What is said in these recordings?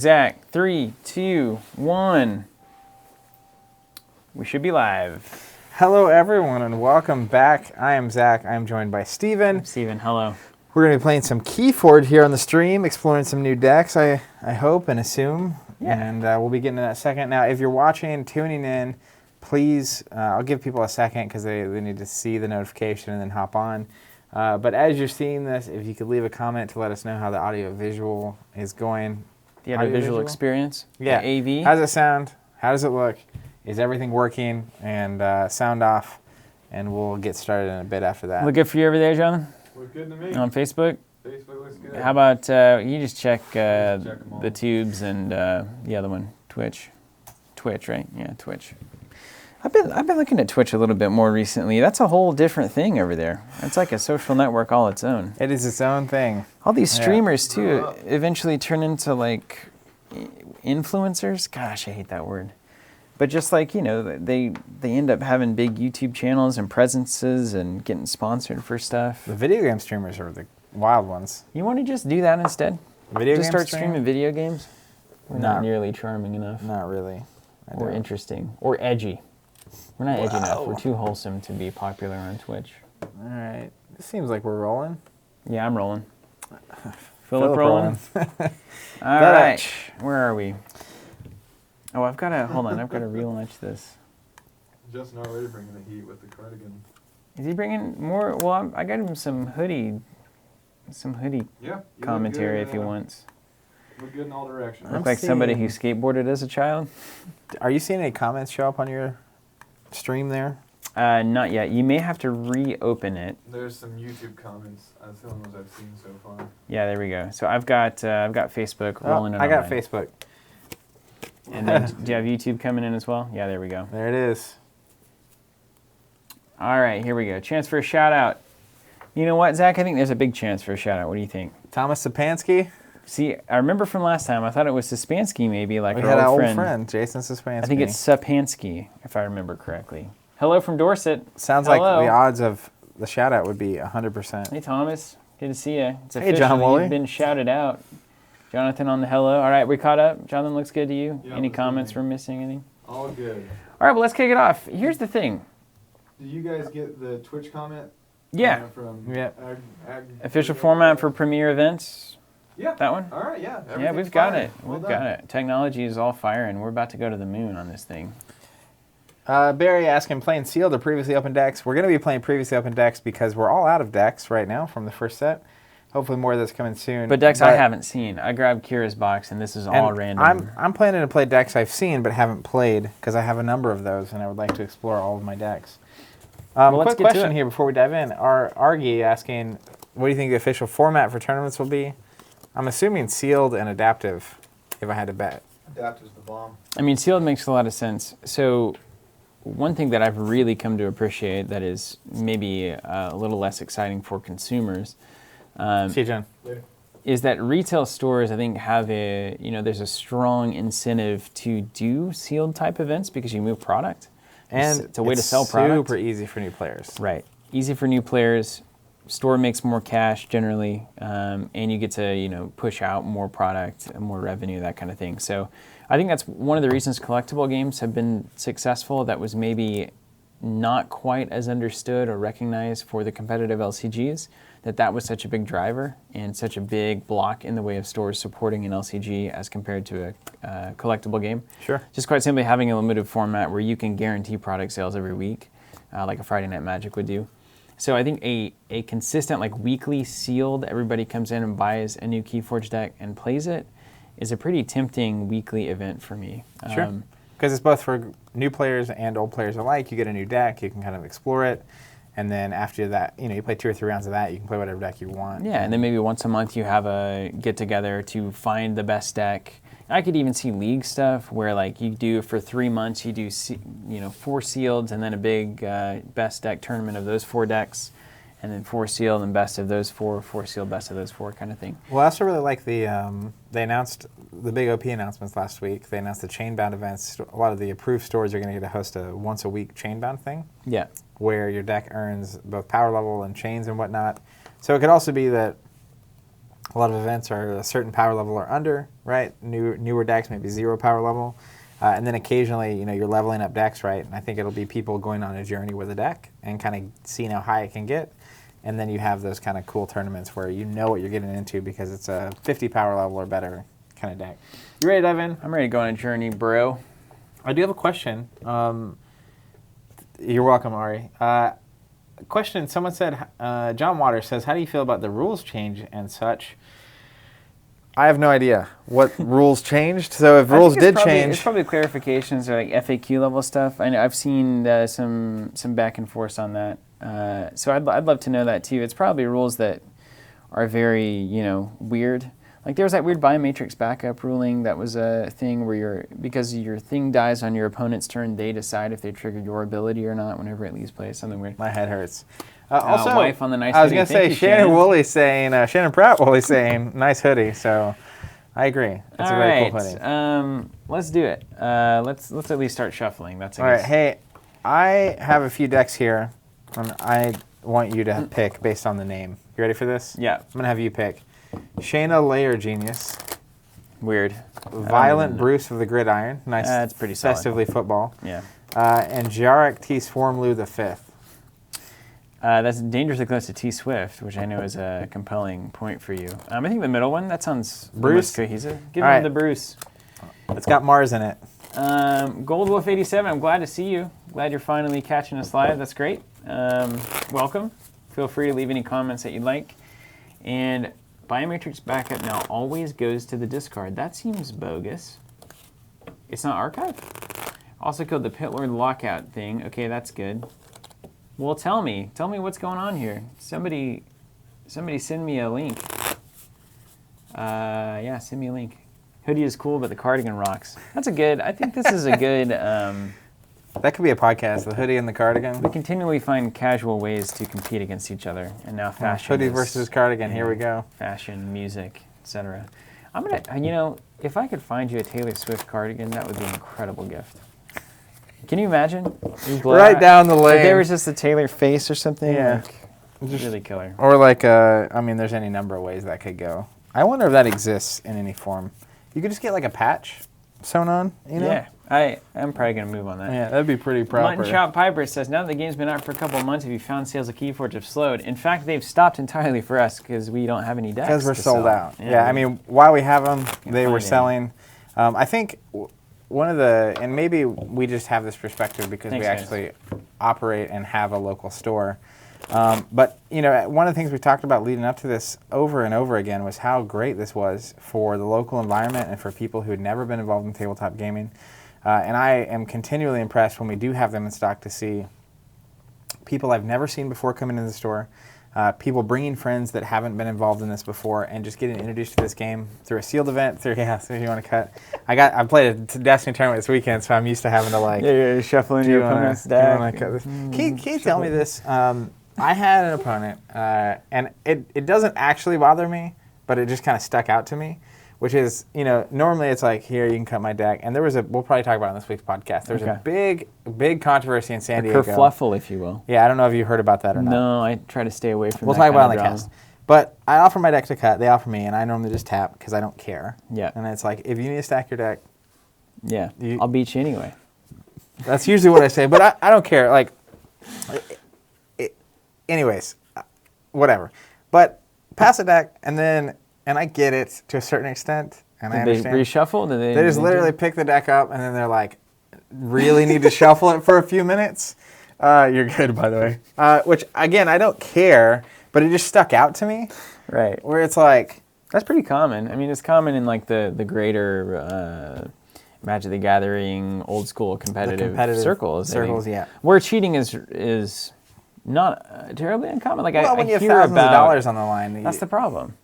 Zach, 3, 2, 1. We should be live. Hello, everyone, and welcome back. I am Zach. I am joined by Steven. Steven, hello. We're going to be playing some KeyForge here on the stream, exploring some new decks, I hope and assume. Yeah. And we'll be getting to that second. Now, if you're watching, tuning in, please, I'll give people a second because they need to see the notification and then hop on. But as you're seeing this, if you could leave a comment to let us know how the audio-visual is going. The audio-visual experience? Yeah. The AV? How does it sound? How does it look? Is everything working? And sound off. And we'll get started in a bit after that. Look good for you over there, Jonathan? Look good to me. On Facebook? Facebook looks good. How about you just check the tubes and the other one, Twitch. Twitch, right? Yeah, Twitch. I've been looking at Twitch a little bit more recently. That's a whole different thing over there. It's like a social network all its own. It is its own thing. All these streamers too eventually turn into like influencers. Gosh, I hate that word. But just like, you know, they end up having big YouTube channels and presences and getting sponsored for stuff. The video game streamers are the wild ones. You want to just do that instead? Video just game start streaming video games? We're not nearly charming enough. Not really. Or interesting. Or edgy. We're not edgy enough. We're too wholesome to be popular on Twitch. All right. This seems like we're rolling. Yeah, I'm rolling. Philip rolling? All right. Where are we? Oh, I've got to relaunch this. Justin already bringing the heat with the cardigan. Is he bringing more? Well, I got him some hoodie commentary if he wants. Look good in all directions. Look like somebody who skateboarded as a child. Are you seeing any comments show up on your stream there? Not yet. You may have to reopen it. There's some YouTube comments. That's the only ones I've seen so far. Yeah, there we go. So I've got Facebook rolling in. I got Facebook. And then do you have YouTube coming in as well? Yeah, there we go. There it is. All right, here we go. Chance for a shout out. You know what, Zach? I think there's a big chance for a shout out. What do you think? Thomas Sapansky. See, I remember from last time. I thought it was Sispansky, maybe like we our had old an old friend, Jason Sispansky. I think it's Sapansky, if I remember correctly. Hello from Dorset. Sounds like the odds of the shout out would be 100%. Hey, Thomas. Good to see you. It's hey, John Woolley. You've been shouted out. Jonathan on the hello. All right, we caught up. Jonathan, looks good to you. Yeah, any comments we're missing? Any? All good. All right, well, let's kick it off. Here's the thing. Did you guys get the Twitch comment? Yeah. From Official format for Premier events. Yeah. That one? All right, yeah. Yeah, we've got it. We've got it. Technology is all firing. We're about to go to the moon on this thing. Barry asking, playing sealed or previously open decks? We're going to be playing previously open decks because we're all out of decks right now from the first set. Hopefully more of that's coming soon. But decks I haven't seen. I grabbed Kira's box, and this is all random. I'm planning to play decks I've seen but haven't played because I have a number of those, and I would like to explore all of my decks. Quick question here before we dive in. Argy asking, what do you think the official format for tournaments will be? I'm assuming sealed and adaptive, if I had to bet. Adaptive's the bomb. I mean, sealed makes a lot of sense. So one thing that I've really come to appreciate that is maybe a little less exciting for consumers See you, John. Later. Is that retail stores, I think, have there's a strong incentive to do sealed type events because you move product. And it's a way to sell product. Super easy for new players. Right. Easy for new players. Store makes more cash generally, and you get to push out more product, more revenue, that kind of thing. So I think that's one of the reasons collectible games have been successful. That was maybe not quite as understood or recognized for the competitive LCGs. That was such a big driver and such a big block in the way of stores supporting an LCG as compared to a collectible game. Sure. Just quite simply having a limited format where you can guarantee product sales every week, like a Friday Night Magic would do. So I think a consistent, like weekly sealed, everybody comes in and buys a new KeyForge deck and plays it, is a pretty tempting weekly event for me. Sure. Because it's both for new players and old players alike. You get a new deck, you can kind of explore it. And then after that, you play 2 or 3 rounds of that, you can play whatever deck you want. Yeah, and then maybe once a month you have a get-together to find the best deck. I could even see league stuff where like you do for 3 months, you do 4 sealeds and then a big best deck tournament of those 4 decks, and then 4 sealed and best of those 4, 4 sealed, best of those 4 kind of thing. Well, I also really like they announced the big OP announcements last week. They announced the chain-bound events. A lot of the approved stores are going to get to host a once-a-week chain-bound thing. Yeah. Where your deck earns both power level and chains and whatnot. So it could also be that A lot of events are a certain power level or under, right? Newer decks, maybe 0 power level. And then occasionally, you're leveling up decks, right? And I think it'll be people going on a journey with a deck and kind of seeing how high it can get. And then you have those kind of cool tournaments where you know what you're getting into because it's a 50 power level or better kind of deck. You ready to dive in? I'm ready to go on a journey, bro. I do have a question. You're welcome, Ari. Question, someone said, John Waters says, how do you feel about the rules change and such? I have no idea what rules changed. So if rules did change, it's probably clarifications or like FAQ level stuff. I know I've seen some back and forth on that. So I'd love to know that too. It's probably rules that are very weird. Like there was that weird biomatrix backup ruling that was a thing where because your thing dies on your opponent's turn, they decide if they trigger your ability or not whenever it leaves play. Something weird. My head hurts. Also, wife on the nice I was hoodie. going to say, Shannon Pratt Woolley saying, nice hoodie. So I agree. It's a very cool hoodie. Let's do it. Let's at least start shuffling. That's all right. Hey, I have a few decks here, and I want you to pick based on the name. You ready for this? Yeah. I'm going to have you pick. Shayna Layer Genius. Weird. Violent Bruce of the Gridiron. Nice. That's pretty solid. Festively football. Yeah. And Jarek T. Swarmlu the Fifth. That's dangerously close to T Swift, which I know is a compelling point for you. I think the middle one, that sounds Bruce cohesive. Give All him right. the Bruce. It's got Mars in it. Gold Wolf 87, I'm glad to see you. Glad you're finally catching us live. That's great. Welcome. Feel free to leave any comments that you'd like. And Biomatrix Backup now always goes to the discard. That seems bogus. It's not archived? Also killed the Pit Lord lockout thing. Okay, that's good. Well, tell me what's going on here. Somebody send me a link. Yeah, send me a link. Hoodie is cool, but the cardigan rocks. I think this is a good... That could be a podcast, the hoodie and the cardigan. We continually find casual ways to compete against each other, and now fashion hoodie versus cardigan, here we go. Fashion, music, etc. I'm gonna, if I could find you a Taylor Swift cardigan, that would be an incredible gift. Can you imagine? Right down the lane. If there was just a Taylor face or something. Yeah. Just really killer. Or there's any number of ways that could go. I wonder if that exists in any form. You could just get like a patch sewn on, Yeah, I'm probably going to move on that. Yeah, that'd be pretty proper. Mutton Chop Piper says, now that the game's been out for a couple of months, have you found sales of KeyForge have slowed? In fact, they've stopped entirely for us because we don't have any decks. Because we're sold out. Yeah, I mean, while we have them, they were selling. I think and maybe we just have this perspective because we actually operate and have a local store. But one of the things we talked about leading up to this over and over again was how great this was for the local environment and for people who had never been involved in tabletop gaming. And I am continually impressed when we do have them in stock to see people I've never seen before coming into the store, people bringing friends that haven't been involved in this before, and just getting introduced to this game through a sealed event. So if you want to cut, I played a Destiny tournament this weekend, so I'm used to having to you're shuffling your opponent's deck. Can you tell me this? I had an opponent, and it doesn't actually bother me, but it just kind of stuck out to me, which is, normally it's like, here, you can cut my deck. And we'll probably talk about it on this week's podcast. There's a big controversy in San Diego. Kerfluffle, if you will. Yeah, I don't know if you heard about that or not. No, I try to stay away from that. We'll talk about it on the cast. But I offer my deck to cut. They offer me, and I normally just tap because I don't care. Yeah. And it's like, if you need to stack your deck. Yeah, I'll beat you anyway. That's usually what I say, but I don't care. Like, anyways, whatever. But pass a deck, and I get it to a certain extent, and I understand. They reshuffle? They just literally pick the deck up, and then they're like, really need to shuffle it for a few minutes? You're good, by the way. Which, again, I don't care, but it just stuck out to me. Right. Where it's like... That's pretty common. I mean, it's common in like the greater Magic the Gathering, old school competitive circles. Yeah. Where cheating is not terribly uncommon. Like when you have hear thousands about, of dollars on the line. That's the problem.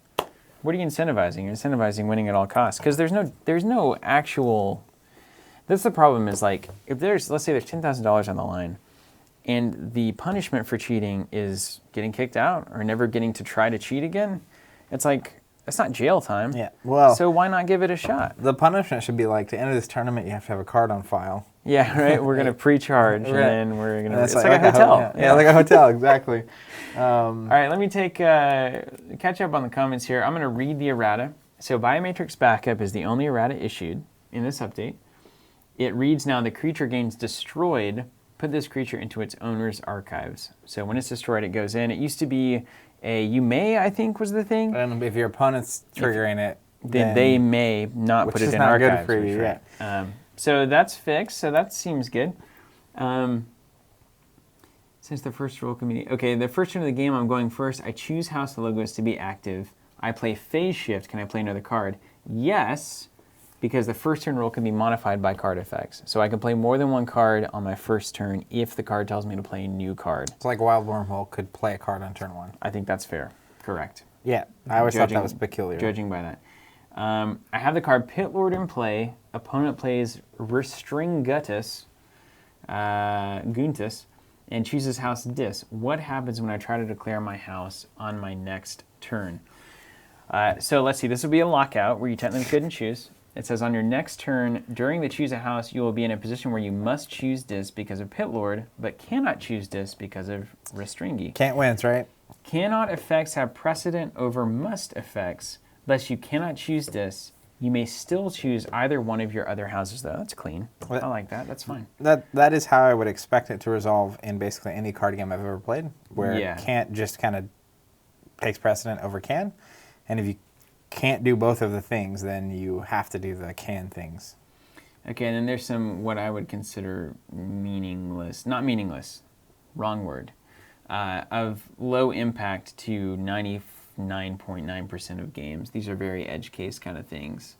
What are you incentivizing? You're incentivizing winning at all costs because there's no actual. That's the problem. Is like if let's say there's $10,000 on the line, and the punishment for cheating is getting kicked out or never getting to try to cheat again. It's like It's not jail time. Yeah. Well, so why not give it a shot? the punishment should be like, to enter this tournament, you have to have a card on file. Yeah, right. We're gonna pre-charge, and then we're gonna. It's like a hotel. Yeah, like a hotel, exactly. All right, let me catch up on the comments here. I'm gonna read the errata. So Biomatrix Backup is the only errata issued in this update. It reads now: the creature gains destroyed. Put this creature into its owner's archives. So when it's destroyed, it goes in. It used to be you may, I think, was the thing. And if your opponent's triggering it, then they may not put it in archives. Which is not good for you, right. So that's fixed. So that seems good. Since the first roll committee. Okay, the first turn of the game, I'm going first. I choose House of Logos to be active. I play Phase Shift. Can I play another card? Yes, because the first turn roll can be modified by card effects. So I can play more than one card on my first turn if the card tells me to play a new card. It's like Wild Wormhole could play a card on turn 1. I think that's fair. Correct. Yeah, I always thought that was peculiar. Judging by that. I have the card Pit Lord in play. Opponent plays Guntus, and chooses House Dis. What happens when I try to declare my house on my next turn? So let's see. This will be a lockout where you technically couldn't choose. It says on your next turn, during the choose a house, you will be in a position where you must choose Dis because of Pit Lord, but cannot choose Dis because of Restringi. Can't wins, right? Cannot effects have precedent over must effects. Thus, you cannot choose Dis. You may still choose either one of your other houses, though. That's clean. I like that. That's fine. That is how I would expect it to resolve in basically any card game I've ever played, where can't just kind of takes precedent over can. And if you can't do both of the things, then you have to do the can things. Okay, and then there's some what I would consider meaningless, not meaningless, wrong word, of low impact to 99.9% of games. These are very edge case kind of things.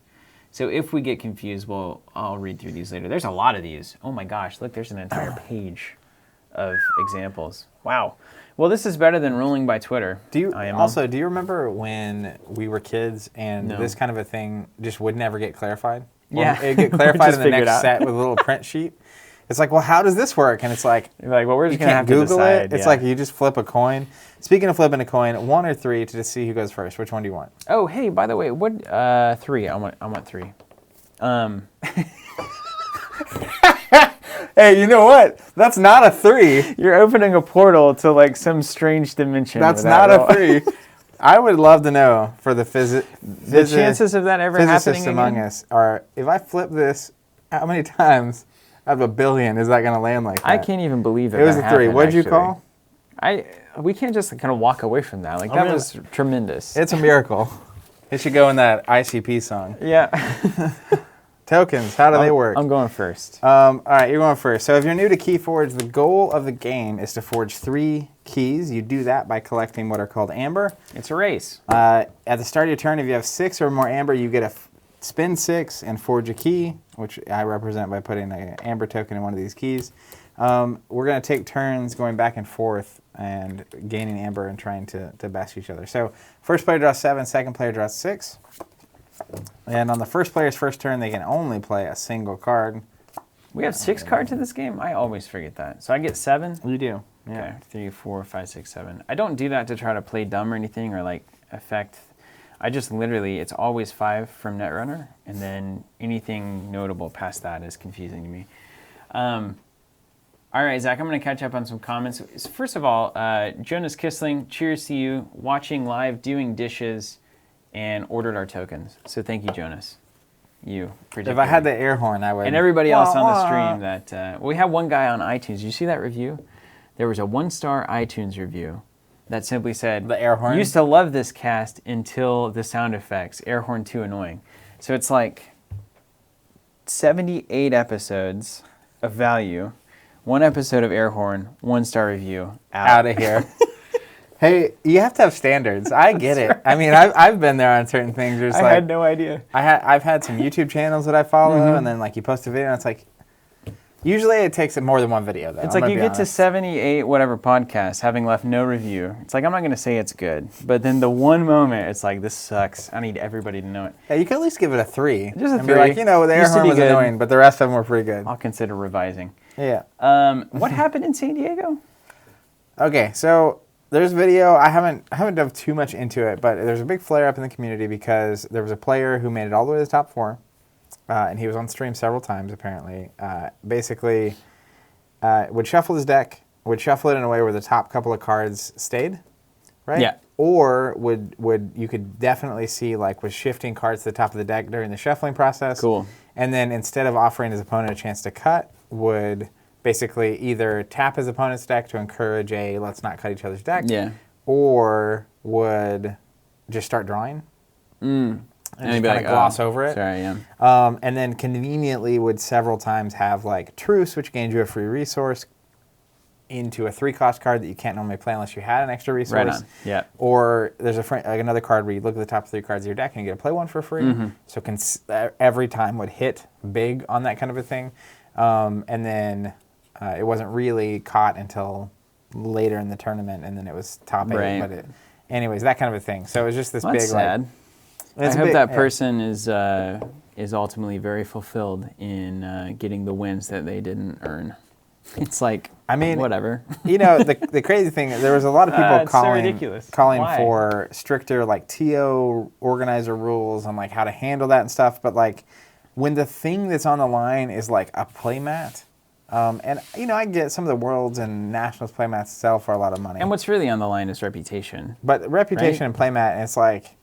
So if we get confused, well, I'll read through these later. There's a lot of these. Oh my gosh, look, there's an entire page of examples. Wow. Well, this is better than rolling by Twitter. Do you remember when we were kids and this kind of a thing just would never get clarified? Yeah. It'd get clarified in the next set with a little print sheet. It's like, well, how does this work? And it's like, you're like, well, we're just going to have to Google decide. It's like you just flip a coin. Speaking of flipping a coin, 1 or 3 to just see who goes first. Which one do you want? Oh, hey, by the way, what 3? I want 3. Hey, you know what? That's not a 3. You're opening a portal to like some strange dimension. That's not a 3. I would love to know for the chances of that ever happening again? Among us are, if I flip this, how many times out of 1 billion is that going to land like that? I can't even believe it. It was a 3. What'd you call? We can't just kind of walk away from that. Like that was tremendous. It's a miracle. It should go in that ICP song. Yeah. Tokens, how do they work? I'm going first. All right, you're going first. So if you're new to KeyForge, the goal of the game is to forge 3 keys. You do that by collecting what are called amber. It's a race. At the start of your turn, if you have 6 or more amber, you get a spin 6 and forge a key, which I represent by putting an amber token in one of these keys. We're going to take turns going back and forth and gaining amber and trying to bash each other. So first player draws 7, second player draws 6. And on the first player's first turn, they can only play a single card. We have 6 cards in this game? I always forget that. So I get 7? You do. Yeah. Okay. 3, 4, 5, 6, 7. I don't do that to try to play dumb or anything or like affect. I just literally, it's always 5 from Netrunner, and then anything notable past that is confusing to me. All right, Zach, I'm going to catch up on some comments. First of all, Jonas Kissling, cheers to you, watching live, doing dishes, and ordered our tokens. So thank you, Jonas. You. If I had the air horn, I would. And everybody else on the stream that... we have one guy on iTunes. Did you see that review? There was a 1-star iTunes review that simply said... The air horn? Used to love this cast until the sound effects. Air horn too annoying. So it's like 78 episodes of value, 1 episode of air horn, 1-star review. Out of here. Hey, you have to have standards. I get it. I mean, I've been there on certain things. There's I had no idea. I've had some YouTube channels that I follow, and then like you post a video, and it's like, usually it takes more than one video though. It's like you get to 78 whatever podcasts having left no review. It's like, I'm not going to say it's good, but then the one moment it's like, this sucks. I need everybody to know it. Yeah, you could at least give it a 3. Just a 3. Be like, the air horn was annoying, but the rest of them were pretty good. I'll consider revising. Yeah. What happened in San Diego? Okay, so There's video. I haven't dove too much into it, but there's a big flare up in the community because there was a player who made it all the way to the top 4, and he was on stream several times apparently. Basically, would shuffle his deck, would shuffle it in a way where the top couple of cards stayed, right? Yeah. Or would you could definitely see like was shifting cards to the top of the deck during the shuffling process. Cool. And then instead of offering his opponent a chance to cut, would basically either tap his opponent's deck to encourage a let's not cut each other's deck, or would just start drawing and just kind of gloss over it. Sorry, yeah. And then conveniently would several times have like Truce, which gains you a free resource into a 3-cost card that you can't normally play unless you had an extra resource. Right on. Yeah. Or there's another card where you look at the top 3 cards of your deck and you get to play one for free. So every time would hit big on that kind of a thing. And then it wasn't really caught until later in the tournament, and then it was top 8. Right. But anyways, that kind of a thing. So it was just this big. That's sad. Like, I hope that person is ultimately very fulfilled in getting the wins that they didn't earn. It's like, I mean, whatever. You know, the crazy thing, there was a lot of people calling Why? for stricter like TO organizer rules on like how to handle that and stuff. But like when the thing that's on the line is like a playmat, and you know, I get some of the Worlds and Nationals playmats sell for a lot of money. And what's really on the line is reputation. But reputation and playmat, and it's like,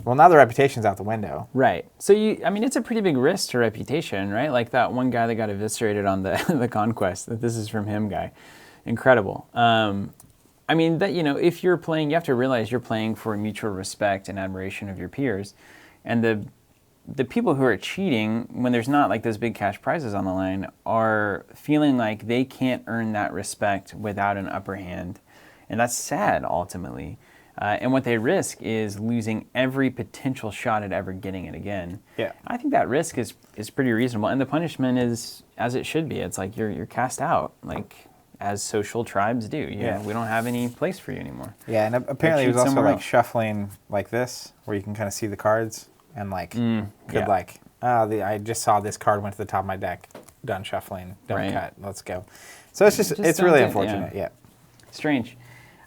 well, now the reputation's out the window. Right. So I mean, it's a pretty big risk to reputation, right? Like that one guy that got eviscerated on the Conquest. That this is from him guy, incredible. I mean, that, you know, if you're playing, you have to realize you're playing for mutual respect and admiration of your peers, and the people who are cheating when there's not like those big cash prizes on the line are feeling like they can't earn that respect without an upper hand, and that's sad ultimately. And what they risk is losing every potential shot at ever getting it again. Yeah. I think that risk is pretty reasonable, and the punishment is as it should be. It's like you're cast out, like as social tribes do. You know, we don't have any place for you anymore. Yeah, and apparently it was also like shuffling like this, where you can kind of see the cards and like I just saw this card went to the top of my deck. Done shuffling. Don't cut. Let's go. So it's just it's really unfortunate. Yeah. Strange.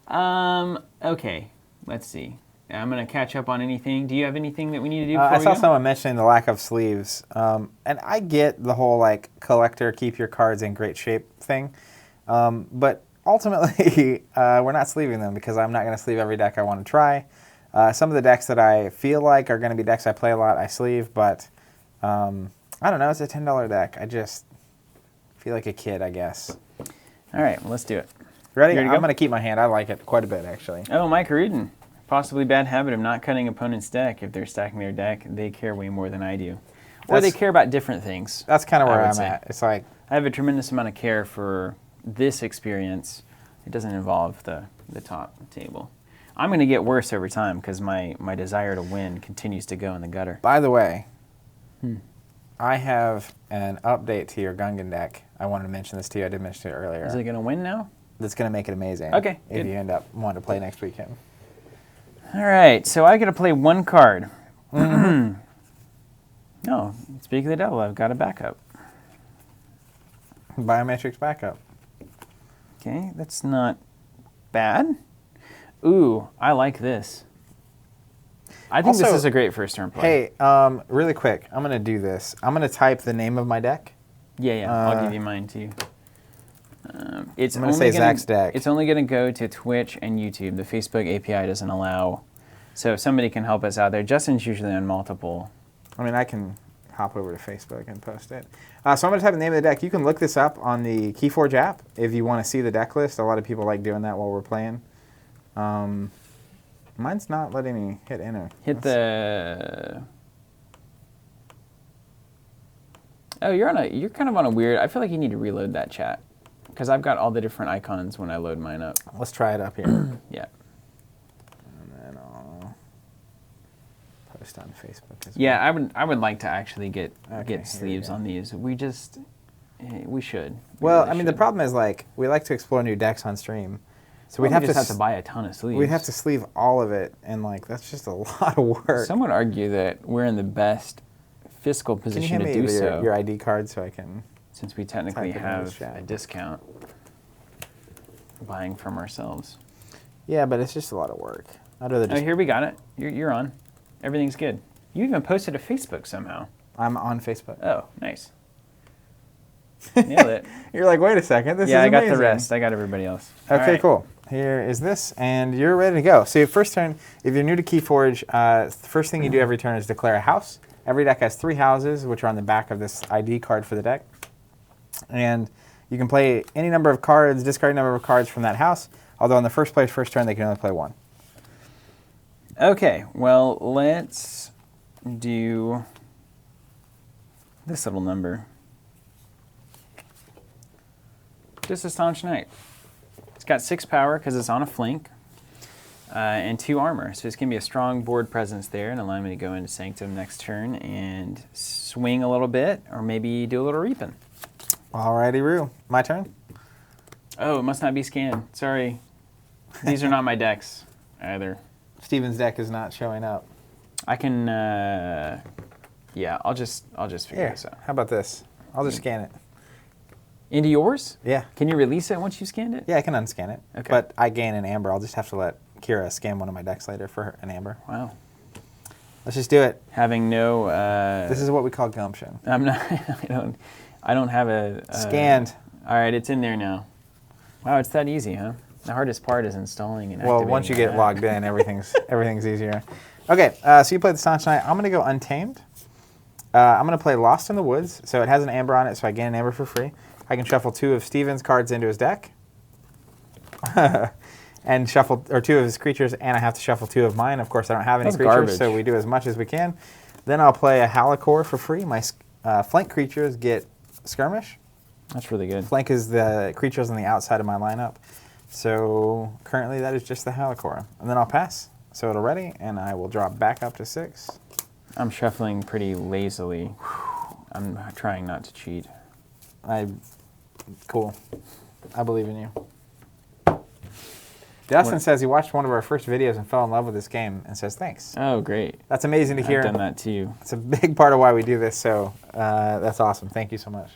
Okay. Let's see. I'm going to catch up on anything. Do you have anything that we need to do before I saw someone mentioning the lack of sleeves. And I get the whole, like, collector, keep your cards in great shape thing. But ultimately, we're not sleeving them because I'm not going to sleeve every deck I want to try. Some of the decks that I feel like are going to be decks I play a lot, I sleeve. But, I don't know. It's a $10 deck. I just feel like a kid, I guess. All right. Well, let's do it. Ready? I'm going to keep my hand. I like it quite a bit, actually. Oh, Mike Rudin. Possibly bad habit of not cutting opponent's deck. If they're stacking their deck, they care way more than I do. Or they care about different things. That's kind of where I'm at. It's like, I have a tremendous amount of care for this experience. It doesn't involve the top table. I'm going to get worse over time because my desire to win continues to go in the gutter. By the way, I have an update to your Gungan deck. I wanted to mention this to you. I did mention it earlier. Is it going to win now? That's going to make it amazing. Okay, if you end up wanting to play next weekend. All right, so I got to play one card. No, speak of the devil, I've got a backup. Biometrics backup. Okay, that's not bad. Ooh, I like this. I think this is a great first turn play. Hey, really quick, I'm going to do this. I'm going to type the name of my deck. Yeah, I'll give you mine too. It's I'm going to say Zach's deck. It's only going to go to Twitch and YouTube. The Facebook API doesn't allow. So if somebody can help us out there, Justin's usually on multiple. I mean, I can hop over to Facebook and post it. So I'm going to type the name of the deck. You can look this up on the KeyForge app if you want to see the deck list. A lot of people like doing that while we're playing. Mine's not letting me hit enter. Oh, you're kind of on a weird. I feel like you need to reload that chat because I've got all the different icons when I load mine up. Let's try it up here. Yeah. And then I'll post on Facebook as well. Yeah, I would like to actually get Okay, sleeves on these. We should. Well, I mean, the problem is like we like to explore new decks on stream, so we'd have to buy a ton of sleeves. We'd have to sleeve all of it, and like that's just a lot of work. Some would argue that we're in the best fiscal position to do so. Your ID card so I can. Since we technically have a discount buying from ourselves. Yeah, but it's just a lot of work. I'd rather Oh, just... here we got it. You're on. Everything's good. You even posted to Facebook somehow. I'm on Facebook. Oh, nice. Nailed it. You're like, wait a second, this is I got amazing. the rest. I got everybody else. Okay, cool. Here is this, and you're ready to go. So your first turn, if you're new to KeyForge, the first thing you do every turn is declare a house. Every deck has 3 houses, which are on the back of this ID card for the deck. And you can play any number of cards, discard a number of cards from that house, although on the first player's first turn, they can only play 1. Okay, well, let's do this little number. Just Astonishing Knight. It's got 6 power because it's on a flank, and 2 armor. So it's going to be a strong board presence there and allow me to go into Sanctum next turn and swing a little bit, or maybe do a little reaping. Alrighty, Rue. My turn? Oh, it must not be scanned. Sorry. These are not my decks either. Steven's deck is not showing up. I can, yeah, I'll just figure this out. How about this? I'll just scan it. Into yours? Yeah. Can you release it once you scanned it? Yeah, I can unscan it. Okay. But I gain an amber. I'll just have to let Kira scan one of my decks later for an amber. Wow. Let's just do it. Having no. This is what we call gumption. I'm not. I don't have a. Scanned. All right, it's in there now. Wow, it's that easy, huh? The hardest part is installing and activating. Well, once you get logged in, everything's easier. Okay, so you play the Astonishing Knight. I'm going to go Untamed. I'm going to play Lost in the Woods. So it has an amber on it, so I gain an amber for free. I can shuffle 2 of Steven's cards into his deck. And shuffle, or 2 of his creatures, and I have to shuffle 2 of mine. Of course, I don't have any That's creatures, garbage. so we do as much as we can. Then I'll play a Halicore for free. My flank creatures get Skirmish. That's really good. Flank is the creatures on the outside of my lineup. So currently that is just the Halicore. And then I'll pass. So it'll ready, and I will drop back up to 6. I'm shuffling pretty lazily. I'm trying not to cheat. Cool. I believe in you. Dustin says he watched one of our first videos and fell in love with this game and says thanks. Oh, great. That's amazing to hear. I've done that too. It's a big part of why we do this, so that's awesome. Thank you so much.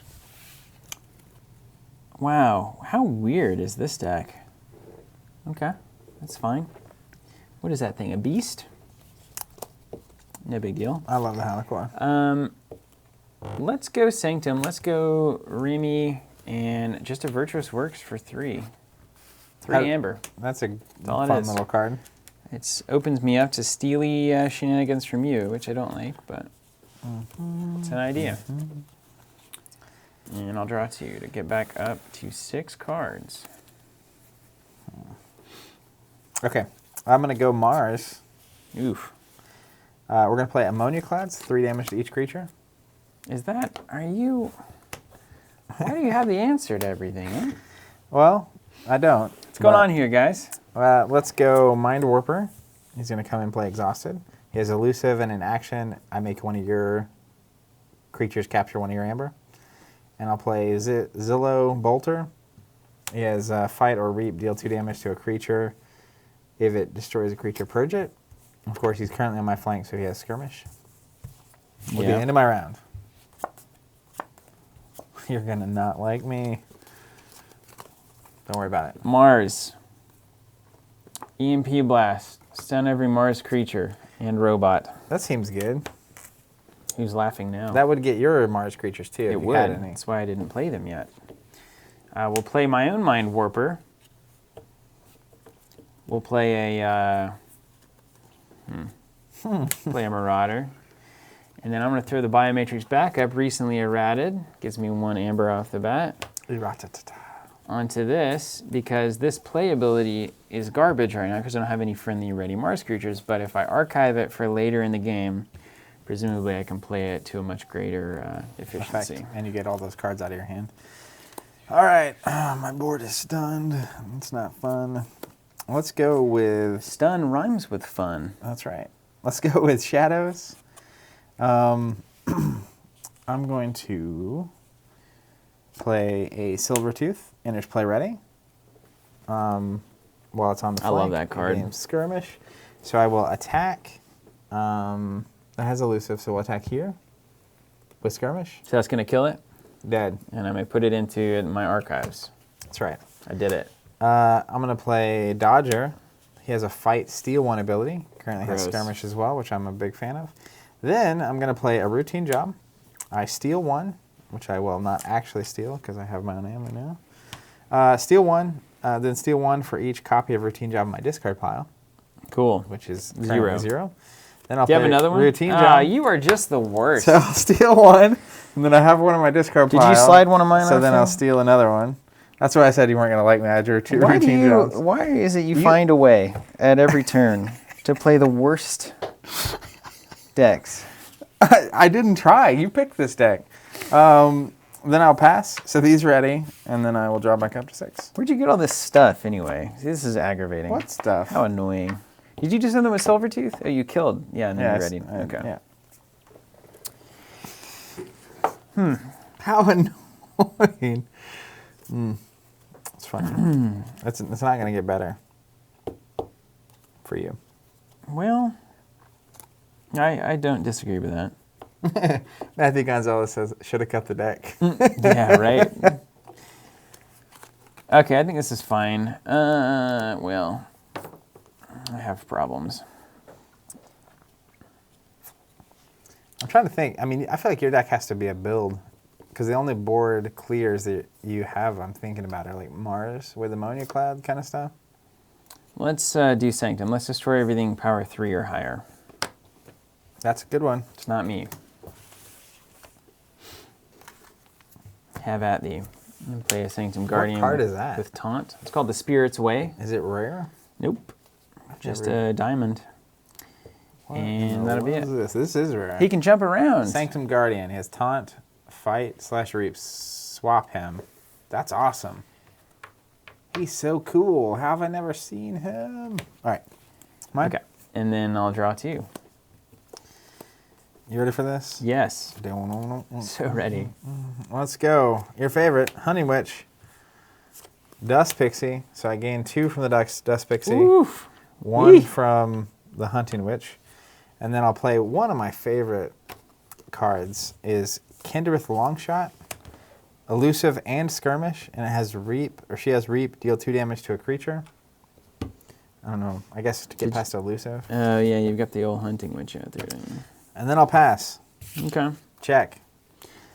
Wow, how weird is this deck? Okay, that's fine. What is that thing, a beast? No big deal. I love the Halicore. Let's go Sanctum, let's go Remy, and just a Virtuous Works for 3. 3 amber. That's a all it fun is. little card. It opens me up to steely shenanigans from you, which I don't like, but it's an idea. And I'll draw 2 to get back up to 6 cards. Okay, I'm going to go Mars. Oof. We're going to play Ammonia Clouds, 3 damage to each creature. Is that, why do you have the answer to everything, eh? Well, I don't. What's going on here, guys? Let's go Mind Warper. He's going to come and play Exhausted. He has Elusive, and in action, I make one of your creatures capture one of your amber. And I'll play Zillow Bolter. He has Fight or Reap, deal 2 damage to a creature. If it destroys a creature, purge it. Of course, he's currently on my flank, so he has Skirmish. We'll be into my round. You're going to not like me. Don't worry about it. Mars. EMP Blast. Stun every Mars creature and robot. That seems good. Who's laughing now? That would get your Mars creatures, too, if It you would. had any. That's why I didn't play them yet. We'll play my own Mind Warper. We'll play a play a Marauder. And then I'm going to throw the Biomatrix back up, recently errated. Gives me 1 amber off the bat. Onto this, because this playability is garbage right now because I don't have any friendly ready Mars creatures, but if I archive it for later in the game, presumably I can play it to a much greater efficiency. Effect. And you get all those cards out of your hand. All right, my board is stunned. It's not fun. Let's go with... Stun rhymes with fun. That's right. Let's go with Shadows. I'm going to play a Silvertooth. Enters play ready. While it's on the flank. I love that card. Game Skirmish. So I will attack. That has Elusive, so we'll attack here with Skirmish. So that's going to kill it? Dead. And I may put it into my archives. That's right. I did it. I'm going to play Dodger. He has a fight steal 1 ability. Currently has Gross. skirmish as well, which I'm a big fan of. Then I'm going to play a routine job. I steal 1, which I will not actually steal because I have my own ammo now. Steal 1, then steal 1 for each copy of routine job in my discard pile, Cool. which is 0. 0. Then I'll Do you play have another one? routine job. You are just the worst. So I'll steal 1, and then I have one in my discard Did pile. you slide one of mine So off then you? I'll steal another one. That's why I said you weren't going to like me. I drew 2 routine jobs. Why is it you find a way at every turn to play the worst decks? I didn't try. You picked this deck. Then I'll pass. So these ready, and then I will draw back up to 6. Where'd you get all this stuff anyway? See, this is aggravating. What stuff? How annoying. Did you do something with Silvertooth? Oh, you killed. Yeah, and then Yeah, you're ready. Okay. Yeah. How annoying. It's fine. It's not going to get better for you. Well, I don't disagree with that. Matthew Gonzalez says, should have cut the deck. Yeah, right? Okay, I think this is fine. Well, I have problems. I'm trying to think. I mean, I feel like your deck has to be a build, because the only board clears that you have, I'm thinking about, are like Mars with ammonia cloud kind of stuff. Let's do Sanctum. Let's destroy everything power 3 or higher. That's a good one. It's not me. Have at thee. And play a Sanctum Guardian. card is that? With Taunt. It's called the Spirit's Way. Is it rare? Nope. Just Never- a diamond. What And in the that'll be world it. is this is rare. He can jump around. Sanctum Guardian. He has taunt, fight, /reap, swap him. That's awesome. He's so cool. How have I never seen him? All right. Mine? Okay. And then I'll draw 2. You ready for this? Yes. So ready. Let's go. Your favorite, Honey Witch. Dust Pixie. So I gain 2 from the Dust Pixie. Oof. 1 Eek. from the Hunting Witch. And then I'll play one of my favorite cards is Kindereth Longshot. Elusive and Skirmish. And it has Reap, or she has Reap, deal 2 damage to a creature. I don't know. I guess to get past Elusive. Oh, yeah, you've got the old Hunting Witch out there. Don't you? And then I'll pass. Okay. Check.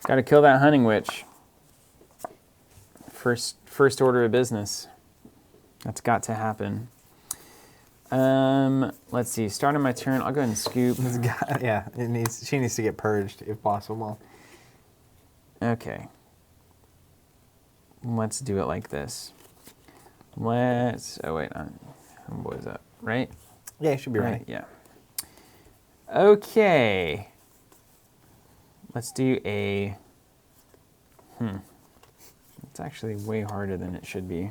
Got to kill that Hunting Witch. First order of business. That's got to happen. Let's see. Starting my turn, I'll go ahead and scoop. This guy, yeah, she needs to get purged if possible. Okay. Let's do it like this. Oh wait, what is that? Right? Yeah, you should be right. Yeah. Okay. Let's do a. It's actually way harder than it should be.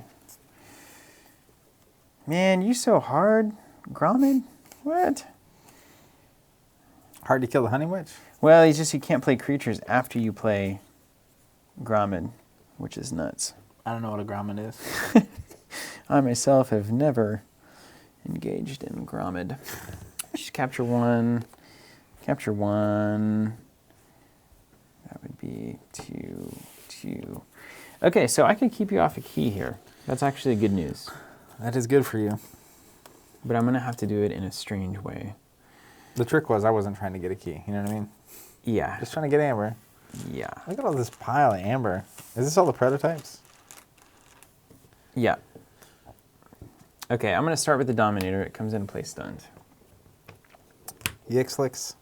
Man, you so hard, Gromid? What? Hard to kill the Honey Witch? Well, you can't play creatures after you play Gromid, which is nuts. I don't know what a Gromid is. I myself have never engaged in Gromid. Just capture 1. Capture 1. That would be 2. Okay, so I could keep you off a key here. That's actually good news. That is good for you. But I'm going to have to do it in a strange way. The trick was I wasn't trying to get a key. You know what I mean? Yeah. Just trying to get amber. Yeah. Look at all this pile of amber. Is this all the prototypes? Yeah. Okay, I'm going to start with the Dominator. It comes in and plays stunned. Yixlix.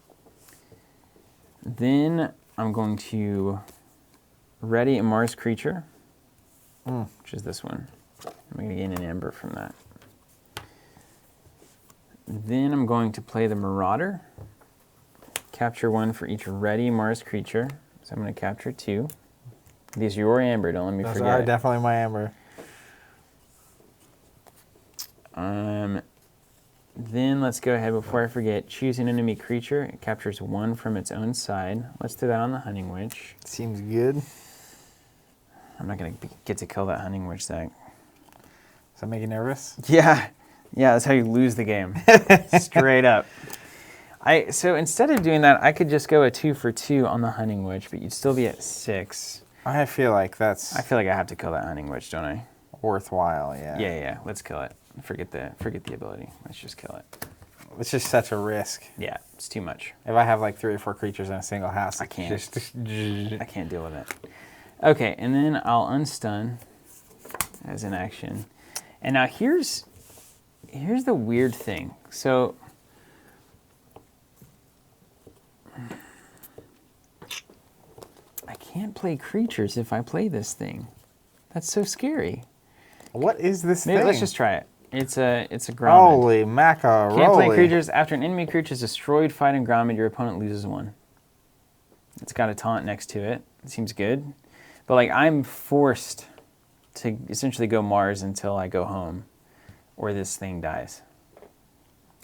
Then I'm going to ready a Mars creature, which is this one. I'm going to gain an amber from that. Then I'm going to play the Marauder. Capture 1 for each ready Mars creature. So I'm going to capture 2. These are your amber, don't let me Those forget. are definitely my amber. Then let's go ahead, before I forget, choose an enemy creature. It captures 1 from its own side. Let's do that on the Hunting Witch. Seems good. I'm not going to get to kill that Hunting Witch Zach. Does that make you nervous? Yeah. Yeah, that's how you lose the game. Straight up. So instead of doing that, I could just go a 2 for 2 on the Hunting Witch, but you'd still be at 6. I feel like that's I feel like I have to kill that Hunting Witch, don't I? worthwhile, yeah. Yeah, let's kill it. Forget the ability. Let's just kill it. It's just such a risk. Yeah, it's too much. If I have like 3 or 4 creatures in a single house, I can't. I I can't deal with it. Okay, and then I'll unstun as an action. And now here's the weird thing. So I can't play creatures if I play this thing. That's so scary. What is this Maybe thing? let's just try it. It's a Grommet. Holy macaroni. Can't play creatures. After an enemy creature is destroyed fighting Grommet, your opponent loses 1. It's got a taunt next to it. It seems good. But like I'm forced to essentially go Mars until I go home or this thing dies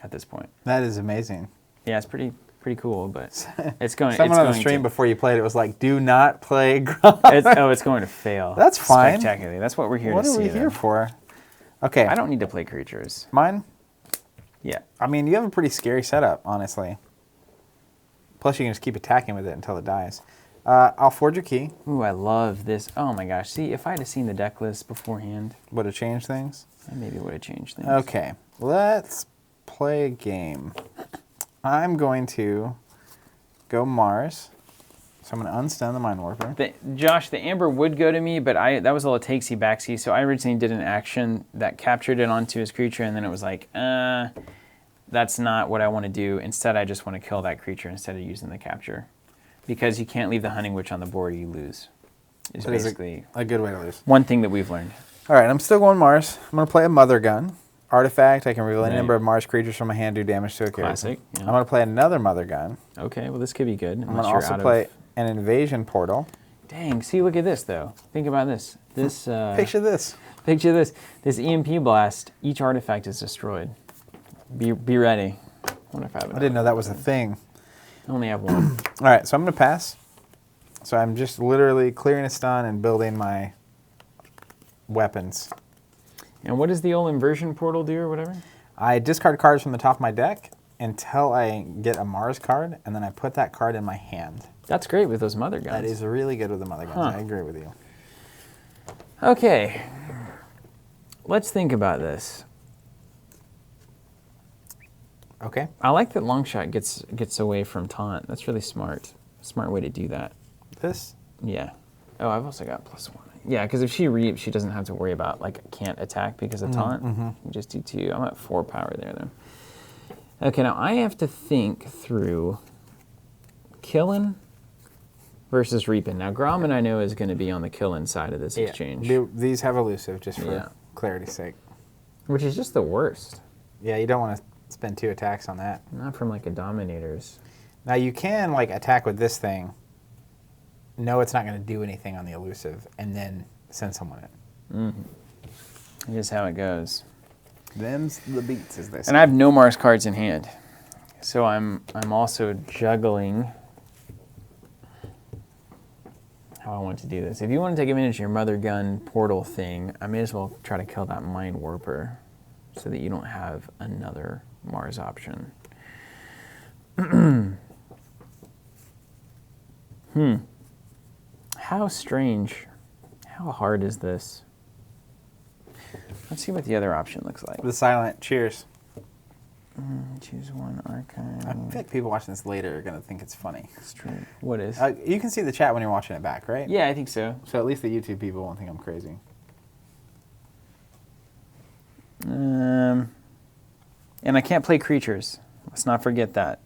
at this point. That is amazing. Yeah, it's pretty cool, but it's going Someone on the stream before you played it was like, do not play Grommet. it's going to fail. That's fine. Spectacularly. That's what we're here to see. What are we here for? Okay. I don't need to play creatures. Mine? Yeah. I mean, you have a pretty scary setup, honestly. Plus, you can just keep attacking with it until it dies. I'll forge a key. Ooh, I love this. Oh my gosh. See, if I had seen the deck list beforehand, would have changed things. I maybe would have changed things. Okay, let's play a game. I'm going to go Mars. So I'm going to unstun the Mind Warper. Josh, the Amber would go to me, but that was all it takes, he backsee. So I originally did an action that captured it onto his creature, and then it was like, that's not what I want to do. Instead, I just want to kill that creature instead of using the capture. Because you can't leave the Hunting Witch on the board, you lose. It's basically a good way to lose. One thing that we've learned. All right, I'm still going Mars. I'm going to play a Mother Gun. Artifact, I can reveal any number of Mars creatures from my hand, do damage to a character. Classic. Yeah. I'm going to play another Mother Gun. Okay, well this could be good. I'm going to also play an Invasion Portal. Dang, see, look at this though. Think about this. Picture this. Picture this. This EMP blast, each artifact is destroyed. Be ready. I wonder if I have I didn't know that was a thing. I only have 1. All right, so I'm going to pass. So I'm just literally clearing a stun and building my weapons. And what does the old inversion portal do or whatever? I discard cards from the top of my deck until I get a Mars card, and then I put that card in my hand. That's great with those Mother Guns. That is really good with the Mother Guns. Huh. I agree with you. Okay. Let's think about this. Okay. I like that Longshot gets away from taunt. That's really smart. Smart way to do that. This? Yeah. Oh, I've also got +1. Yeah, because if she reaps, she doesn't have to worry about, like, can't attack because of taunt. You just do 2. I'm at 4 power there, though. Okay, now I have to think through killing versus reaping. Now, Grommet I know is going to be on the killing side of this exchange. These have elusive, just for clarity's sake. Which is just the worst. Yeah, you don't want to spend 2 attacks on that. Not from, like, a Dominators. Now, you can, like, attack with this thing, know it's not going to do anything on the elusive, and then send someone in. Here's how it goes. Them's the beats, as they say. And I have no Mars cards in hand. So I'm also juggling how I want to do this. If you want to take advantage of your Mother Gun portal thing, I may as well try to kill that Mind Warper so that you don't have another Mars option. How strange. How hard is this? Let's see what the other option looks like. The silent cheers. Choose one archive. I feel like people watching this later are going to think it's funny. Straight. What is? You can see the chat when you're watching it back, right? Yeah, I think so. So at least the YouTube people won't think I'm crazy. And I can't play creatures. Let's not forget that.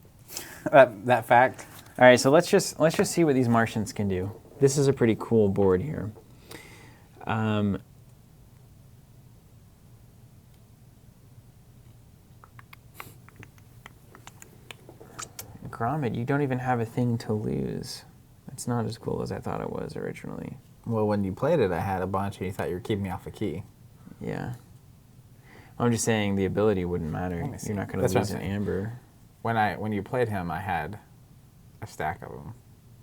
that fact. All right, so let's just see what these Martians can do. This is a pretty cool board here. Grommet, you don't even have a thing to lose. It's not as cool as I thought it was originally. Well, when you played it, I had a bunch, and you thought you were keeping me off a key. Yeah. I'm just saying the ability wouldn't matter. You're not going to lose an Amber. When you played him, I had a stack of them.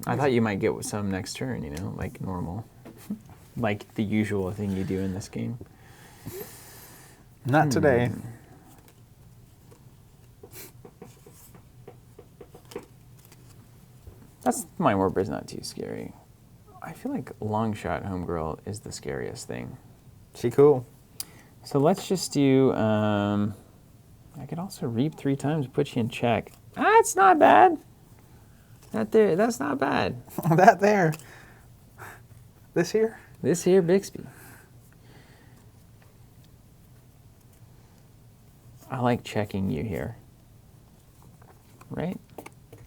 I thought you might get some next turn, you know, like normal. Like the usual thing you do in this game. Not today. Mind Warper's not too scary. I feel like Longshot Homegirl is the scariest thing. She cool. So let's just do, I could also reap 3 times, put you in check. That's not bad. That's not bad. That there. This here? This here, Bixby. I like checking you here. Right?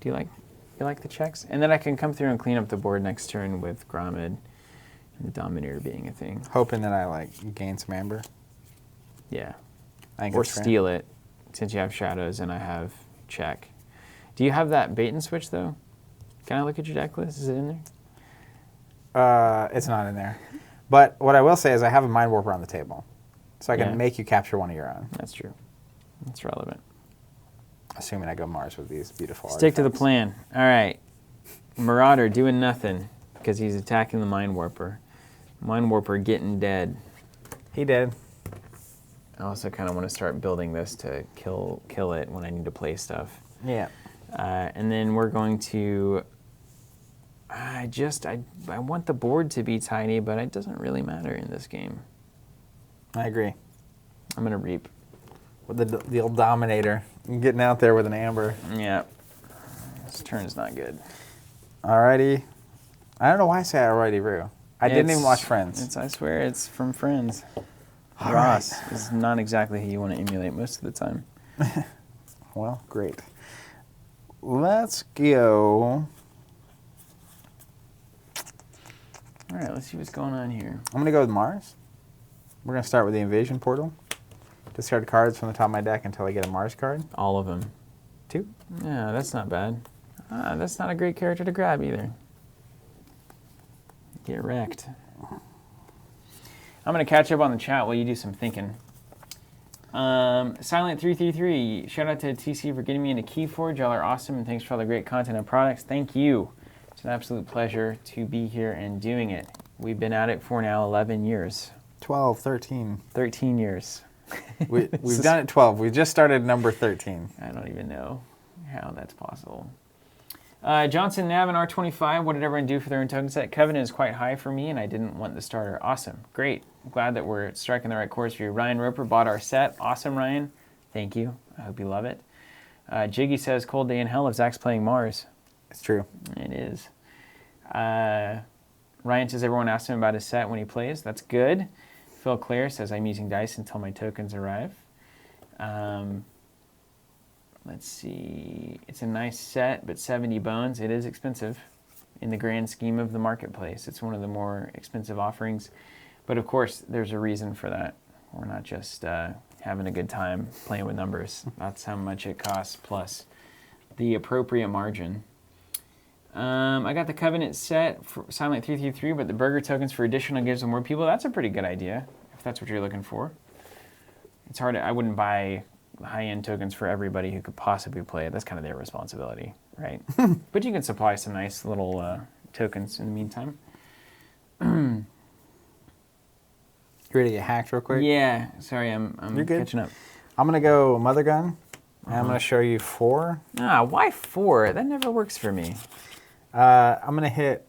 Do you like the checks? And then I can come through and clean up the board next turn with Gromid and the Dominator being a thing. Hoping that I like gain some amber. Yeah. I think Or that's fair. steal it, since you have shadows and I have check. Do you have that bait and switch though? Can I look at your deck list? Is it in there? It's not in there. But what I will say is I have a Mind Warper on the table. So I can Yeah. make you capture one of your own. That's true. That's relevant. Assuming I go Mars with these beautiful Stick to the artifacts. plan. All right. Marauder doing nothing because he's attacking the Mind Warper. Mind Warper getting dead. He did. I also kind of want to start building this to kill it when I need to play stuff. Yeah. And then we're going to... I want the board to be tiny, but it doesn't really matter in this game. I agree. I'm going to reap. With the old Dominator. Getting out there with an amber. Yeah. This turn's not good. Alrighty. I don't know why I say alrighty, Rue. I didn't even watch Friends. I swear it's from Friends. All Ross right. is not exactly who you want to emulate most of the time. Well, great. Let's go. All right, let's see what's going on here. I'm going to go with Mars. We're going to start with the Invasion Portal. Discard cards from the top of my deck until I get a Mars card. All of them. 2. Yeah, that's not bad. That's not a great character to grab either. Get wrecked. I'm going to catch up on the chat while you do some thinking. Silent333, shout out to TC for getting me into KeyForge. Y'all are awesome, and thanks for all the great content and products. Thank you. It's an absolute pleasure to be here and doing it. We've been at it for now 11 years. 12, 13. 13 years. We've done it 12. We just started number 13. I don't even know how that's possible. Johnson Nav and R25, what did everyone do for their own token set? Covenant is quite high for me, and I didn't want the starter. Awesome. Great. I'm glad that we're striking the right course for you. Ryan Roper bought our set. Awesome, Ryan. Thank you. I hope you love it. Jiggy says, cold day in hell if Zach's playing Mars. It's true. It is. Ryan says everyone asks him about his set when he plays. That's good. Phil Clare says I'm using dice until my tokens arrive. Let's see. It's a nice set, but 70 bones. It is expensive in the grand scheme of the marketplace. It's one of the more expensive offerings. But of course, there's a reason for that. We're not just having a good time playing with numbers. That's how much it costs, plus the appropriate margin. I got the Covenant set for Silent 333, but the burger tokens for additional gives to more people. That's a pretty good idea, if that's what you're looking for. It's hard. I wouldn't buy high-end tokens for everybody who could possibly play it. That's kind of their responsibility, right? But you can supply some nice little tokens in the meantime. You ready to get hacked real quick? Yeah. Sorry, I'm You're good. catching up. I'm going to go Mother Gun, and I'm going to show you 4. Why 4? That never works for me. I'm going to hit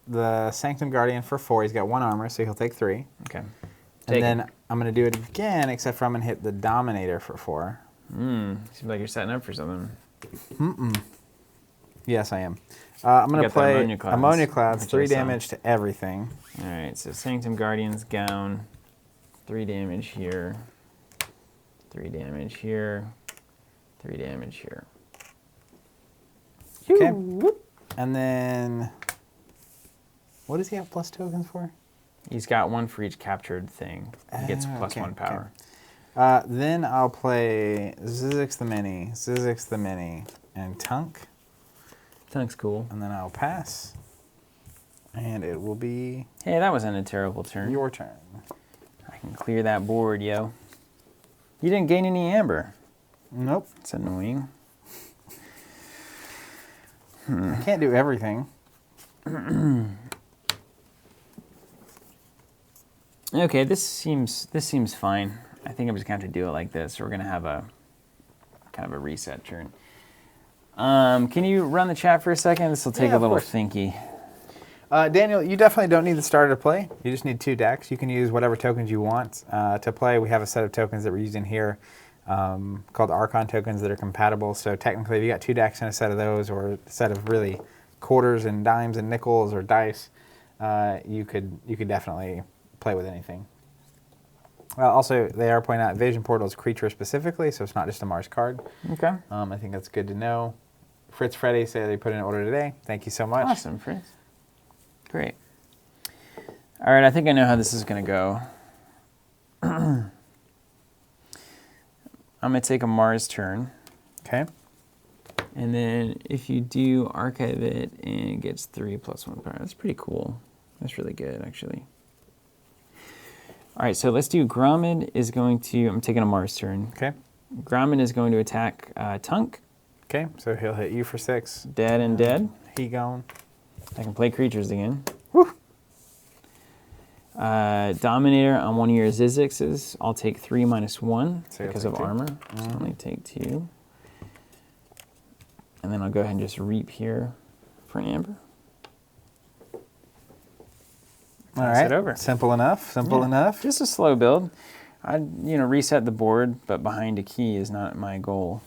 the Sanctum Guardian for 4. He's got 1 armor, so he'll take 3. Okay. And then I'm going to do it again, except for I'm going to hit the Dominator for 4. Seems like you're setting up for something. Yes, I am. I'm going to got the play Ammonia Clouds, Ammonia Clouds, which 3 I saw. damage to everything. All right, so Sanctum Guardian's Gown, 3 damage here, 3 damage here, 3 damage here. Okay. And then, what does he have plus tokens for? He's got 1 for each captured thing. He gets plus okay, 1 power. Then I'll play Zizix the Mini, and Tunk. Tunk's cool. And then I'll pass. And it will be Hey, that wasn't a terrible turn. your turn. I can clear that board, yo. You didn't gain any amber. Nope. That's annoying. I can't do everything. Okay, this seems fine. I think I'm just going to have to do it like this. We're going to have a kind of a reset turn. Can you run the chat for a second? This will take Yeah, a little of course. thinky. Daniel, you definitely don't need the starter to play. You just need 2 decks. You can use whatever tokens you want to play. We have a set of tokens that we're using here called Archon tokens that are compatible. So technically, if you got 2 decks and a set of those, or a set of really quarters and dimes and nickels or dice, you could definitely play with anything. Also, they are pointing out Vision Portal is creature specifically, so it's not just a Mars card. Okay. I think that's good to know. Fritz Freddy say they put in an order today. Thank you so much. Awesome, Fritz. Great. All right, I think I know how this is going to go. I'm going to take a Mars turn. Okay. And then if you do archive it, and it gets 3+1 power. That's pretty cool. That's really good, actually. All right, so let's do Gromid is going to, I'm taking a Mars turn. Okay. Gromid is going to attack Tunk. Okay, so he'll hit you for 6. Dead and dead. He gone. I can play creatures again. Woo! Dominator on one of your Zizixes. I'll take 3 -1 So because of take 2. armor. So I'll only take 2. And then I'll go ahead and just reap here for an Amber. All Pass right. it over. Simple enough. Simple enough. Just a slow build. I'd reset the board, but behind a key is not my goal.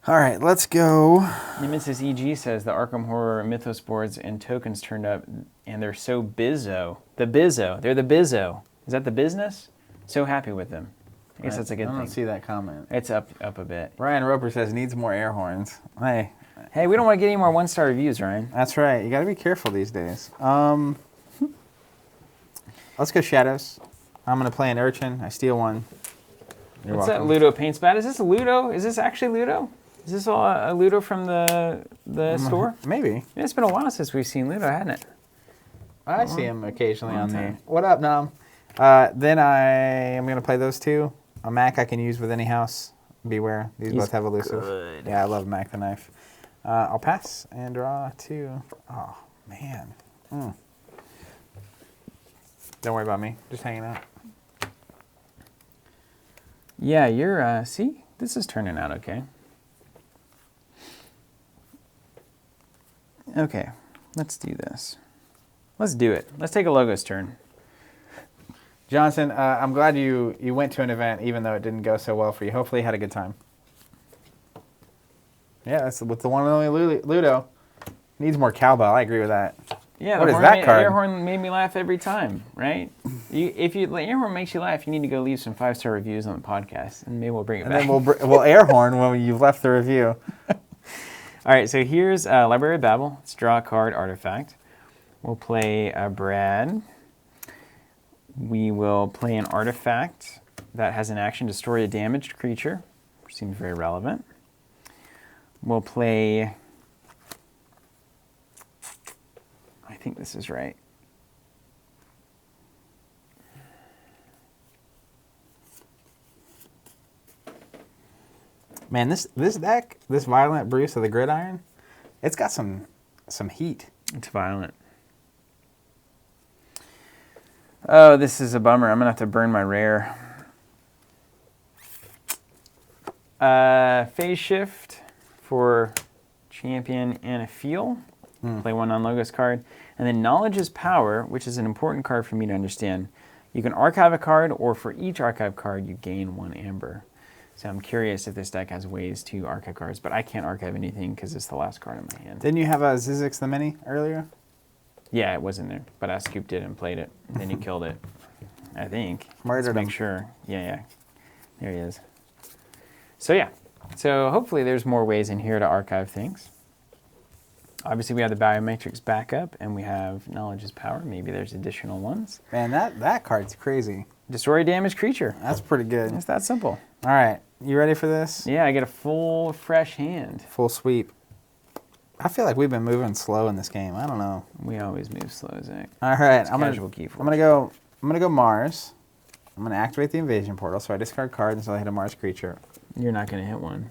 All right, let's go. Nemesis EG says the Arkham Horror Mythos boards and tokens turned up, and they're so bizzo. The bizzo. They're the bizzo. Is that the business? So happy with them. I guess that's a good I thing. don't see that comment. It's up a bit. Ryan Roper says needs more air horns. Hey, Hey, we don't want to get any more 1-star reviews, Ryan. that's right. You got to be careful these days. Let's go Shadows. I'm going to play an Urchin. I steal one. You're What's welcome. that Ludo paint spot? Is this Ludo? Is this actually Ludo? Is this all a Ludo from the store? Maybe. Yeah, it's been a while since we've seen Ludo, hasn't it? I see him occasionally on the. time. What up, Nom? Then I am going to play those 2. A Mac I can use with any house. Beware. These He's both have elusive. good. Yeah, I love Mac the Knife. I'll pass and draw 2. Oh, man. Don't worry about me. Just hanging out. Yeah, you're, see? This is turning out okay. Okay, let's do this. Let's do it. Let's take a Logos turn. Johnson, I'm glad you went to an event even though it didn't go so well for you. Hopefully you had a good time. Yeah, that's with the one and only Ludo. Needs more cowbell. I agree with that. Yeah, What the is that card? air horn made me laugh every time, right? If the air horn makes you laugh, you need to go leave some 5-star reviews on the podcast, and maybe we'll bring it And back. then we'll air horn when you've left the review. All right, so here's Library of Babel. Let's draw a card, artifact. We'll play Brad. We will play an artifact that has an action, destroy a damaged creature, which seems very relevant. We'll play, I think this is right. Man, this deck, this Violent Bruce of the Gridiron, it's got some heat. It's violent. Oh, this is a bummer. I'm going to have to burn my rare. Phase Shift for Champion and a Feel. Play one non-Logos card. And then Knowledge is Power, which is an important card for me to understand. You can archive a card, or for each archive card, you gain 1 Amber. So I'm curious if this deck has ways to archive cards, but I can't archive anything because it's the last card in my hand. Didn't you have a Zizix the Mini earlier? Yeah, it was in there, but I scooped it and played it. And then you killed it, I think. Murdered Let's him. make sure. Yeah. There he is. So yeah. So hopefully there's more ways in here to archive things. Obviously we have the Biomatrix backup, and we have Knowledge is Power. Maybe there's additional ones. Man, that card's crazy. Destroy a damaged creature. That's pretty good. It's that simple. All right, you ready for this? Yeah, I get a full, fresh hand. Full sweep. I feel like we've been moving slow in this game. I don't know. We always move slow, Zach. All right, It's I'm casual gonna KeyForge. go Mars. I'm gonna activate the invasion portal, so I discard cards until I hit a Mars creature. You're not going to hit one.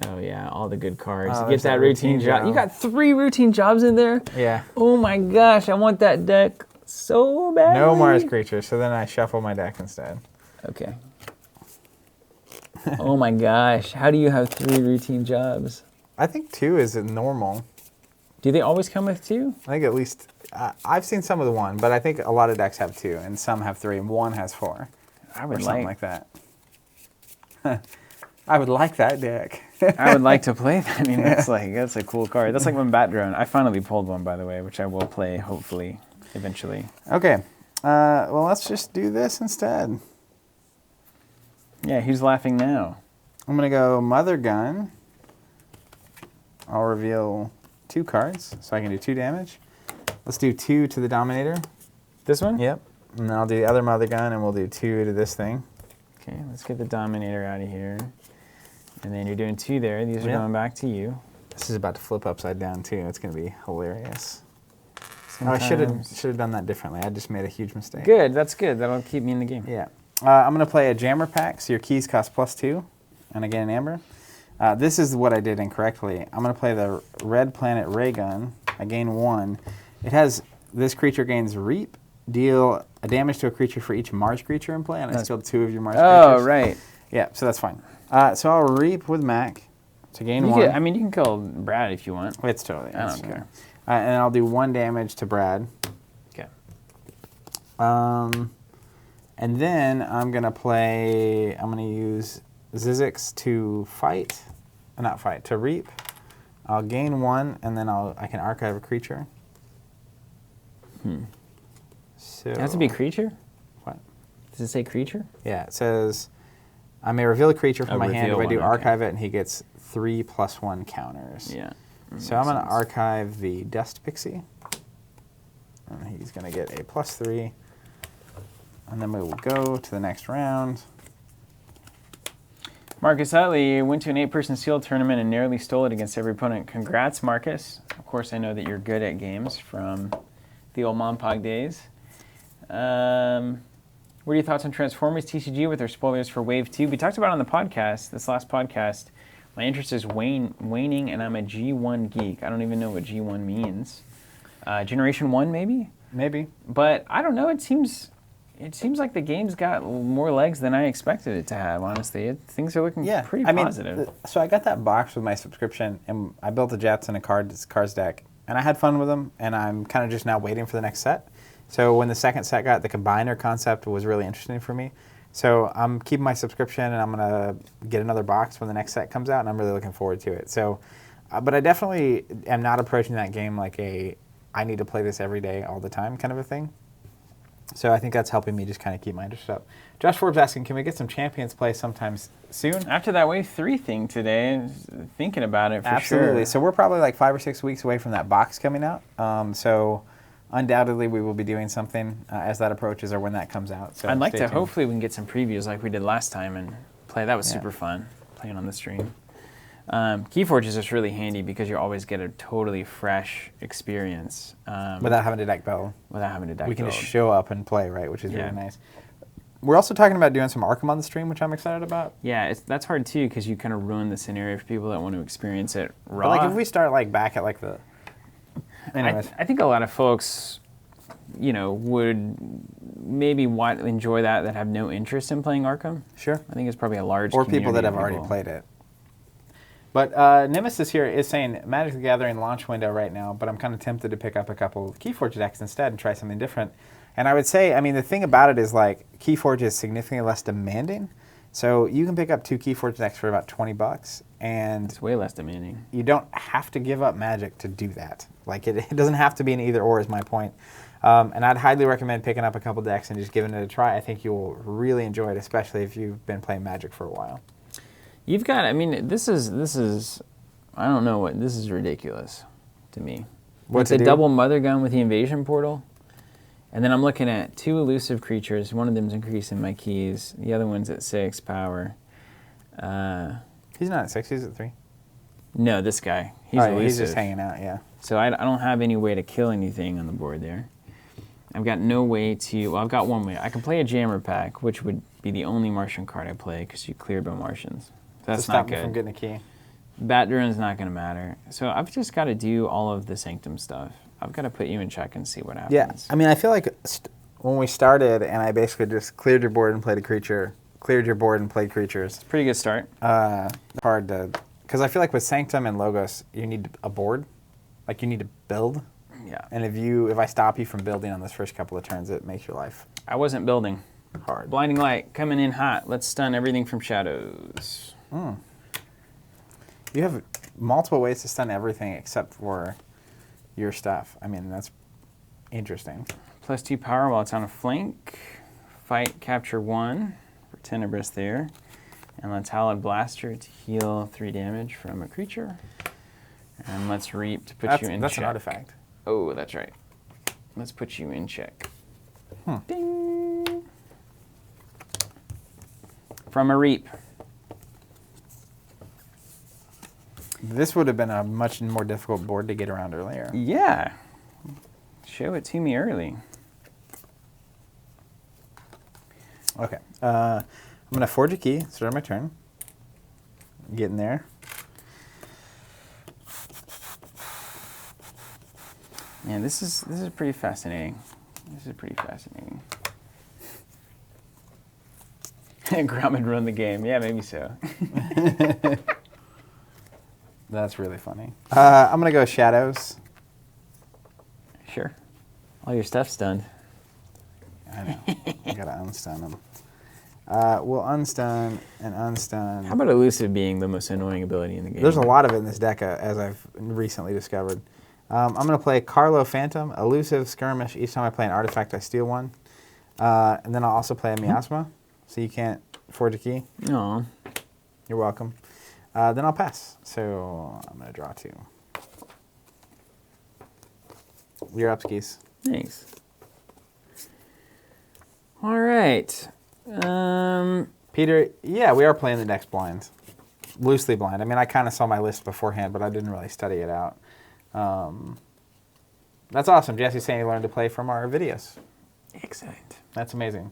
Oh, yeah, all the good cards. Oh, Get there's that that routine routine job. job. You got 3 routine jobs in there? Yeah. Oh, my gosh. I want that deck so bad. No Mars creature, so then I shuffle my deck instead. Okay. Oh, my gosh. How do you have 3 routine jobs? I think 2 is normal. Do they always come with 2? I think at least, I've seen some of the 1, but I think a lot of decks have 2, and some have 3, and 1 has 4. I would or something like that. I would like that deck. I would like to play that. I mean, that's a cool card. That's like when Bat Drone. I finally pulled one, by the way, which I will play, hopefully, eventually. Okay. Well, let's just do this instead. Yeah, who's laughing now? I'm going to go Mother Gun. I'll reveal 2 cards, so I can do 2 damage. Let's do 2 to the Dominator. This one? Yep. And then I'll do the other Mother Gun, and we'll do 2 to this thing. Okay, let's get the Dominator out of here. And then you're doing 2 there. These are going back to you. This is about to flip upside down, too. It's going to be hilarious. Sometimes. Oh, I should have done that differently. I just made a huge mistake. Good, that's good. That'll keep me in the game. Yeah. I'm going to play a Jammer Pack, so your keys cost +2. And again, an Amber. This is what I did incorrectly. I'm going to play the Red Planet Ray Gun. I gain 1. It has, this creature gains Reap. Deal a damage to a creature for each Mars creature in play, and I still have 2 of your Mars creatures. Oh, right. Yeah, so that's fine. So I'll Reap with Mac to gain 1. I mean, you can kill Brad if you want. It's totally. I don't care. And I'll do 1 damage to Brad. Okay. And then I'm going to use Zizix to fight. Not fight, to Reap. I'll gain 1, and then I can archive a creature. So, It has to be a creature? What? Does it say creature? Yeah, it says, I may reveal a creature from my hand. If I do one, archive it, and he gets 3+1 counters. Yeah. So I'm going to archive the Dust Pixie. And he's going to get a +3. And then we will go to the next round. Marcus Utley went to an 8-person sealed tournament and narrowly stole it against every opponent. Congrats, Marcus. Of course, I know that you're good at games from the old Monpog days. What are your thoughts on Transformers TCG with their spoilers for Wave 2? We talked about it on the podcast, this last podcast. My interest is waning, and I'm a G1 geek. I don't even know what G1 means. Generation 1, maybe? Maybe. But I don't know. It seems like the game's got more legs than I expected it to have, honestly. Things are looking pretty positive. So I got that box with my subscription, and I built a Jets and a cards deck, and I had fun with them, and I'm kind of just now waiting for the next set. So when the second set the combiner concept was really interesting for me. So I'm keeping my subscription, and I'm going to get another box when the next set comes out, and I'm really looking forward to it. So, but I definitely am not approaching that game like I need to play this every day, all the time kind of a thing. So I think that's helping me just kind of keep my interest up. Josh Forbes asking, can we get some Champions play sometime soon? After that Wave 3 thing today, thinking about it for sure. Absolutely. So we're probably like 5 or 6 weeks away from that box coming out. So undoubtedly we will be doing something as that approaches or when that comes out. So I'd like to, tuned. hopefully we can get some previews like we did last time and play. That was super fun, playing on the stream. KeyForge is just really handy because you always get a totally fresh experience. Without having to deck build. Without having to deck build. We can just show up and play, right, which is really nice. We're also talking about doing some Arkham on the stream, which I'm excited about. Yeah, that's hard too because you kind of ruin the scenario for people that want to experience it raw. But like if we start like back at like the... Anyways. I think a lot of folks, would maybe enjoy that have no interest in playing Arkham. Sure. I think it's probably a large or community people that have of already people. played it. But Nemesis here is saying Magic the Gathering launch window right now, but I'm kind of tempted to pick up a couple of KeyForge decks instead and try something different. And I would say, I mean, the thing about it is like KeyForge is significantly less demanding. So you can pick up 2 KeyForge decks for about $20, and it's way less demanding. You don't have to give up Magic to do that. Like it doesn't have to be an either or is my point. And I'd highly recommend picking up a couple decks and just giving it a try. I think you'll really enjoy it, especially if you've been playing Magic for a while. You've got, I mean, this is, I don't know what, this is ridiculous to me. It's a double Mother Gun with the Invasion Portal. And then I'm looking at 2 elusive creatures. One of them's increasing my keys. The other one's at 6 power. He's not at 6, he's at 3. No, this guy. He's elusive. He's just hanging out, yeah. So I don't have any way to kill anything on the board there. I've got no way to, well, I've got one way. I can play a Jammer Pack, which would be the only Martian card I play because you cleared by Martians. That's not good. Stop me from getting a key. Bat Drone's not going to matter. So I've just got to do all of the Sanctum stuff. I've got to put you in check and see what happens. Yeah, I mean, I feel like when we started and I basically just cleared your board and played a creature, cleared your board and played creatures. Pretty good start. Hard to Because I feel like with Sanctum and Logos, you need a board. Like, you need to build. Yeah. And if I stop you from building on those first couple of turns, it makes your life I wasn't building. hard. Blinding Light, coming in hot. Let's stun everything from shadows. You have multiple ways to stun everything except for your stuff. I mean, that's interesting. +2 power while it's on a flank. Fight, capture 1 for Tenebris there. And let's Hallowed Blaster to heal 3 damage from a creature. And let's Reap to put you in check. That's an artifact. Oh, that's right. Let's put you in check. Ding! From a Reap. This would have been a much more difficult board to get around earlier. Yeah. Show it to me early. Okay. I'm going to forge a key. Start my turn. Getting there. Man, this is pretty fascinating. This is pretty fascinating. Grommet run the game. Yeah, maybe so. That's really funny. I'm going to go Shadows. Sure. All your stuff's done. I know. I got to unstun them. We'll unstun and unstun. How about Elusive being the most annoying ability in the game? There's a lot of it in this deck, as I've recently discovered. I'm going to play Carlo Phantom, Elusive, Skirmish. Each time I play an artifact, I steal one. And then I'll also play a Miasma, so you can't forge a key. Aw. You're welcome. Then I'll pass. So I'm going to draw 2. You're up, Skis. Thanks. All right. Peter, yeah, we are playing the next blind. Loosely blind. I mean, I kind of saw my list beforehand, but I didn't really study it out. That's awesome. Jesse's saying he learned to play from our videos. Excellent. That's amazing.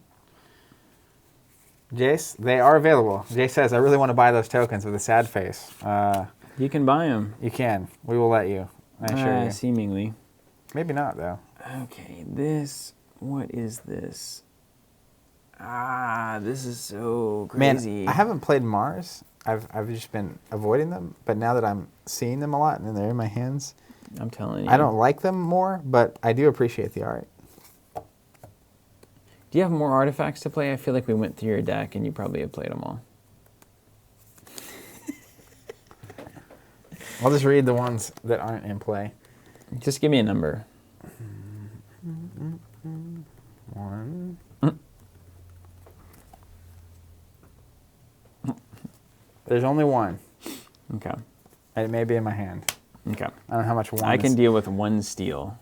Jace, they are available. Jace says, I really want to buy those tokens with a sad face. You can buy them. You can. We will let you. I assure you. Seemingly. Maybe not, though. Okay, what is this? This is so crazy. Man, I haven't played Mars. I've just been avoiding them, but now that I'm seeing them a lot and they're in my hands, I'm telling you. I don't like them more, but I do appreciate the art. Do you have more artifacts to play? I feel like we went through your deck and you probably have played them all. I'll just read the ones that aren't in play. Just give me a number. 1. There's only 1. Okay. And it may be in my hand. Okay. I don't know how much 1 I can is. deal with 1 steal,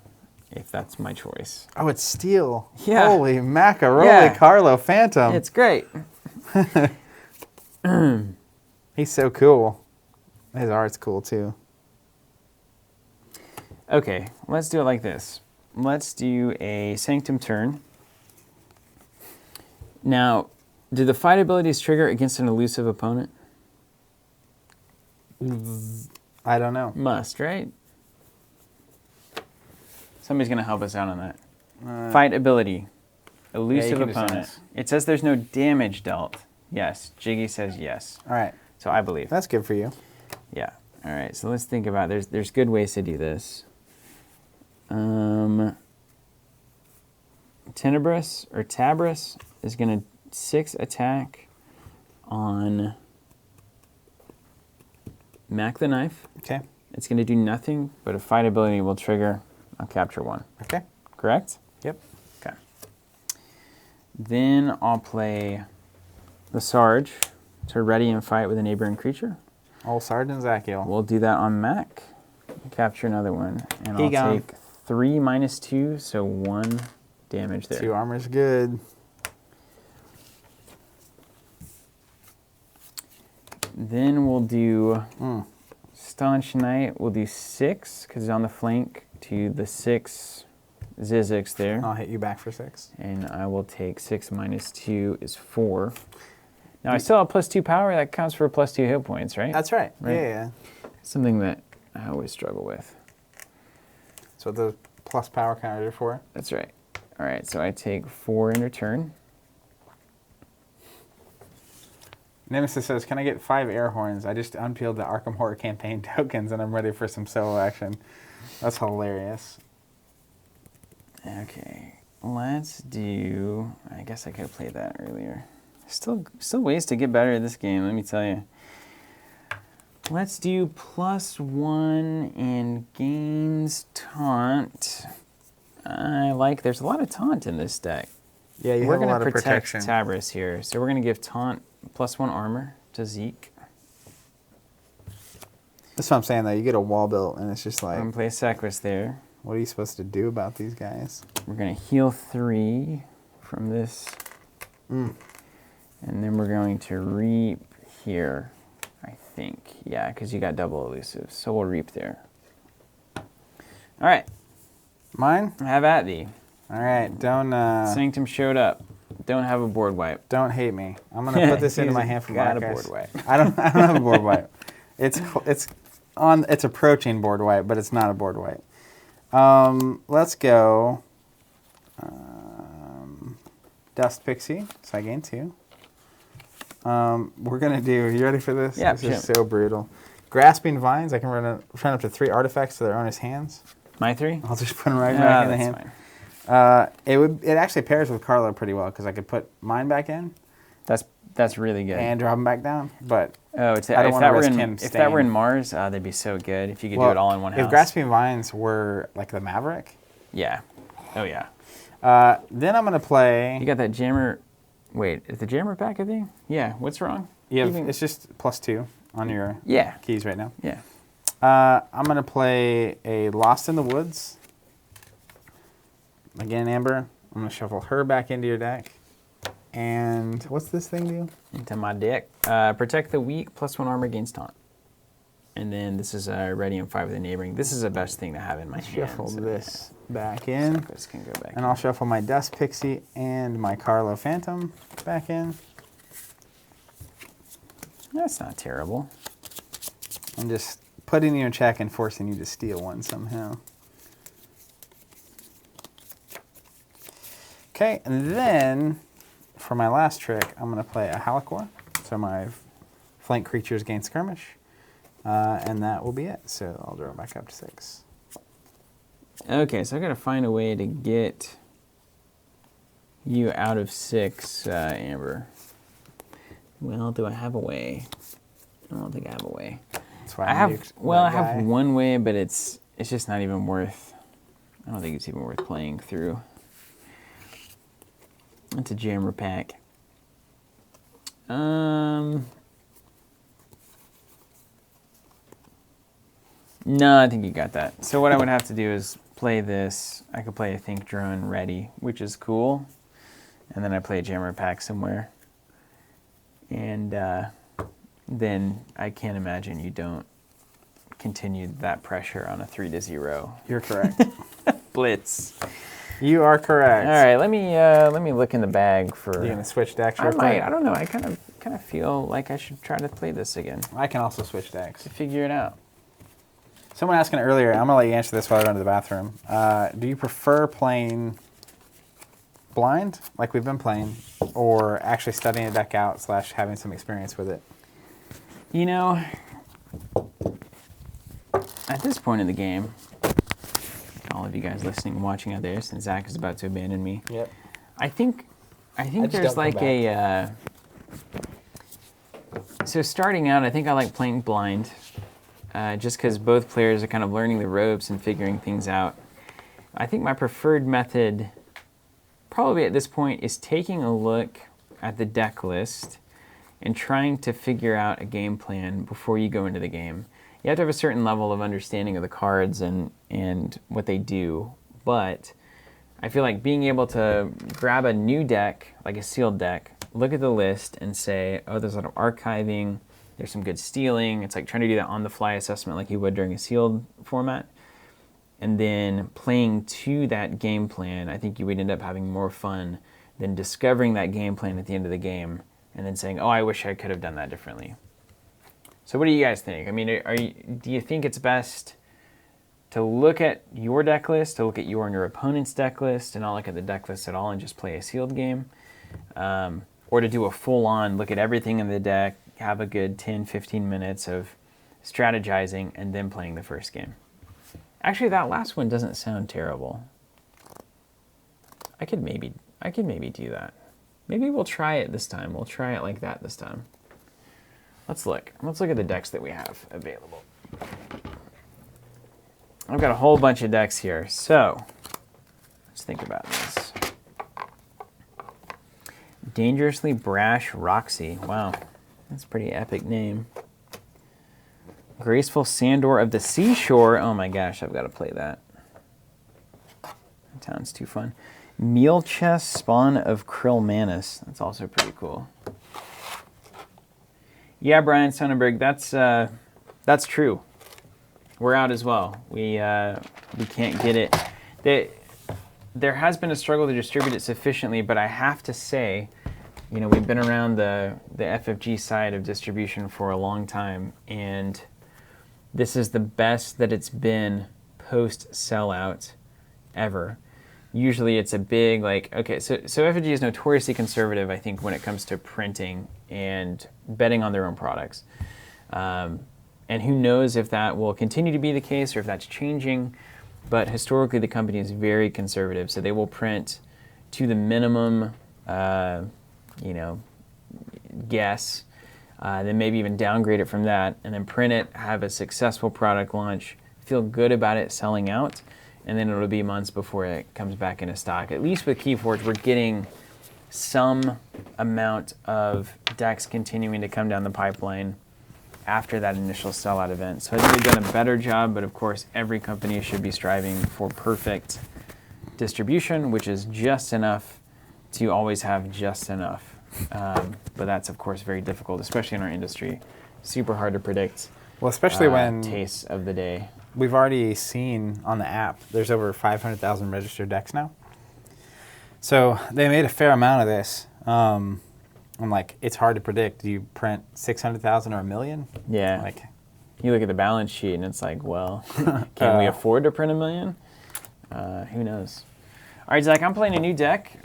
if that's my choice. Oh, it's steel. Yeah. Holy macaroni, Yeah. Carlo Phantom. It's great. He's so cool. His art's cool, too. Okay, let's do it like this. Let's do a Sanctum turn. Now, do the fight abilities trigger against an elusive opponent? I don't know. Must, right? Somebody's going to help us out on that. Fight ability. Elusive can just opponent. ask. It says there's no damage dealt. Yes. Jiggy says yes. All right. So I believe. That's good for you. Yeah. All right. So let's think about there's good ways to do this. Tenebris or Tabris is going to 6 attack on Mac the Knife. Okay. It's going to do nothing, but a fight ability will trigger on capture 1. Okay. Correct? Yep. Okay. Then I'll play the Sarge to ready and fight with a neighboring creature. Old Sergeant Zachiel. We'll do that on Mac. Capture another one. And He I'll gone. take 3 - 2, so 1 damage there. 2 armor's good. Then we'll do Staunch Knight. We'll do 6, because it's on the flank, to the 6 Zizix there. I'll hit you back for 6. And I will take 6 - 2 is 4. Now, I still have +2 power. That counts for +2 hit points, right? That's right. Right. Yeah. Something that I always struggle with. That's what the plus power counters are for. That's right. All right, so I take 4 in return. Nemesis says, can I get 5 air horns? I just unpeeled the Arkham Horror campaign tokens and I'm ready for some solo action. That's hilarious. Okay, let's do... I guess I could have played that earlier. Still ways to get better at this game, let me tell you. Let's do +1 and gains taunt. There's a lot of taunt in this deck. Yeah, you have a lot of protection. We're going to protect Tabris here. So we're going to give taunt +1 armor to Zeke. That's what I'm saying, though. You get a wall built, and it's just like... I'm going to play Sequus there. What are you supposed to do about these guys? We're going to heal 3 from this. And then we're going to reap here, I think. Yeah, because you got double elusive. So we'll reap there. All right. Mine? Have at thee. All right. Don't... Sanctum showed up. Don't have a board wipe. Don't hate me. I'm going to put this into my hand for got Marcus. a board wipe. I don't have a board wipe. It's approaching board wipe, but it's not a board wipe. Let's go Dust Pixie, so I gain 2. We're gonna do, you ready for this? Yeah, this is so brutal. Grasping Vines, I can run up to 3 artifacts to their owner's hands. My 3? I'll just put them right back in the hand. Fine. It actually pairs with Carlo pretty well because I could put mine back in. That's really good. And drop them back down, but I don't want to risk him. If that were in Mars, they'd be so good. If you could do it all in one house. If Grasping Vines were like the Maverick. Yeah. Oh yeah. Then I'm gonna play. You got that jammer. Wait, is the jammer back a thing? Yeah. What's wrong? Yeah, it's just +2 on your keys right now. Yeah. I'm gonna play a Lost in the Woods. Again, Amber. I'm gonna shuffle her back into your deck. And what's this thing do? Into my deck. Protect the weak, +1 armor against taunt. And then this is Radium 5 with the neighboring. This is the best thing to have in my hand. Shuffle this back in. This can go back and I'll shuffle my Dust Pixie and my Carlo Phantom back in. That's not terrible. I'm just putting you in check and forcing you to steal one somehow. Okay, and then for my last trick, I'm going to play a Halakor. So my flank creatures gain skirmish. And that will be it. So I'll draw it back up to 6. Okay, so I've got to find a way to get you out of 6, Amber. Well, do I have a way? I don't think I have a way. That's why I have one way, but it's just not even worth. I don't think it's even worth playing through. It's a jammer pack. No, I think you got that. So what I would have to do is play this. I could play a Think Drone ready, which is cool. And then I play a jammer pack somewhere. And then I can't imagine you don't continue that pressure on a 3-0. You're correct. Blitz. You are correct. All right, let me look in the bag for. You're gonna switch decks. I might. I don't know. I kind of feel like I should try to play this again. I can also switch decks to figure it out. Someone asking earlier. I'm gonna let you answer this while I run to the bathroom. Do you prefer playing blind, like we've been playing, or actually studying a deck out / having some experience with it? You know, at this point in the game, all of you guys listening and watching out there, since Zach is about to abandon me. Yep. I think there's like a. So starting out, I think I like playing blind, just because both players are kind of learning the ropes and figuring things out. I think my preferred method, probably at this point, is taking a look at the deck list and trying to figure out a game plan before you go into the game. You have to have a certain level of understanding of the cards and what they do, but I feel like being able to grab a new deck, like a sealed deck, look at the list and say, oh, there's a lot of archiving, there's some good stealing. It's like trying to do that on-the-fly assessment like you would during a sealed format. And then playing to that game plan, I think you would end up having more fun than discovering that game plan at the end of the game and then saying, oh, I wish I could have done that differently. So what do you guys think? I mean, do you think it's best to look at your deck list, to look at your and your opponent's deck list, and not look at the deck list at all and just play a sealed game? or to do a full-on look at everything in the deck, have a good 10, 15 minutes of strategizing, and then playing the first game. Actually, that last one doesn't sound terrible. I could maybe do that. Maybe we'll try it this time. We'll try it like that this time. Let's look. Let's look at the decks that we have available. I've got a whole bunch of decks here, so let's think about this. Dangerously Brash Roxy. Wow, that's a pretty epic name. Graceful Sandor of the Seashore. Oh my gosh, I've got to play that. That sounds too fun. Meal Chest Spawn of Krill Manus. That's also pretty cool. Yeah, Brian Sonnenberg, that's true. We're out as well. We can't get it. There has been a struggle to distribute it sufficiently, but I have to say, you know, we've been around the FFG side of distribution for a long time, and this is the best that it's been post-sellout ever. Usually it's a big, like, okay, so FFG is notoriously conservative, I think, when it comes to printing and betting on their own products. And who knows if that will continue to be the case or if that's changing. But historically, the company is very conservative. So they will print to the minimum, guess, then maybe even downgrade it from that, and then print it, have a successful product launch, feel good about it selling out, and then it'll be months before it comes back into stock. At least with KeyForge, we're getting some amount of decks continuing to come down the pipeline after that initial sellout event. So I think we've done a better job, but of course every company should be striving for perfect distribution, which is just enough to always have just enough. But that's of course very difficult, especially in our industry. Super hard to predict. Well, especially when tastes of the day. We've already seen on the app, there's over 500,000 registered decks now. So they made a fair amount of this. I'm like, it's hard to predict. Do you print 600,000 or a million? Yeah. Like, you look at the balance sheet and it's like, well, can we afford to print 1 million? Who knows? All right, Zach, I'm playing a new deck.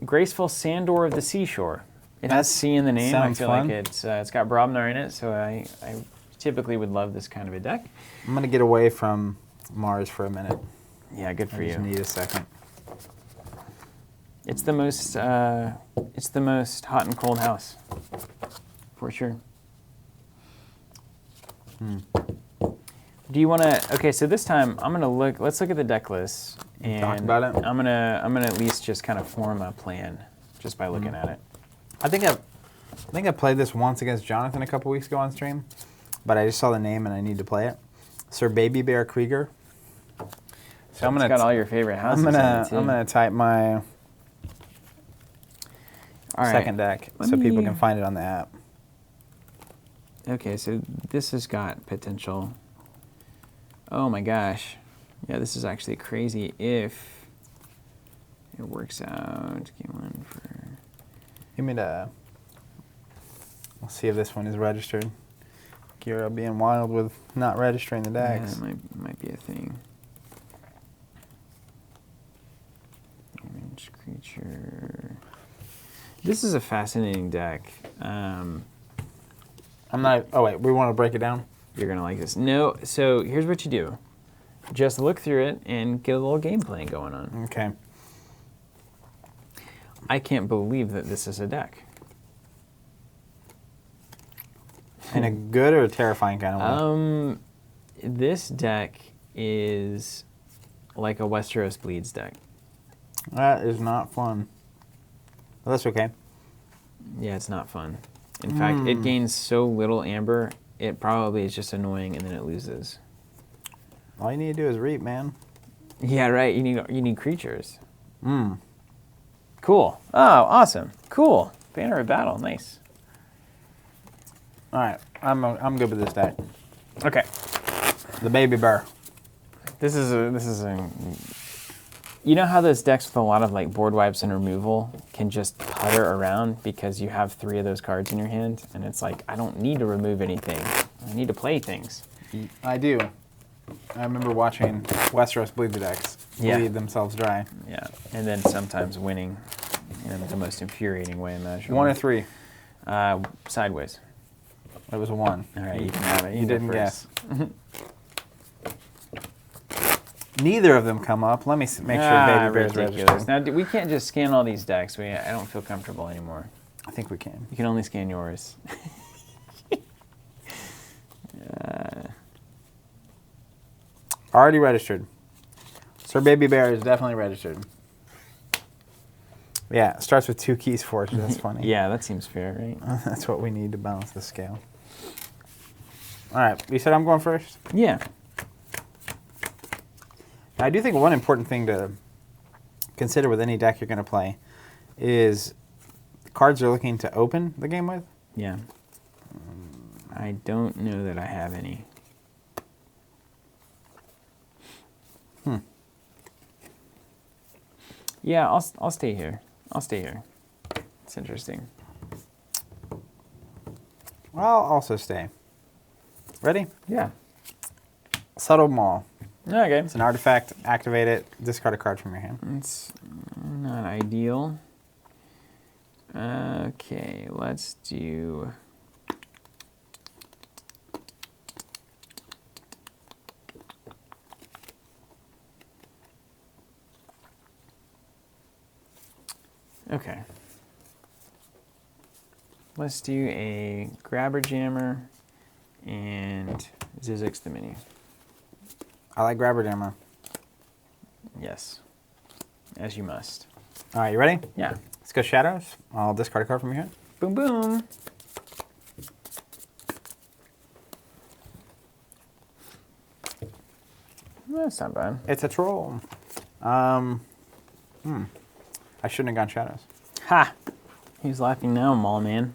Graceful Sandor of the Seashore. It has C in the name. I feel fun. like it's got Brobnar in it, so I typically would love this kind of a deck. I'm going to get away from Mars for a minute. Yeah, good for I you. just need a second. It's the most hot and cold house, for sure. Do you want to? Okay, so this time I'm gonna look. Let's look at the deck list and talk about it. I'm gonna at least just kind of form a plan just by looking at it. I think I played this once against Jonathan a couple weeks ago on stream, but I just saw the name and I need to play it. Sir Baby Bear Krieger. So It's got all your favorite houses. I'm gonna type my second deck so people can find it on the app. Okay, so this has got potential. Oh my gosh. Yeah, this is actually crazy if it works out. Game one for... Give me the... We'll see if this one is registered. Kira being wild with not registering the decks. Yeah, it might be a thing. Damage creature... This is a fascinating deck. I'm not... Oh, wait. We want to break it down? You're going to like this. No, so here's what you do. Just look through it and get a little gameplay going on. Okay. I can't believe that this is a deck. In a good or a terrifying kind of way? This deck is like a Westeros Bleeds deck. That is not fun. Well, that's okay. Yeah, it's not fun. In fact, it gains so little amber, it probably is just annoying and then it loses. All you need to do is reap, man. Yeah, right. You need creatures. Cool. Oh, awesome. Cool. Banner of Battle. Nice. All right. I'm good with this deck. Okay. The Baby Bear. This is a. You know how those decks with a lot of like board wipes and removal can just putter around because you have 3 of those cards in your hand, and it's like, I don't need to remove anything. I need to play things. I do. I remember watching Westeros bleed the decks bleed themselves dry. Yeah, and then sometimes winning in the most infuriating way imaginable. 1 or 3? Sideways. It was 1. All right, you can have it. You didn't go guess. first. Neither of them come up. Let me make sure Baby Bear's ridiculous. registered. Now, we can't just scan all these decks. I don't feel comfortable anymore. I think we can. You can only scan yours. Already registered. Sir Baby Bear is definitely registered. Yeah, it starts with 2 KeyForge. That's funny. Yeah, that seems fair, right? That's what we need to balance the scale. All right, you said I'm going first? Yeah. I do think one important thing to consider with any deck you're going to play is cards you're looking to open the game with. Yeah. I don't know that I have any. Yeah, I'll stay here. I'll stay here. It's interesting. I'll also stay. Ready? Yeah. Subtle Maul. Okay. It's an artifact. Activate it. Discard a card from your hand. It's not ideal. Okay, let's do... Okay. Let's do a Grabber Jammer and Zizix the Mini. I like Grabber Jammer. Yes. As you must. All right, you ready? Yeah. Let's go Shadows. I'll discard a card from your hand. Boom, boom. That's not bad. It's a troll. I shouldn't have gone Shadows. Ha! He's laughing now, Mall Man.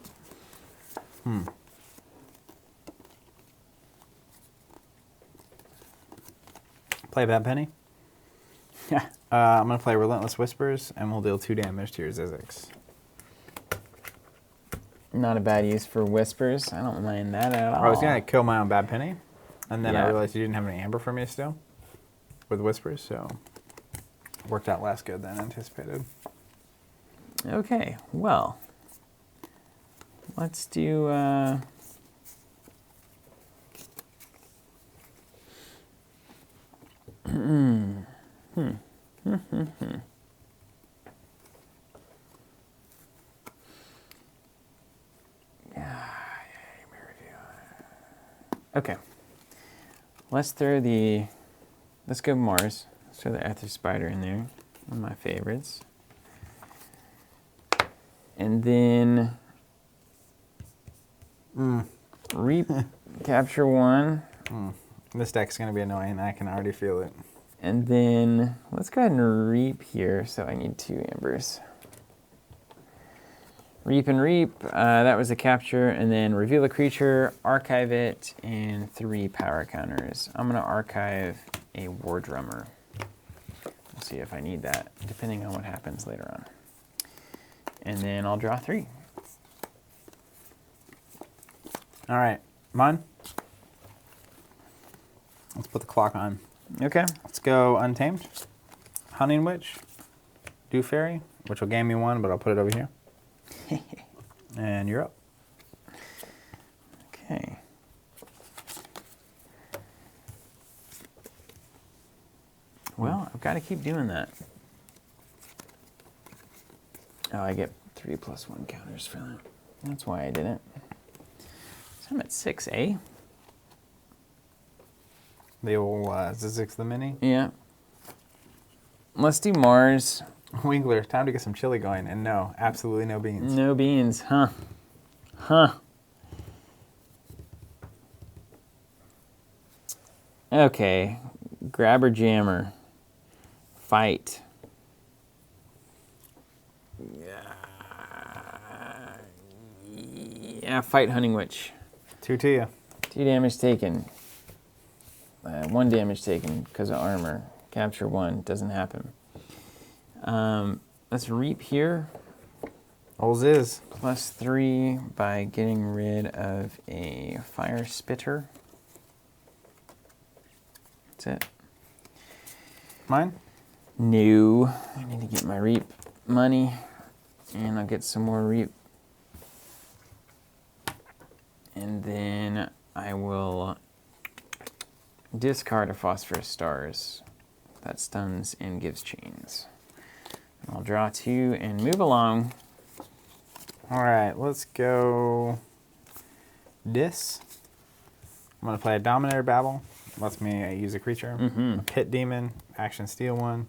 Play Bad Penny. Yeah. I'm going to play Relentless Whispers, and we'll deal 2 damage to your Zizix. Not a bad use for Whispers. I don't mind that at all. I was going to kill my own Bad Penny, and then I Yeah. realized you didn't have any Amber for me still with Whispers, so worked out less good than anticipated. Okay, well. Let's do... Okay. Let's go Mars. Let's throw the Ether Spider in there. One of my favorites. And then Reap, capture 1. This deck's going to be annoying. I can already feel it. And then let's go ahead and Reap here. So I need 2 Ambers. Reap and Reap, that was the capture, and then reveal a creature, archive it, and 3 power counters. I'm going to archive a War Drummer. We'll see if I need that, depending on what happens later on. And then I'll draw 3. All right, mine. Let's put the clock on. Okay. Let's go Untamed, Hunting Witch, Do Fairy, which will gain me 1, but I'll put it over here. And you're up. Okay. Well, I've got to keep doing that. Oh, I get 3+1 counters for that. That's why I did it. So I'm at 6, eh? The old Zizix the Mini. Yeah. Let's do Mars. Winkler, time to get some chili going. And no, absolutely no beans. No beans, huh? Huh. Okay. Grabber Jammer. Fight. Yeah, fight Hunting Witch. 2 to you. 2 damage taken. 1 damage taken because of armor. Capture 1. Doesn't happen. Let's Reap here. Old Ziz. +3 by getting rid of a Fire Spitter. That's it. Mine? No. I need to get my Reap money. And I'll get some more reap. And then I will discard a Phosphorus Stars. That stuns and gives chains. And I'll draw 2 and move along. All right, let's go this. I'm going to play a Dominator Babble. Lets me use a creature. A Pit Demon, action steal 1.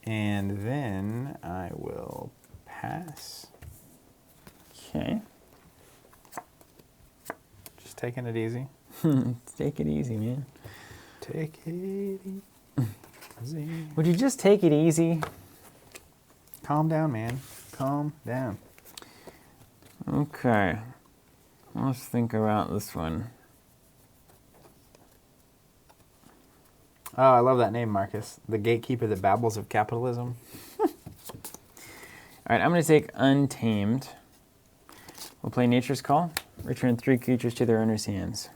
And then I will pass. Okay. Just taking it easy. Take it easy, man. Take it easy. Would you just take it easy? Calm down, man. Calm down. Okay. Let's think about this one. Oh, I love that name, Marcus. The gatekeeper that babbles of capitalism. All right, I'm going to take Untamed. We'll play Nature's Call. Return 3 creatures to their owner's hands.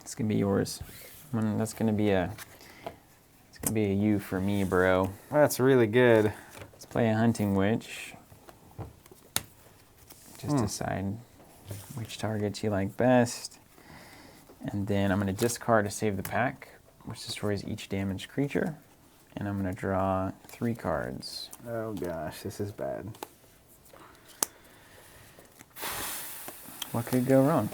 It's going to be yours. That's going to be a U for me, bro. That's really good. Let's play a Hunting Witch. Just decide which targets you like best. And then I'm going to discard to save the pack, which destroys each damaged creature. And I'm going to draw 3 cards. Oh gosh, this is bad. What could go wrong?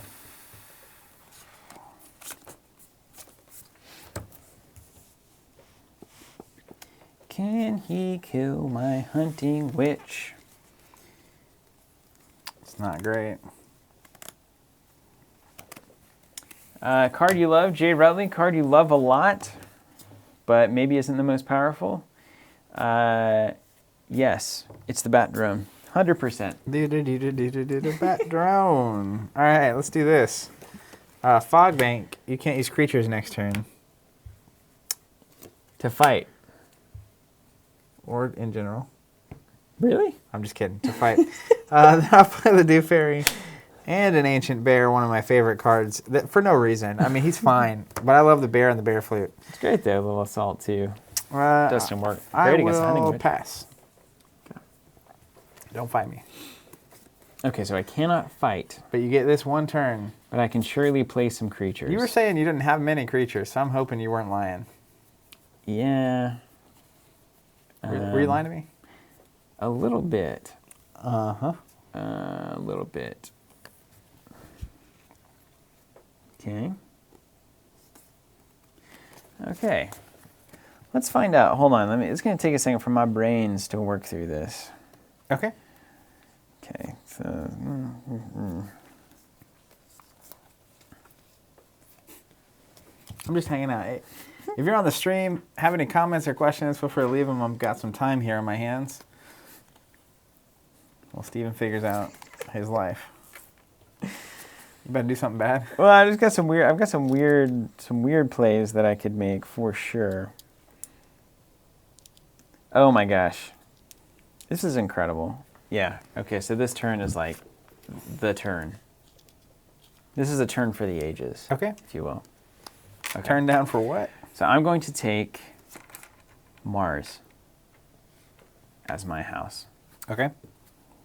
Can he kill my Hunting Witch? It's not great. Card you love, Jay Rutley. Card you love a lot, but maybe isn't the most powerful. Yes, it's the Bat Drone. 100%. Bat drone. All right, let's do this. Fog Bank. You can't use creatures next turn. To fight. Or in general. Really? I'm just kidding. To fight. Then I'll play the Dew Fairy and an Ancient Bear, one of my favorite cards, that, for no reason. I mean, he's fine, but I love the bear and the bear flute. It's great though, a little assault too. Does some work. I Great against the Hunting will Witch. pass. Okay. Don't fight me. Okay, so I cannot fight, But you get this one turn. but I can surely play some creatures. You were saying you didn't have many creatures, so I'm hoping you weren't lying. Yeah. Were you lying to me? A little bit. Uh-huh. A little bit. Okay. Okay. Let's find out. Hold on. It's going to take a second for my brains to work through this. Okay. Okay. So. I'm just hanging out. Hey, if you're on the stream, have any comments or questions, feel free to leave them. I've got some time here on my hands. While Steven figures out his life. You better do something bad. Well, I just got some weird. I've got some weird plays that I could make for sure. Oh my gosh, this is incredible. Yeah. Okay. So this turn is like the turn. This is a turn for the ages. Okay. If you will. Okay. Turn down for what? So I'm going to take Mars as my house. Okay.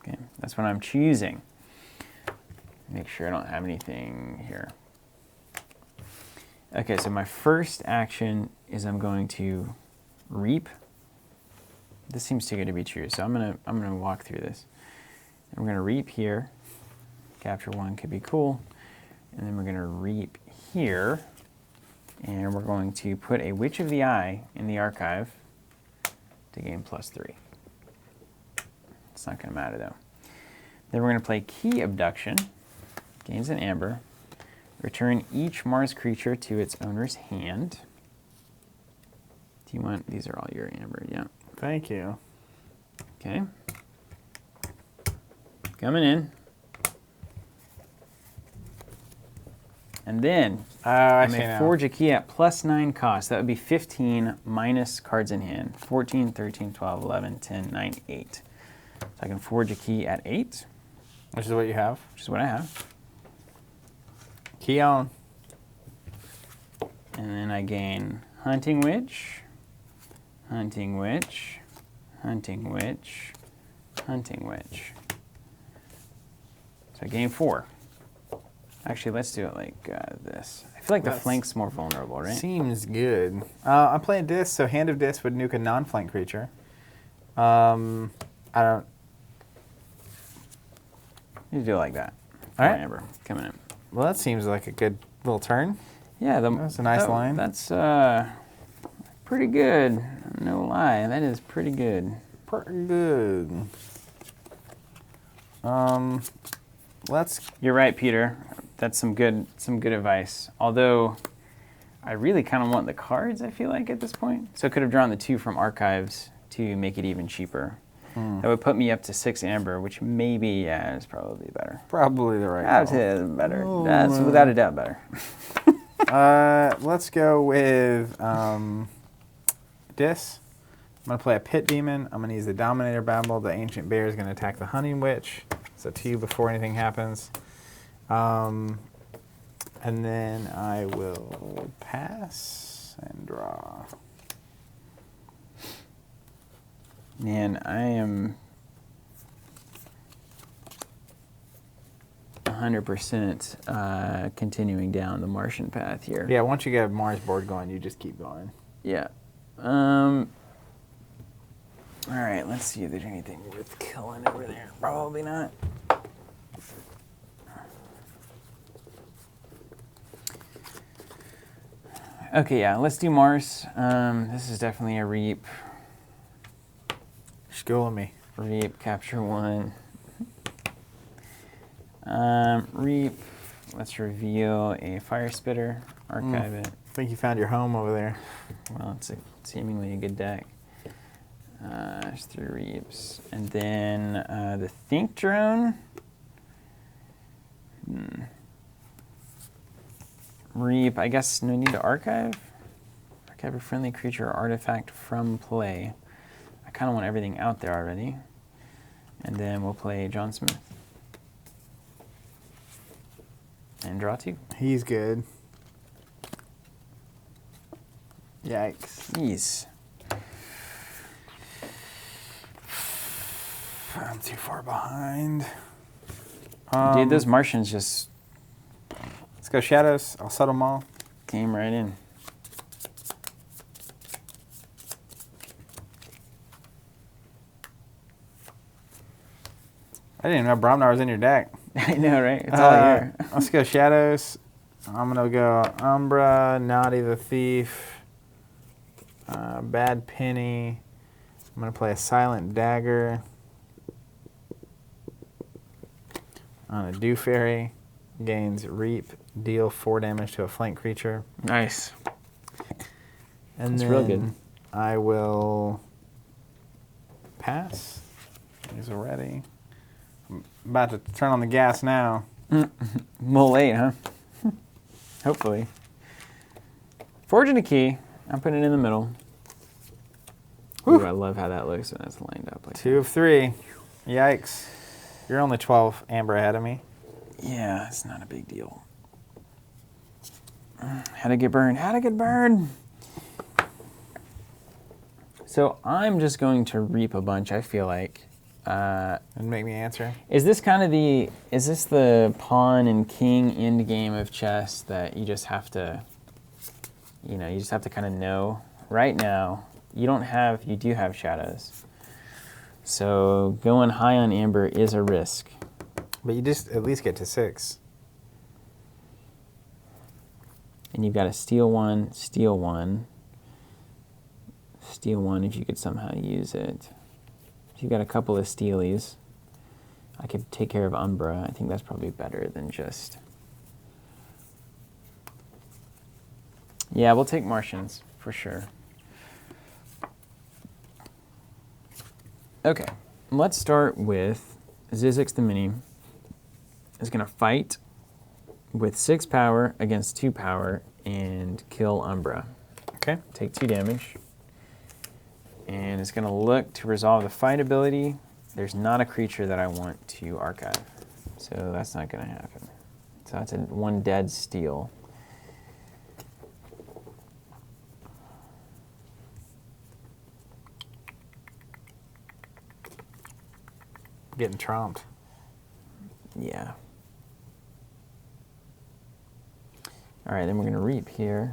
Okay. That's what I'm choosing. Make sure I don't have anything here. Okay, so my first action is I'm going to reap. This seems too good to be true, so I'm gonna walk through this. And we're gonna reap here. Capture 1 could be cool. And then we're gonna reap here. And we're going to put a Witch of the Eye in the archive to gain +3. It's not gonna matter though. Then we're gonna play Key Abduction. Gains an amber. Return each Mars creature to its owner's hand. Do you want, these are all your amber, yeah. Thank you. Okay. Coming in. And then I may forge a key at +9 cost. That would be 15 minus cards in hand. 14, 13, 12, 11, 10, 9, 8. So I can forge a key at 8. Which is what you have. Which is what I have. Key on. And then I gain Hunting Witch, Hunting Witch, Hunting Witch, Hunting Witch. So game 4. Actually, let's do it like this. I feel like the flank's more vulnerable, right? Seems good. I'm playing Dis, so Hand of Dis would nuke a non-flank creature. I don't... You do it like that. All right. Amber, coming in. Well, that seems like a good little turn. Yeah, that's a nice line. That's pretty good. No lie, that is pretty good. Pretty good. You're right, Peter. That's some good advice. Although, I really kind of want the cards. I feel like at this point, so I could have drawn the 2 from archives to make it even cheaper. That would put me up to 6 amber, which maybe is probably better. Probably the right. That's better. That's without a doubt better. Let's go with Dis. I'm going to play a Pit Demon. I'm going to use the Dominator Babble. The Ancient Bear is going to attack the Hunting Witch. It's up to you before anything happens. And then I will pass and draw. Man, I am 100% continuing down the Martian path here. Yeah, once you get a Mars board going, you just keep going. Yeah. All right, let's see if there's anything worth killing over there. Probably not. Okay, yeah, let's do Mars. This is definitely a Reap. Schooling me. Reap, capture 1. Reap, let's reveal a Fire Spitter, archive it. I think you found your home over there. Well, it's seemingly a good deck. There's 3 Reaps. And then the Think Drone. Reap, I guess no need to archive. Archive a friendly creature or artifact from play. I kind of want everything out there already. And then we'll play John Smith. And draw 2. He's good. Yikes. Jeez. I'm too far behind. Dude, those Martians just Let's go Shadows. I'll settle them all. came right in. I didn't even know Bromnar was in your deck. I know, right? It's all here. Let's go Shadows. I'm going to go Umbra, Naughty the Thief, Bad Penny. I'm going to play a Silent Dagger on a Dew Fairy. Gains Reap, deal 4 damage to a flank creature. Nice. And That's then real good. I will pass. These are ready. I'm about to turn on the gas now. A little late, huh? Hopefully. Forging a key. I'm putting it in the middle. Ooh, I love how that looks when it's lined up like 2 of 3. Yikes. You're only 12 amber ahead of me. Yeah, it's not a big deal. How'd it get burned? How'd it get burned? So I'm just going to reap a bunch, I feel like. And make me answer. Is this the pawn and king end game of chess that you just have to, you just have to kind of know? Right now, you do have shadows. So going high on amber is a risk. But you just at least get to 6. And you've got to steal 1, steal 1, steal 1 if you could somehow use it. If you've got a couple of steelies, I could take care of Umbra. I think that's probably better than just... Yeah, we'll take Martians, for sure. Okay, let's start with Zizix the Mini. Is going to fight with 6 power against 2 power and kill Umbra. Okay. Take 2 damage. And it's going to look to resolve the fight ability. There's not a creature that I want to archive. So that's not going to happen. So that's a 1 dead steal. Getting trumped. Yeah. All right, then we're going to reap here.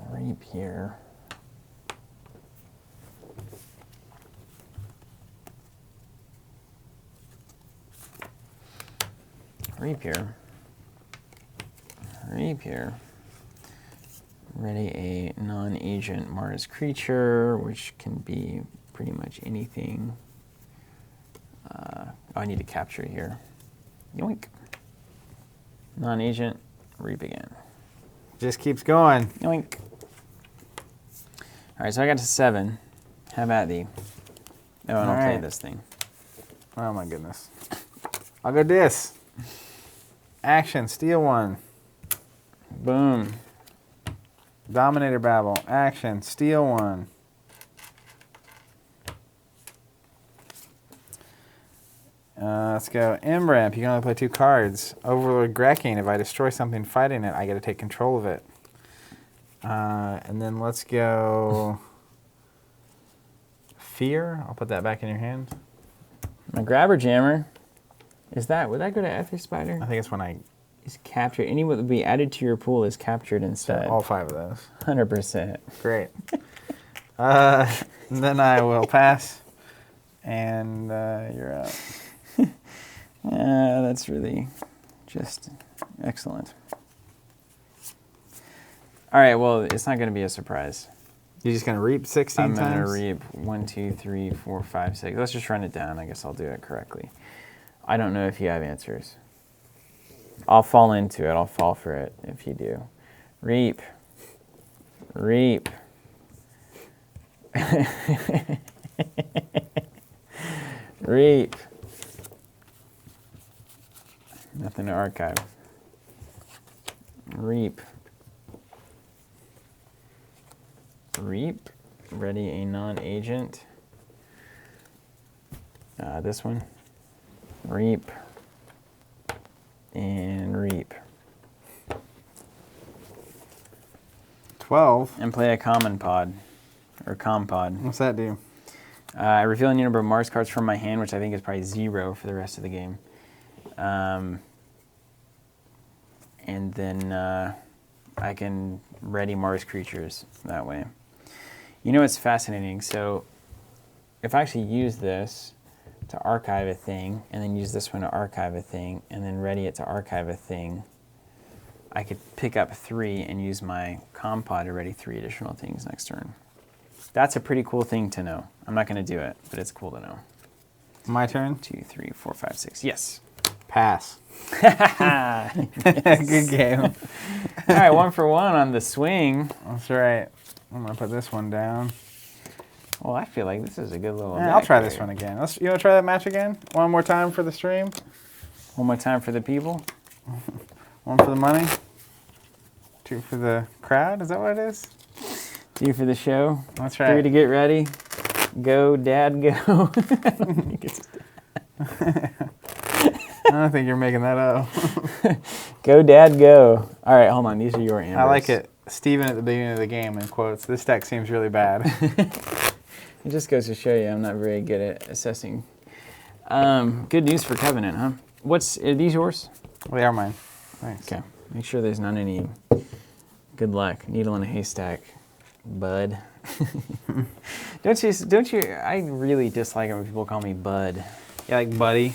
Reap here. Reap here. Reap here. Ready a non-agent Mars creature, which can be pretty much anything. I need to capture here. Yoink. Non-agent, reap again. Just keeps going. Yoink. All right, so I got to 7. Have at thee. Oh, and I'll play this thing. Oh my goodness. I'll go this. Action, steal 1. Boom. Dominator Babble. Action, steal 1. Let's go. Imramp. You can only play 2 cards. Overlord Grekking. If I destroy something fighting it, I get to take control of it. And then let's go Fear. I'll put that back in your hand. My Grabber Jammer. Would that go to Ether Spider? I think it's when I... Is captured. Any that would be added to your pool is captured instead. All 5 of those. 100%. Great. Then I will pass. And you're out. That's really just excellent. All right, well, it's not going to be a surprise. You're just going to reap 16 times? I'm going to reap 1, 2, 3, 4, 5, 6. Let's just run it down. I guess I'll do it correctly. I don't know if you have answers. I'll fall into it. I'll fall for it if you do. Reap. Reap. Reap. Nothing to archive. Reap. Reap. Ready a non-agent. This one. Reap. And reap. 12. And play a common pod. Or compod. What's that do? I reveal a number of Mars cards from my hand, which I think is probably 0 for the rest of the game. And then I can ready Mars creatures that way. You know what's fascinating? So if I actually use this to archive a thing, and then use this one to archive a thing, and then ready it to archive a thing, I could pick up 3 and use my compod to ready 3 additional things next turn. That's a pretty cool thing to know. I'm not going to do it, but it's cool to know. My turn? 2, 3, 4, 5, 6. Yes. Pass. Yes. Good game. All right, 1 for 1 on the swing. That's right. I'm going to put this one down. Well, I feel like this is a good little Yeah, I'll try here. this one again. You want to try that match again? One more time for the stream? One more time for the people. 1 for the money? 2 for the crowd? Is that what it is? 2 for the show. That's right. 3 to get ready. Go, Dad, go. I don't think you're making that up. Go, Dad, go. All right, hold on. These are your ambers. I like it. Steven at the beginning of the game in quotes, this deck seems really bad. It just goes to show you I'm not very good at assessing. Good news for Covenant, huh? Are these yours? They are mine. Thanks. Okay. Make sure there's not any good luck. Needle in a haystack, bud. Don't you? I really dislike it when people call me bud. Yeah, like buddy,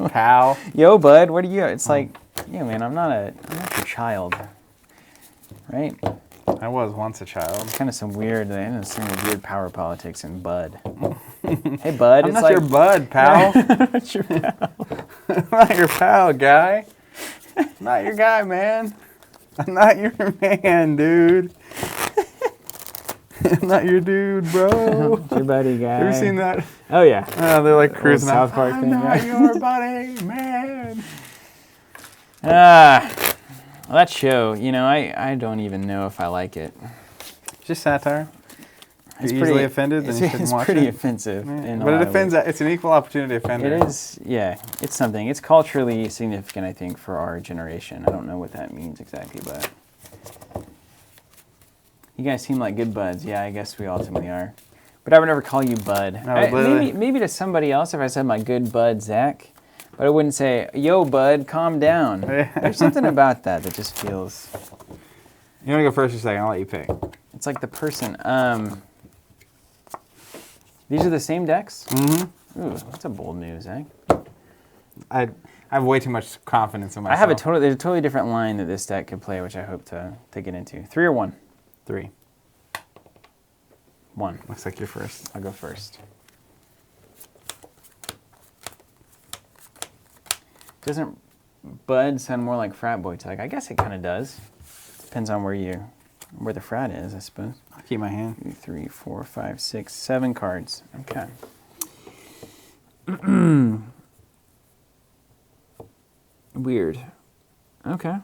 pal. Yo, bud, what are you? It's like, yeah, man, I'm not your child, right? I was once a child. Kind of some weird power politics in bud. Hey, bud. I'm it's not like, your bud, pal. I'm not your pal. I'm not your pal, guy. I'm not your guy, man. I'm not your man, dude. I'm not your dude, bro. Your buddy guy. Have you seen that? Oh, yeah. They're like cruising South out. Park I'm thing, not yeah. your buddy, man. Well, that show, I don't even know if I like it. Just satire. It's You're easily offended, then you shouldn't it's watch pretty it. offensive. Yeah. But it offends. It's an equal opportunity offender. It is, yeah. It's something. It's culturally significant, I think, for our generation. I don't know what that means exactly, but... You guys seem like good buds. Yeah, I guess we ultimately are. But I would never call you bud. No, Maybe to somebody else if I said my good bud, Zach. But I wouldn't say, yo, bud, calm down. There's something about that just feels... You want to go first or second? I'll let you pick. It's like the person. These are the same decks? Mm-hmm. Ooh, that's a bold move, Zach. I have way too much confidence in myself. There's a totally different line that this deck could play, which I hope to get into. 3 or 1? 3. 1. Looks like you're first. I'll go first. Doesn't bud sound more like frat boy to like? I guess it kind of does. Depends on where the frat is, I suppose. I'll keep my hand. 2, 3, 4, 5, 6, 7 cards. Okay. Weird. Okay.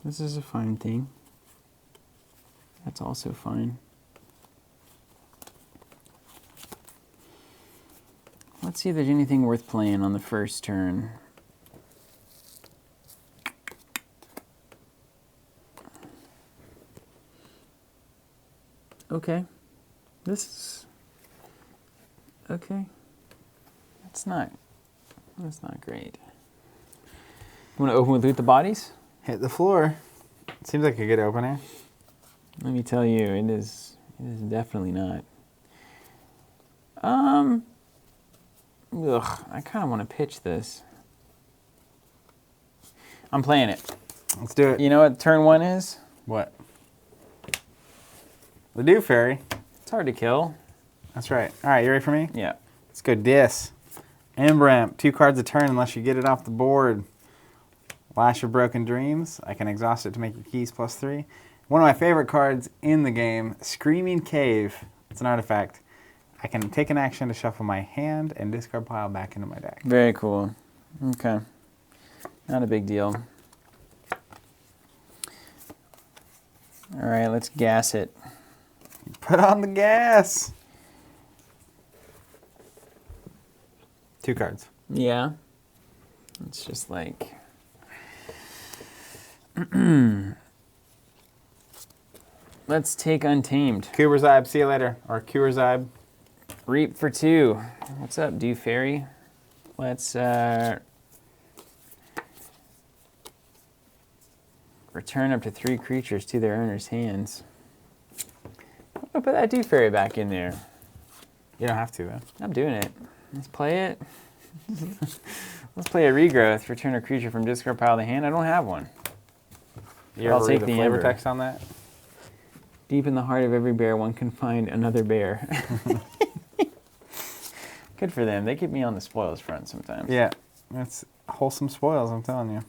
This is a fine thing. That's also fine. Let's see if there's anything worth playing on the first turn. Okay. This is... Okay. That's not great. Want to open with Loot the Bodies? Hit the floor. Seems like a good opener. Let me tell you, it is definitely not. I kind of want to pitch this. I'm playing it. Let's do it. You know what turn 1 is? What? The Dew Fairy. It's hard to kill. That's right. All right, you ready for me? Yeah. Let's go Dis. Ember Imp. 2 cards a turn unless you get it off the board. Lash of Broken Dreams. I can exhaust it to make your keys +3. One of my favorite cards in the game, Screaming Cave. It's an artifact. I can take an action to shuffle my hand and discard pile back into my deck. Very cool. Okay. Not a big deal. All right, let's gas it. Put on the gas. 2 cards. Yeah. It's just like... Let's take Untamed. Kuberzybe, see you later. Or Kuberzybe. Reap for 2. What's up, Dew Fairy? Let's return up to 3 creatures to their owner's hands. I'm gonna put that Dew Fairy back in there. You don't have to, though. I'm doing it. Let's play it. Let's play a Regrowth. Return a creature from discard pile to hand. I don't have one. I'll take the flavor text on that. Deep in the heart of every bear, one can find another bear. Good for them. They keep me on the spoils front sometimes. Yeah, that's wholesome spoils, I'm telling you.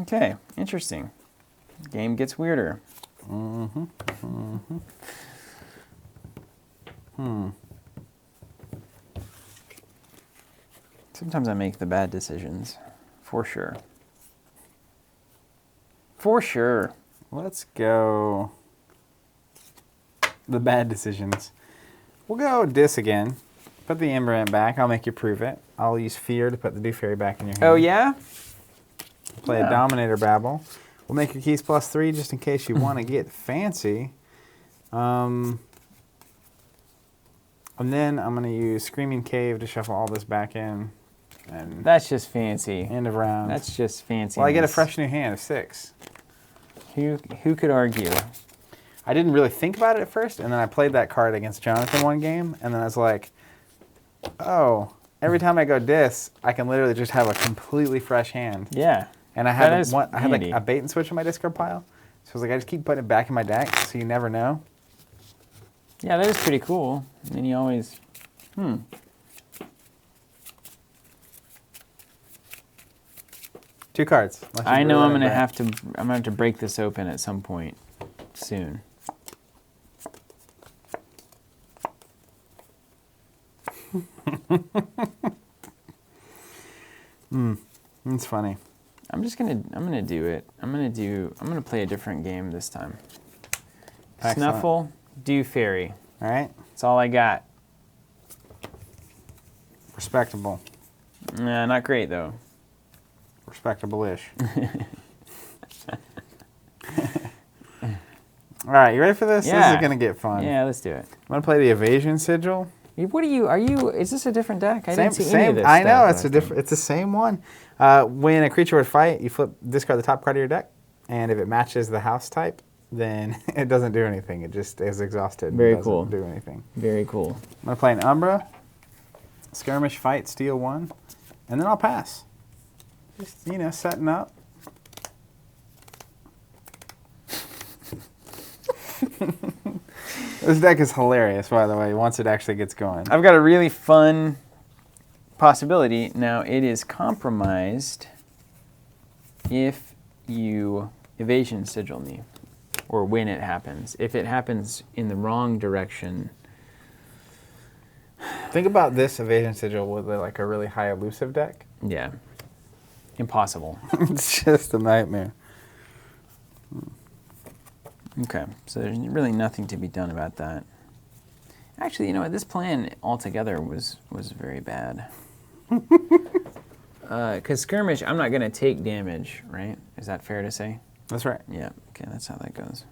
Okay, interesting. Game gets weirder. Sometimes I make the bad decisions, for sure. For sure. Let's go the bad decisions. We'll go Dis again. Put the Ember Imp back. I'll make you prove it. I'll use Fear to put the Dew Fairy back in your hand. Oh, yeah? Play a Dominator Babble. We'll make your keys +3 just in case you want to get fancy. And then I'm going to use Screaming Cave to shuffle all this back in. And that's just fancy. End of round. That's just fancy. Well, I get a fresh new hand of 6. Who could argue? I didn't really think about it at first, and then I played that card against Jonathan one game, and then I was like, oh, every time I go Dis, I can literally just have a completely fresh hand. Yeah. And I had like a bait and switch in my discard pile. So I was like, I just keep putting it back in my deck, so you never know. Yeah, that is pretty cool. And then you always, 2 cards. I know I'm gonna have to break this open at some point soon. It's funny. I'm gonna do it. I'm gonna play a different game this time. Excellent. Snuffle, Dew Fairy. All right. That's all I got. Respectable. Nah, not great though. Respectable-ish. All right, you ready for this? Yeah. This is going to get fun. Yeah, let's do it. I'm going to play the Evasion Sigil. What are you, is this a different deck? I didn't see any of this I know, stuff it's the same one. When a creature would fight, you discard the top card of your deck, and if it matches the house type, then it doesn't do anything. It just is exhausted. Very and cool. Doesn't do anything. Very cool. I'm going to play an Umbra, Skirmish, Fight, Steal 1, and then I'll pass. Just, setting up. This deck is hilarious, by the way, once it actually gets going. I've got a really fun possibility. Now, it is compromised if you Evasion Sigil me, or when it happens. If it happens in the wrong direction... Think about this Evasion Sigil with like a really high elusive deck. Yeah. Impossible. It's just a nightmare. Okay, so there's really nothing to be done about that. Actually, you know what? This plan altogether was very bad. Because Skirmish, I'm not going to take damage, right? Is that fair to say? That's right. Yeah, okay, that's how that goes.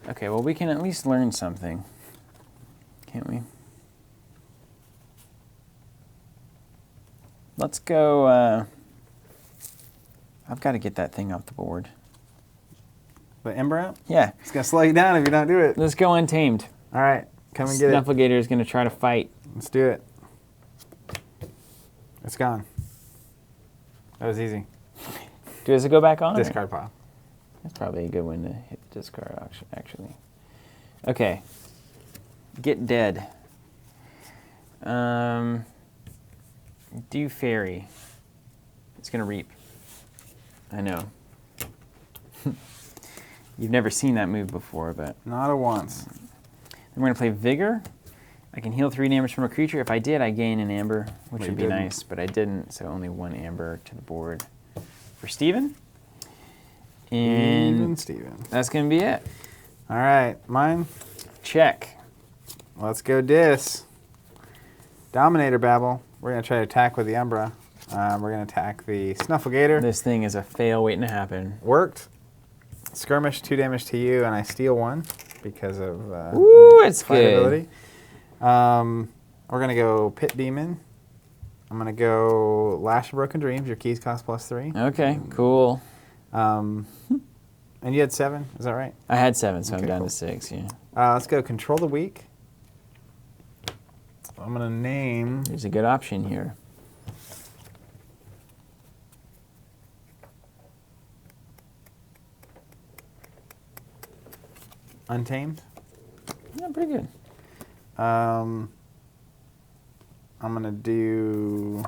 Okay, well, we can at least learn something, can't we? Let's go... I've got to get that thing off the board. The Ember Amp? Yeah. It's going to slow you down if you don't do it. Let's go Untamed. All right. Come and get it. Snufflegator is going to try to fight. Let's do it. It's gone. That was easy. Does it go back on? Discard pile. That's probably a good one to hit the discard, actually. Okay. Get dead. Do Fairy. It's going to reap. I know. You've never seen that move before, but... Not a once. Then we're going to play Vigor. I can heal 3 damage from a creature. If I did, I gain an amber, which would be nice, but I didn't, so only 1 amber to the board for Steven. And Even Steven. that's going to be it. All right, mine. Check. Let's go Dis. Dominator Babble. We're going to try to attack with the Umbra. We're going to attack the Snufflegator. This thing is a fail waiting to happen. Worked. Skirmish, 2 damage to you, and I steal 1 because of Ooh, it's good. ability. We're going to go Pit Demon. I'm going to go Lash of Broken Dreams. Your keys cost +3. Okay, cool. And you had 7, is that right? I had 7, so I'm down cool. to 6, yeah. Let's go Control the Weak. I'm going to name... There's a good option here. Untamed. Yeah, pretty good. I'm going to do...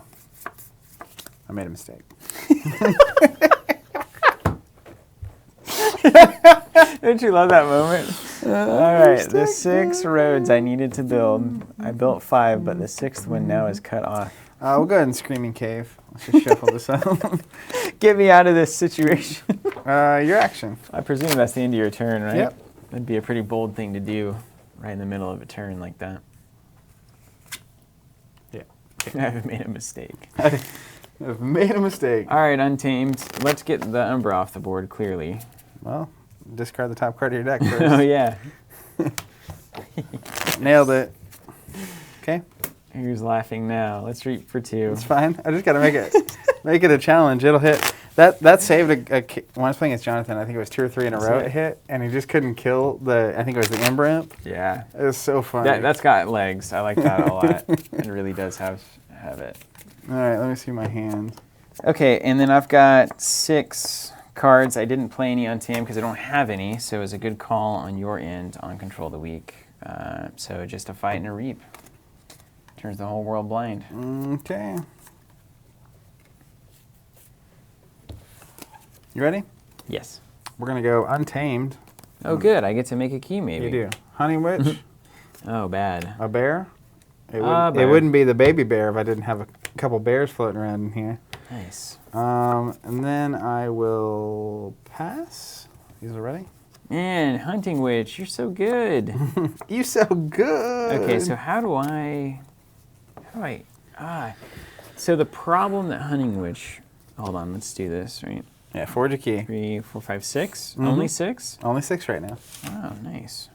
I made a mistake. Don't you love that moment? All right, the 6 roads I needed to build. I built 5, but the 6th one now is cut off. We'll go ahead and Screaming Cave. Let's just shuffle this out. Get me out of this situation. Your action. I presume that's the end of your turn, right? Yep. That'd be a pretty bold thing to do right in the middle of a turn like that. Yeah. I've made a mistake. I've made a mistake. All right, Untamed. Let's get the Umbra off the board, clearly. Well, discard the top card of your deck first. Oh, yeah. Nailed it. Okay. Who's laughing now? Let's reap for 2. It's fine. I just got to make it a challenge. It'll hit. That saved when I was playing against Jonathan, I think it was 2 or 3 in a row it hit, and he just couldn't kill I think it was the Ember Imp. Yeah. It was so funny. That's got legs. I like that a lot. It really does have it. All right, let me see my hand. Okay, and then I've got 6 cards. I didn't play any Untamed because I don't have any, so it was a good call on your end on Control the Weak. So just a fight and a reap. Turns the whole world blind. Okay. You ready? Yes. We're going to go Untamed. Oh, good. I get to make a key, maybe. You do. Hunting Witch. Oh, bad. A bear. It Bear. wouldn't be the baby bear if I didn't have a couple bears floating around in here. Nice. And then I will pass. These are ready? Man, Hunting Witch, you're so good. You so good. Okay, so how do I... So the problem that Hunting Witch Hold on, let's do this, right? Yeah, forge a key. 3, 4, 5, 6. Mhm. Only 6? Only 6 right now. Oh, nice.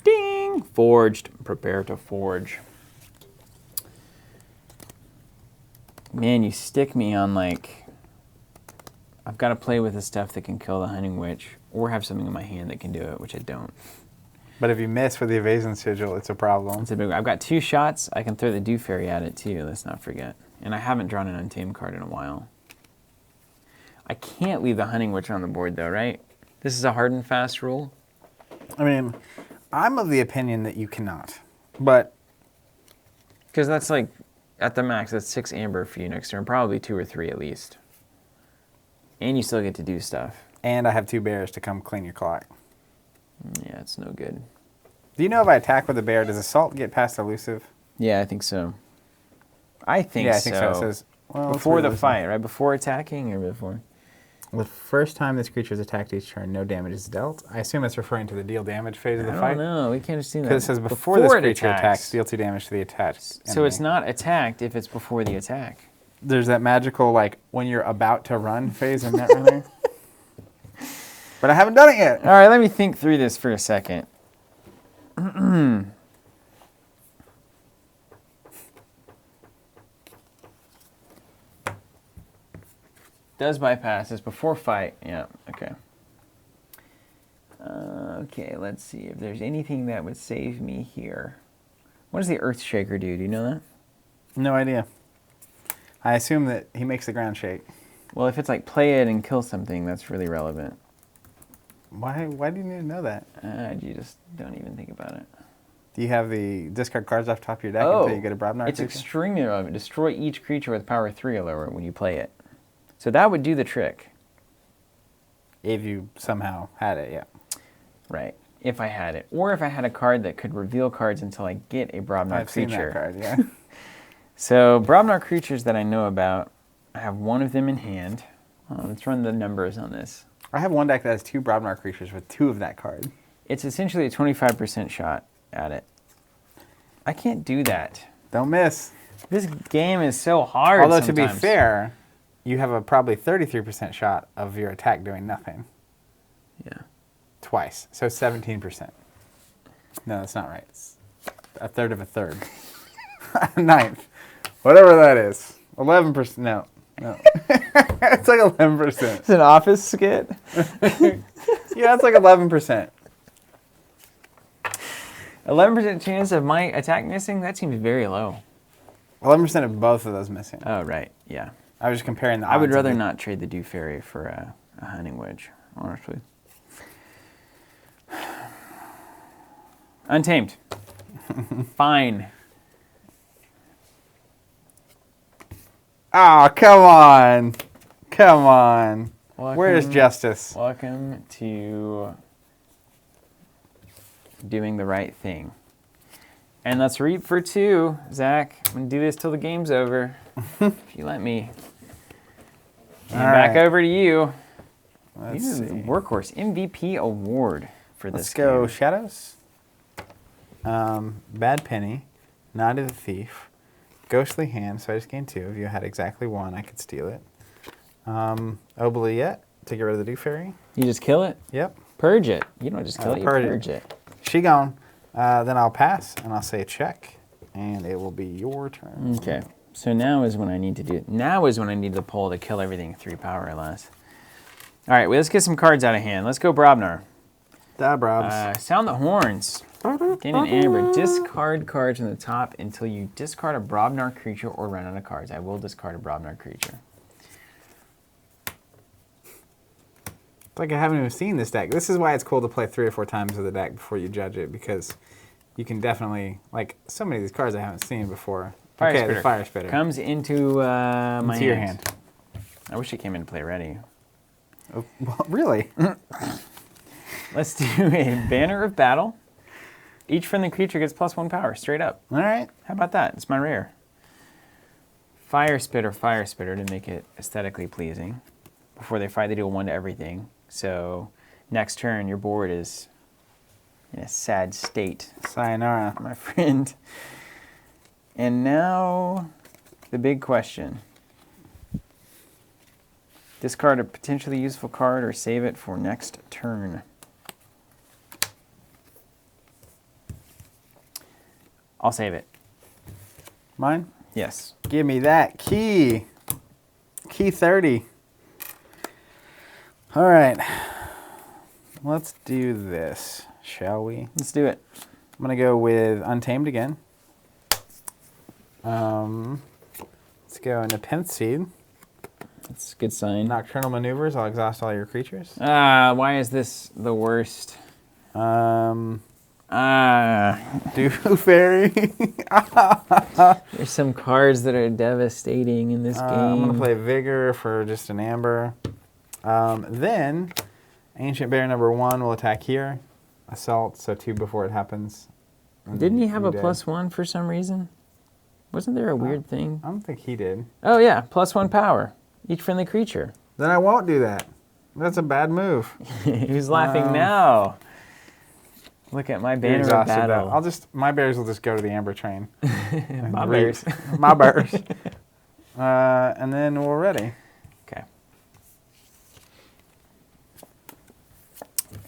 Ding! Forged. Prepare to forge. Man, you stick me on, like... I've got to play with the stuff that can kill the Hunting Witch, or have something in my hand that can do it, which I don't. But if you miss with the evasion sigil, it's a problem. It's a big. I've got 2 shots. I can throw the Dew Fairy at it, too. Let's not forget. And I haven't drawn an Untamed card in a while. I can't leave the Hunting Witch on the board, though, right? This is a hard and fast rule. I mean, I'm of the opinion that you cannot. But... Because that's like, at the max, that's 6 amber for you next turn. Probably 2 or 3 at least. And you still get to do stuff. And I have 2 bears to come clean your clock. Yeah, it's no good. Do you know if I attack with a bear, does assault get past elusive? Yeah, I think so. I think so. Yeah, I think so. It says, well, before the fight, right? Before attacking or before? The first time this creature is attacked each turn, no damage is dealt. I assume that's referring to the deal damage phase of the fight. I don't know. We can't just see that. Because it says before this creature attacks, deal 2 damage to the attached So it's not attacked if it's before the attack. There's that magical, like, when you're about to run phase in that right there. But I haven't done it yet. All right, let me think through this for a second. Does bypass. It's before fight. Yeah, okay. Okay, let's see if there's anything that would save me here. What does the Earthshaker do? Do you know that? No idea. I assume that he makes the ground shake. Well, if it's like play it and kill something, that's really relevant. Why do you need to know that? You just don't even think about it. Do you have the discard cards off the top of your deck until you get a Brobnar It's creature? extremely relevant. Destroy each creature with power 3 or lower when you play it. So that would do the trick. If you somehow had it, yeah. Right. If I had it. Or if I had a card that could reveal cards until I get a Brobnar I've creature. seen that card, yeah. So Brobnar creatures that I know about, I have 1 of them in hand. Let's run the numbers on this. I have one deck that has 2 Brobnar creatures with 2 of that card. It's essentially a 25% shot at it. I can't do that. Don't miss. This game is so hard Although sometimes. to be fair, you have a probably 33% shot of your attack doing nothing. Yeah. Twice. So 17%. No, that's not right. It's a third of a third. A ninth. Whatever that is. 11%. No. It's like 11%. It's an office skit. Yeah, it's like 11%. 11% chance of my attack missing? That seems very low. 11% of both of those missing. Oh, right. Yeah. I was just comparing the odds. I would rather not trade the Dew Fairy for a Hunting Wedge, honestly. Untamed. Fine. Oh, come on. Come on. Where's Welcome- justice? Welcome to doing the right thing. And let's reap for 2, Zach. I'm going to do this till the game's over. If you let me. And All back right. over to you. Let's This is see. the Workhorse MVP award for Let's this go game. Shadows. Bad Penny. Night of the Thief. Ghostly Hand, so I just gained 2. If you had exactly 1, I could steal it. Oubliette to get rid of the Dew Fairy. You just kill it? Yep. Purge it. You don't just kill it, you purge it. She gone. Then I'll pass, and I'll say check, and it will be your turn. Okay. So now is when I need to do it. Now is when I need the pull to kill everything 3 power or less. All right, well, let's get some cards out of hand. Let's go Brobnar. Da Brobs. Sound the horns. Gain an amber. Discard cards from the top until you discard a Brobnar creature or run out of cards. I will discard a Brobnar creature. It's like I haven't even seen this deck. This is why it's cool to play 3 or 4 times with the deck before you judge it, because you can definitely, like, so many of these cards I haven't seen before. Fire okay, Spitter. the Fire Spitter. Comes into my Into your hand. I wish it came into play ready. Oh, well, really? Let's do a Banner of Battle. Each friendly creature gets +1 power, straight up. All right. How about that? It's my rare. Fire Spitter to make it aesthetically pleasing. Before they fight, they deal 1 to everything. So next turn, your board is in a sad state, Sayonara. my friend. And now, the big question. Discard a potentially useful card or save it for next turn. I'll save it. Mine? Yes. Give me that key. Key 30. All right. Let's do this, shall we? Let's do it. I'm going to go with Untamed again. Let's go into Pent Seed. That's a good sign. Nocturnal Maneuvers. I'll exhaust all your creatures. Why is this the worst? Do Fairy. There's some cards that are devastating in this game. I'm going to play Vigor for just an Amber. Then, Ancient Bear number 1 will attack here. Assault, so 2 before it happens. Didn't he have a +1 for some reason? Wasn't there a weird thing? I don't think he did. Oh yeah, +1 power. Each friendly creature. Then I won't do that. That's a bad move. Who's laughing now? Look at my banner of battle. My bears will just go to the Amber train. My bears. My bears. And then we're ready. Okay.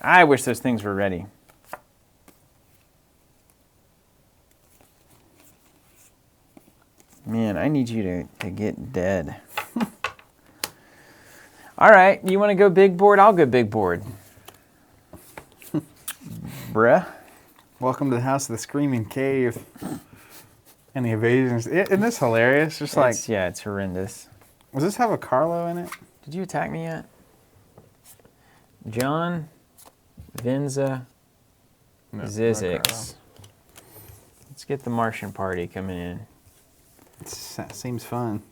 I wish those things were ready. Man, I need you to get dead. All right, you want to go big board? I'll go big board. Bruh. Welcome to the House of the Screaming Cave. And the evasions. Isn't this hilarious? Yeah, it's horrendous. Does this have a Carlo in it? Did you attack me yet? John, Venza, No, Zizix. Let's get the Martian party coming in. Seems fun.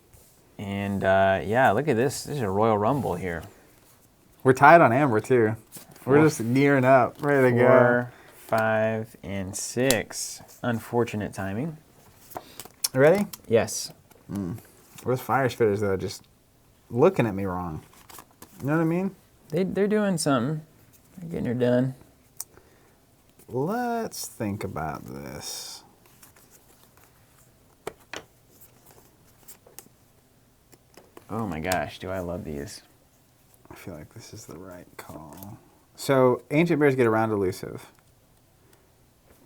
And yeah, look at this. This is a Royal Rumble here. We're tied on Amber, too. We're just gearing up, ready to go. 4, 5, and 6. Unfortunate timing. Ready? Yes. Where's Fire Spitters, though? Just looking at me wrong. You know what I mean? They're doing something. They're getting her done. Let's think about this. Oh my gosh, do I love these. I feel like this is the right call. So, Ancient Bears get around elusive.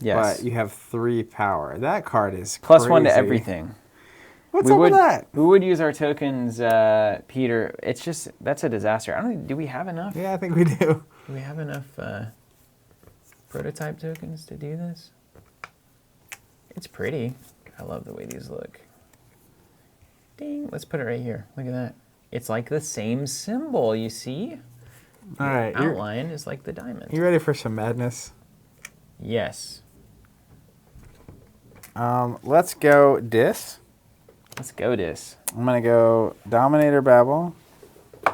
Yes. But you have 3 power. That card is +1 crazy. to everything. What's up with that? We would use our tokens, Peter. It's just, that's a disaster. I don't know, do we have enough? Yeah, I think we do. Do we have enough prototype tokens to do this? It's pretty. I love the way these look. Ding, let's put it right here. Look at that. It's like the same symbol, you see? All right. The outline is like the diamond. You ready for some madness? Yes. Let's go Dis. Let's go this. I'm going to go Dominator Babble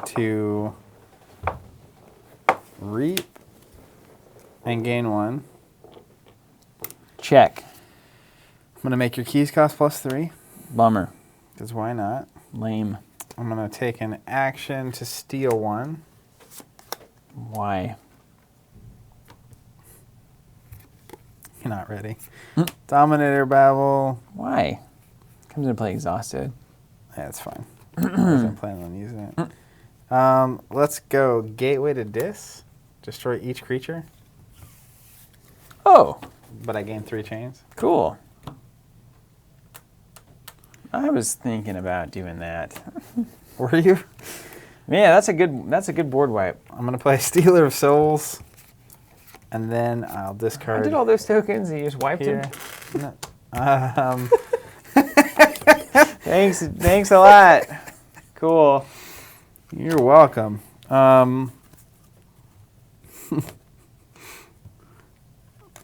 to Reap and gain 1. Check. I'm going to make your keys cost +3. Bummer. Because why not? Lame. I'm going to take an action to steal 1. Why? You're not ready. Dominator Babble. Why? Comes into play exhausted. Yeah, that's fine. I wasn't planning on using it. Let's go Gateway to Dis. Destroy each creature. Oh, But I gain 3 chains. cool. I was thinking about doing that. Were you? Yeah, that's a good board wipe. I'm going to play Stealer of Souls. And then I'll I discard did all those tokens and you just wiped here. them. No. Thanks a lot. Cool. You're welcome.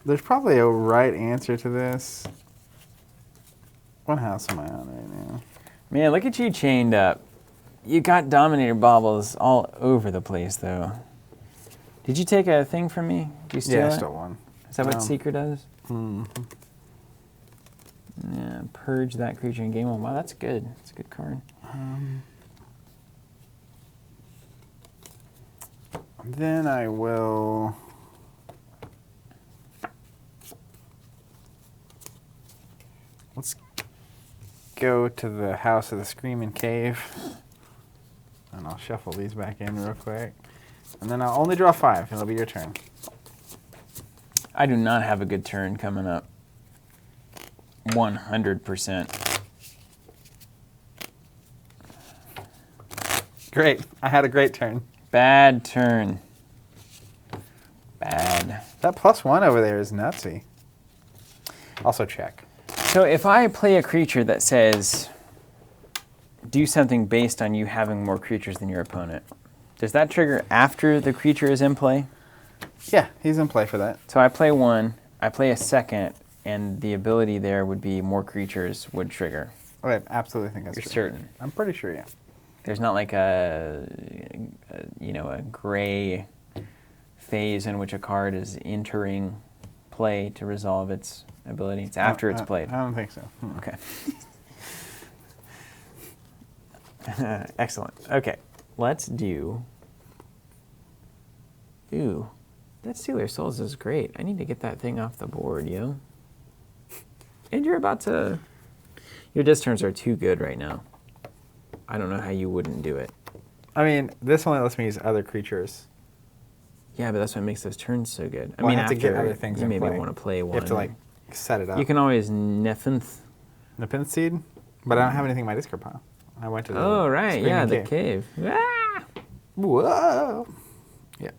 There's probably a right answer to this. What house am I on right now? Man, look at you chained up. You got Dominator baubles all over the place, though. Did you take a thing from me? Did you steal Yeah, I it? stole 1. Is that what Seeker does? Mm-hmm. Yeah, purge that creature in game 1. Wow, that's good. That's a good card. Then I will... Let's go to the House of the Screaming Cave. And I'll shuffle these back in real quick. And then I'll only draw 5. It'll be your turn. I do not have a good turn coming up. 100%. Great. I had a great turn. Bad turn. Bad. That +1 over there is nutsy. Also check. So if I play a creature that says, do something based on you having more creatures than your opponent, does that trigger after the creature is in play? Yeah, he's in play for that. So I play 1, I play a second, and the ability there would be more creatures would trigger. Oh, I absolutely think that's You're true. certain? I'm pretty sure, yeah. There's not like a gray phase in which a card is entering play to resolve its ability. It's after it's played. I don't think so. Okay. Excellent. Okay, let's do... Ooh, that Stealer Souls is great. I need to get that thing off the board, yo. And you're about to... Your disc turns are too good right now. I don't know how you wouldn't do it. I mean, this only lets me use other creatures. Yeah, but that's what makes those turns so good. Well, I have to get other things you in maybe play. want to play one. You have to, like, set it up. You can always Nephinth. Nepenthe Seed? But I don't have anything in my discard pile. I went to the Oh, right, Screaming yeah, the Cave. cave. Ah! Whoa! Yeah.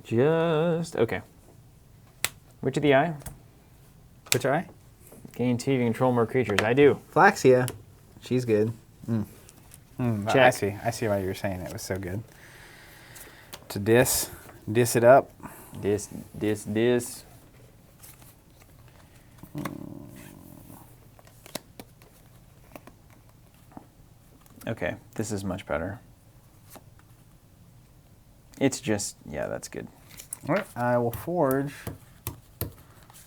Just, okay. Which of the eye? Which eye? Gain 2 to control more creatures. I do. Flaxia. She's good. I Check. I see why you were saying it was so good. To diss it up. This. Okay, this is much better. It's just, yeah, that's good. All right, I will forge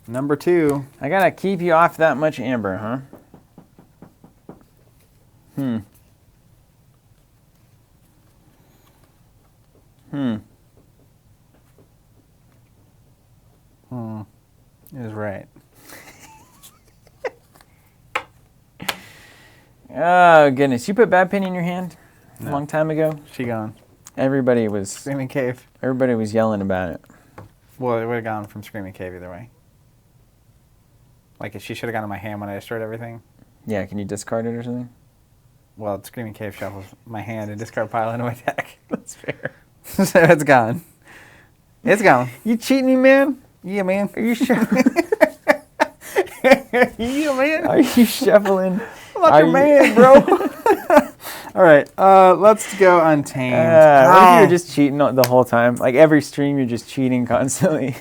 number 2. I gotta keep you off that much amber, huh? It is right. Oh, goodness. You put Bad Penny in your hand a long time ago? She gone. Everybody was Screaming Cave. yelling about it. Well, it would have gone from Screaming Cave either way. Like, if she should have gone in my hand when I destroyed everything. Yeah, can you discard it or something? Well, Screaming Cave shuffles my hand and discard pile into my deck. That's fair. So it's gone. It's gone. You cheating me, man? Yeah, man. Are you shuffling? Yeah, man. Are you shuffling? I'm not your man, bro. All right, let's go Untamed. What if you're just cheating the whole time? Like every stream, you're just cheating constantly.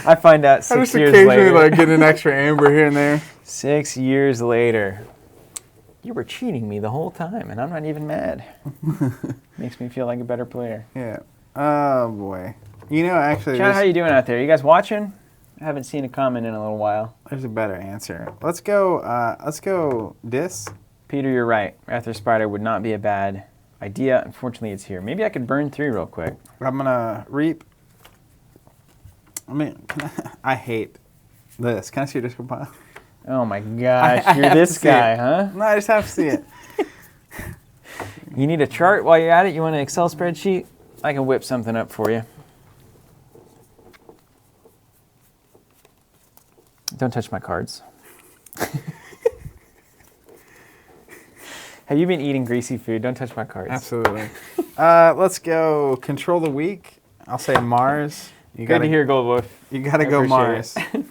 I find out 6 I just years occasionally later. like get an extra amber here and there. 6 years later, you were cheating me the whole time, and I'm not even mad. Makes me feel like a better player. Yeah. Oh boy. You know, actually, John, how you doing out there? You guys watching? I haven't seen a comment in a little while. there's a better answer. Let's go Dis. Peter, you're right. Aether Spider would not be a bad idea. Unfortunately, it's here. Maybe I could burn 3 real quick. I'm gonna reap. I mean, I hate this. Can I see your discard pile? Oh my gosh, I you're have this to see guy, it. huh? No, I just have to see it. You need a chart while you're at it? You want an Excel spreadsheet? I can whip something up for you. Don't touch my cards. Have you been eating greasy food? Don't touch my cards. Absolutely. Let's go Control the Weak. I'll say Mars. Good to hear, Gold Wolf. You gotta I go appreciate Mars. it.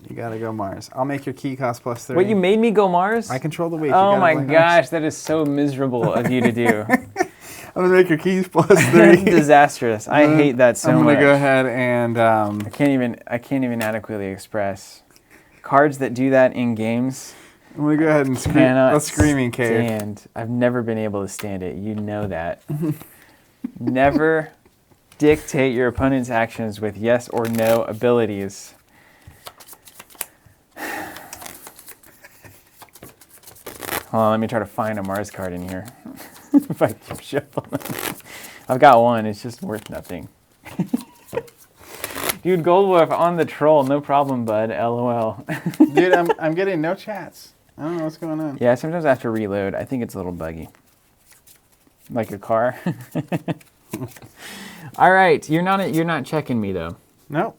You gotta go Mars. I'll make your key cost +3. What, you made me go Mars? I control the weak. Oh my gosh, that is so miserable of you to do. I'm gonna make your keys That's +3. disastrous. I hate that so much. I'm gonna go ahead and I can't even adequately express. Cards that do that in games. I'm gonna go ahead and Cannot a Screaming Cave. stand. I've never been able to stand it. You know that. Never dictate your opponent's actions with yes or no abilities. Hold on, let me try to find a Mars card in here. If I keep shuffling. I've got one, it's just worth nothing. Dude, Goldwolf on the troll. No problem, bud. LOL. Dude, I'm getting no chats. I don't know what's going on. Yeah, sometimes I have to reload. I think it's a little buggy. Like a car. All right, you're not checking me though. Nope.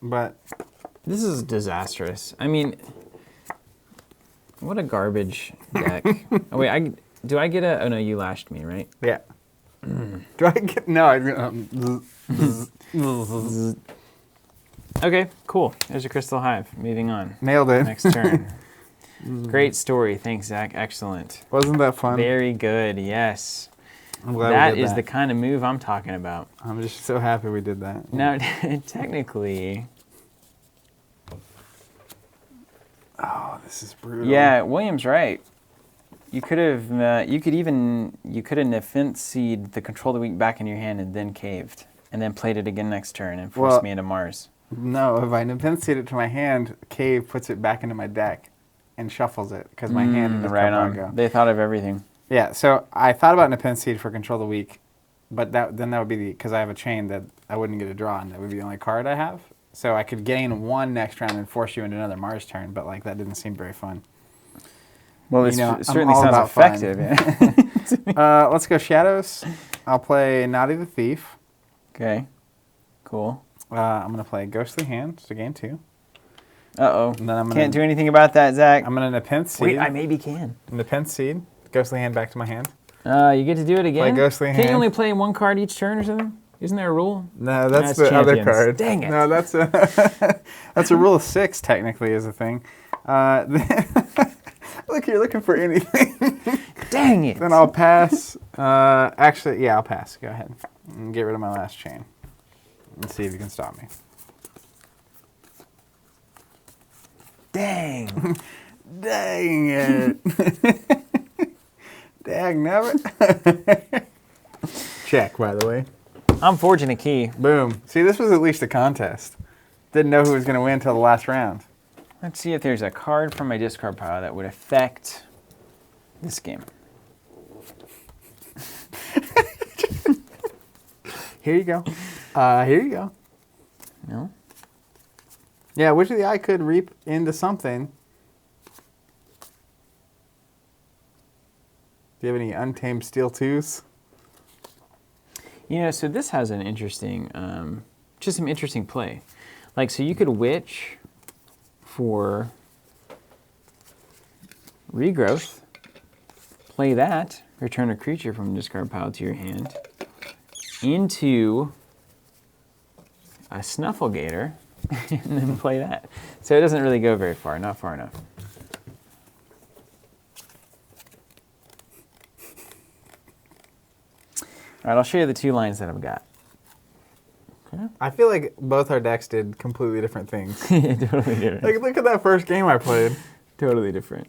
But This is disastrous. I mean, what a garbage deck. Oh wait, do I get a? Oh no, you lashed me, right? yeah. Do I get no? Okay, cool. There's a crystal hive. Moving on. Nailed it. Next turn. Great story. Thanks, Zach. Excellent. Wasn't that fun? Very good. Yes. I'm glad That we did is the kind of move I'm talking about. I'm just so happy we did that. Now, technically, Oh, this is brutal. yeah, William's right. You could have, you could have Nefinseed the control of the week back in your hand and then caved, and then played it again next turn and forced me into Mars. No, if I Nefinseed it to my hand, Cave puts it back into my deck and shuffles it because my hand is Right on. They thought of everything. Yeah, so I thought about Nefinseed for control of the week, but then that would be because I have a chain that I wouldn't get a draw, and that would be the only card I have. So I could gain one next round and force you into another Mars turn, but like that didn't seem very fun. Well, You it know, I'm certainly all sounds about fun. effective. Yeah. Let's go Shadows. I'll play Naughty the Thief. Okay. Cool. I'm gonna play Ghostly Hand to gain 2. Uh-oh. And then I'm Can't do anything about that, Zach. I'm gonna Nefinseed. Wait, I maybe can. Nefinseed. Ghostly Hand back to my hand. You get to do it again? Ghostly Can't Hand. you only play one card each turn or something? Isn't there a rule? No, that's That's the other Champions. card. Dang it. No, that's a that's a rule of 6 technically is a thing. Look, you're looking for anything. Dang it. Then I'll pass. Actually, yeah, I'll pass. Go ahead. And get rid of my last chain. And see if you can stop me. Dang. Dang it. Dang never. Check, by the way. I'm forging a key. Boom. See, this was at least a contest. Didn't know who was going to win until the last round. Let's see if there's a card from my discard pile that would affect this game. Here you go. Here you go. No? Yeah, Witch of the Eye could reap into something. Do you have any Untamed Steel 2s? You know, so this has an interesting, just some interesting play. Like, so you could Witch for regrowth, play that, return a creature from discard pile to your hand, into a Snufflegator, and then play that. So it doesn't really go very far, not far enough. All right, I'll show you the 2 lines that I've got. Okay. I feel like both our decks did completely different things. Yeah, totally different. Like, look at that first game I played. Totally different.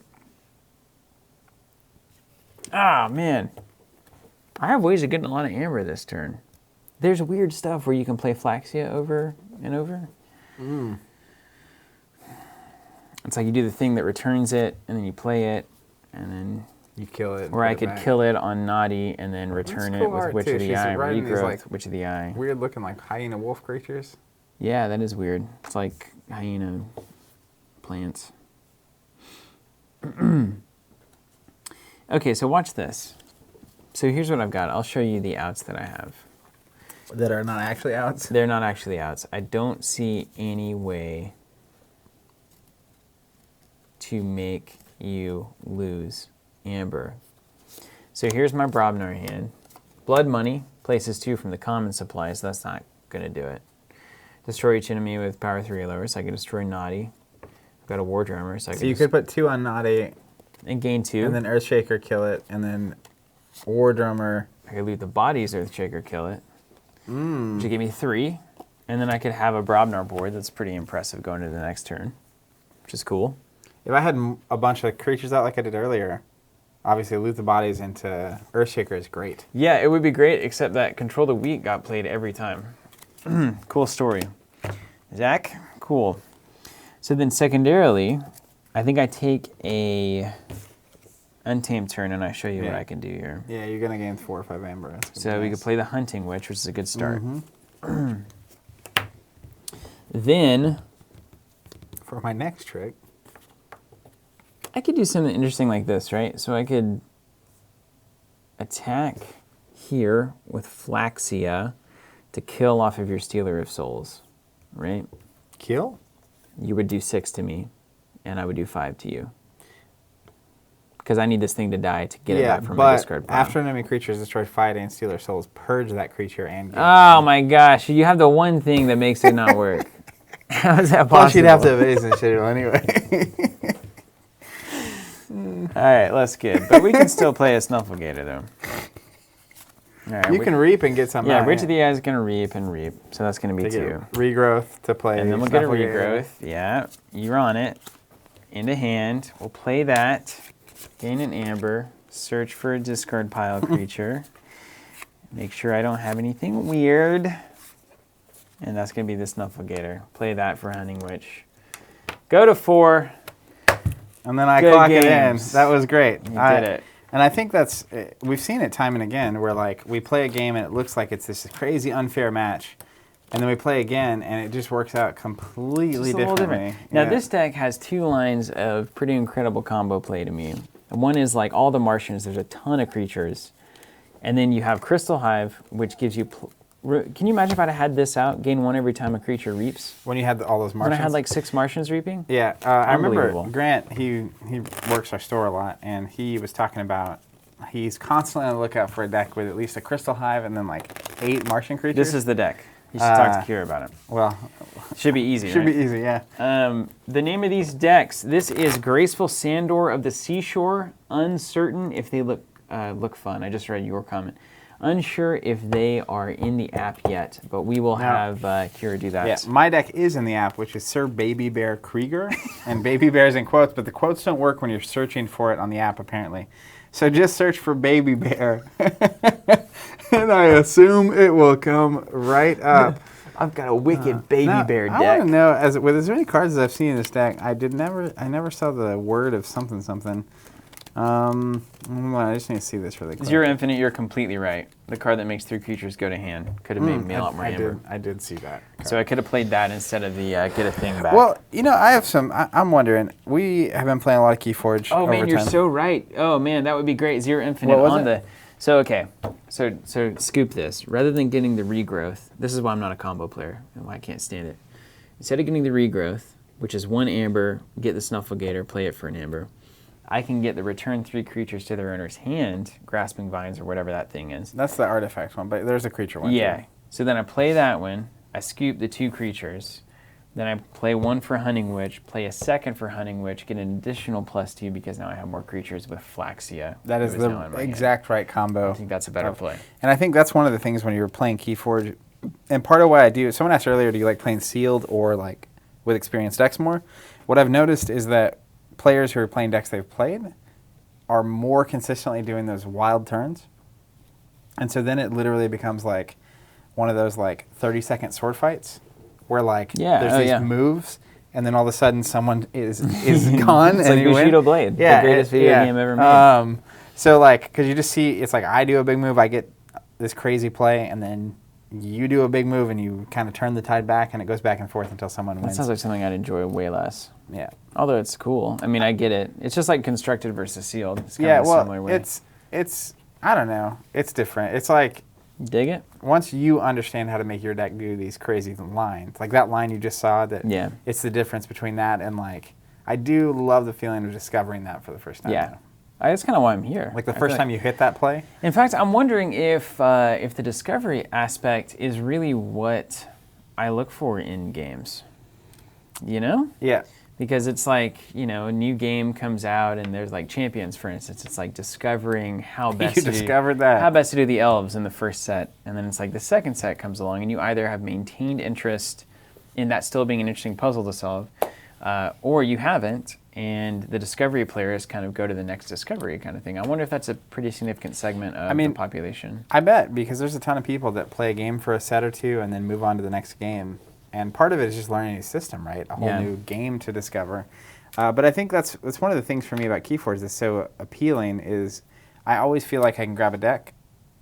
Ah, man. I have ways of getting a lot of amber this turn. There's weird stuff where you can play Flaxia over and over. It's like you do the thing that returns it, and then you play it, and then... You kill it. Or I could kill it on Naughty and then return it cool with art, Witch too. of the She's Eye, riding these, regrowth, like, Witch of the Eye. Weird looking, like, hyena wolf creatures. Yeah, that is weird. It's like hyena plants. Okay, so watch this. So here's what I've got. I'll show you the outs that I have. That are not actually outs? They're not actually outs. I don't see any way to make you lose Amber. So here's my Brobnar hand. Blood Money places 2 from the common supply, so that's not going to do it. Destroy each enemy with power 3 or lower, so I can destroy Naughty. I've got a War Drummer, so I can So you could put 2 on Naughty. and gain 2. And then Earthshaker kill it, and then War Drummer. I could loot the body's Earthshaker, kill it. Which would give me 3. And then I could have a Brobnar board that's pretty impressive going to the next turn, which is cool. If I had a bunch of creatures out like I did earlier, obviously loot the bodies into Earthshaker is great. Yeah, it would be great, except that Control the Weak got played every time. Cool story. Zach, cool. So then secondarily, I think I take a Untamed turn and I show you what I can do here. Yeah, you're going to gain 4 or 5 Amber. So we could play the Hunting Witch, which is a good start. Then For my next trick. I could do something interesting like this, right? So I could attack here with Flaxia to kill off of your Stealer of Souls, right? Kill? You would do 6 to me, and I would do 5 to you. Because I need this thing to die to get it back from my discard pile. After enemy creature is destroyed, fight and steal their souls, purge that creature and gain. Oh my gosh, you have the one thing that makes it not work. How is that possible? Plus, you'd have to evade and shit anyway. All right, that's good. But we can still play a Snufflegator, though. All right, You can reap and get something Yeah, out. Bridge of the Eye is going to reap and reap, so that's going to be To 2. get regrowth to play. And then we'll get a Snufflegator. regrowth. Yeah, you're on it. Into hand. We'll play that. Gain an amber. Search for a discard pile creature. Make sure I don't have anything weird. And that's going to be the Snufflegator. Play that for Hunting Witch. Go to 4. And then I Good clock it in. games. That was great. You did it. And I think that's, we've seen it time and again where like we play a game and it looks like it's this crazy unfair match. And then we play again and it just works out completely Just a little differently. different. Now Yeah. this deck has 2 lines of pretty incredible combo play to me. One is like all the Martians, there's a ton of creatures. And then you have Crystal Hive, which gives you... Can you imagine if I had this out, gain 1 every time a creature reaps? When you had all those When Martians. I had like 6 Martians reaping? Yeah, I remember Unbelievable. Grant, he works our store a lot, and he was talking about he's constantly on the lookout for a deck with at least a Crystal Hive and then like 8 Martian creatures. This is the deck. You should talk to Kira about it. Well, Should be easy, should right? be easy, yeah. The name of these decks, this is Graceful Sandor of the Seashore. Uncertain if they look fun. I just read your comment. Unsure if they are in the app yet, but we will have Kira do that. Yeah, my deck is in the app, which is Sir Baby Bear Krieger, and Baby Bear's in quotes, but the quotes don't work when you're searching for it on the app, apparently. So just search for Baby Bear, and I assume it will come right up. I've got a wicked Baby Bear I deck. want to know, with as many cards as I've seen in this deck, I never saw the word of something something. Hold on, I just need to see this really quick. Zero Infinite, you're completely right. The card that makes 3 creatures go to hand could have made me a lot more amber. I did see that. So I could have played that instead of the get a thing back. Well, you know, I have some. I'm wondering. We have been playing a lot of KeyForge. Oh man, over you're time. so right. Oh man, that would be great. Zero Infinite What was on it? the. So okay, so scoop this. Rather than getting the regrowth, this is why I'm not a combo player and why I can't stand it. Instead of getting the regrowth, which is 1 amber, get the Snufflegator, play it for an amber. I can get the return 3 creatures to their owner's hand, Grasping Vines or whatever that thing is. That's the artifact one, but there's a creature one. Yeah. Too. So then I play that one. I scoop the 2 creatures. Then I play 1 for Hunting Witch, play a 2nd for Hunting Witch, get an additional +2 because now I have more creatures with Flaxia. That is who now the in my hand. exact right combo. I think that's a better play. And I think that's one of the things when you're playing KeyForge. And part of why I do. Someone asked earlier, do you like playing sealed or like with experienced decks more? What I've noticed is that players who are playing decks they've played are more consistently doing those wild turns. And so then it literally becomes like one of those like 30-second sword fights where like there's these moves and then all of a sudden someone is gone It's and like you Bushido win. Blade, the greatest video game ever made. So like, because you just see, it's like I do a big move, I get this crazy play, and then you do a big move and you kind of turn the tide back and it goes back and forth until someone That wins. sounds like something I'd enjoy way less. Yeah. Although it's cool. I mean, I get it. It's just like constructed versus sealed. It's kind Yeah, of a well, similar way. it's I don't know. It's different. It's like Dig it? once you understand how to make your deck do these crazy lines, like that line you just saw, that Yeah. it's the difference between that and like, I do love the feeling of discovering that for the first time. Yeah. That's kind of why I'm here. Like the I first feel time you hit that play. In fact, I'm wondering if the discovery aspect is really what I look for in games. You know? Yeah. Because it's like, you know, a new game comes out and there's like Champions, for instance. It's like discovering how best You to discovered that. how best to do the elves in the first set. And then it's like the second set comes along and you either have maintained interest in that still being an interesting puzzle to solve, or you haven't, and the discovery players kind of go to the next discovery kind of thing. I wonder if that's a pretty significant segment of the population. I bet, because there's a ton of people that play a game for a set or two and then move on to the next game. And part of it is just learning a new system, right? A whole new game to discover. But I think that's one of the things for me about KeyForge that's so appealing is I always feel like I can grab a deck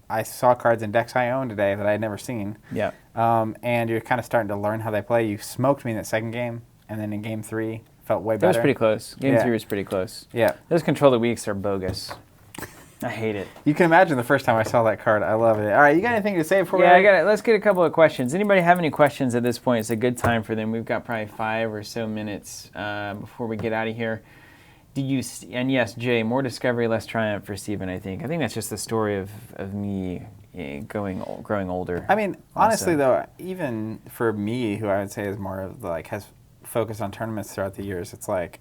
I saw cards in decks I own today that I had never seen. Yeah. And you're kind of starting to learn how they play. You smoked me in that second game, and then in game 3, felt way better. That was pretty close. Game Yeah. 3 was pretty close. Yeah. Those control the weeks are bogus. I hate it. You can imagine the first time I saw that card. I love it. All right, you got anything to say before Yeah, we... I got it. Let's get a couple of questions. Anybody have any questions at this point? It's a good time for them. We've got probably 5 or so minutes before we get out of here. And yes, Jay, more discovery, less triumph for Steven, I think. I think that's just the story of me growing older. I mean, honestly, also. though, even for me, who I would say is more of like has focused on tournaments throughout the years, it's like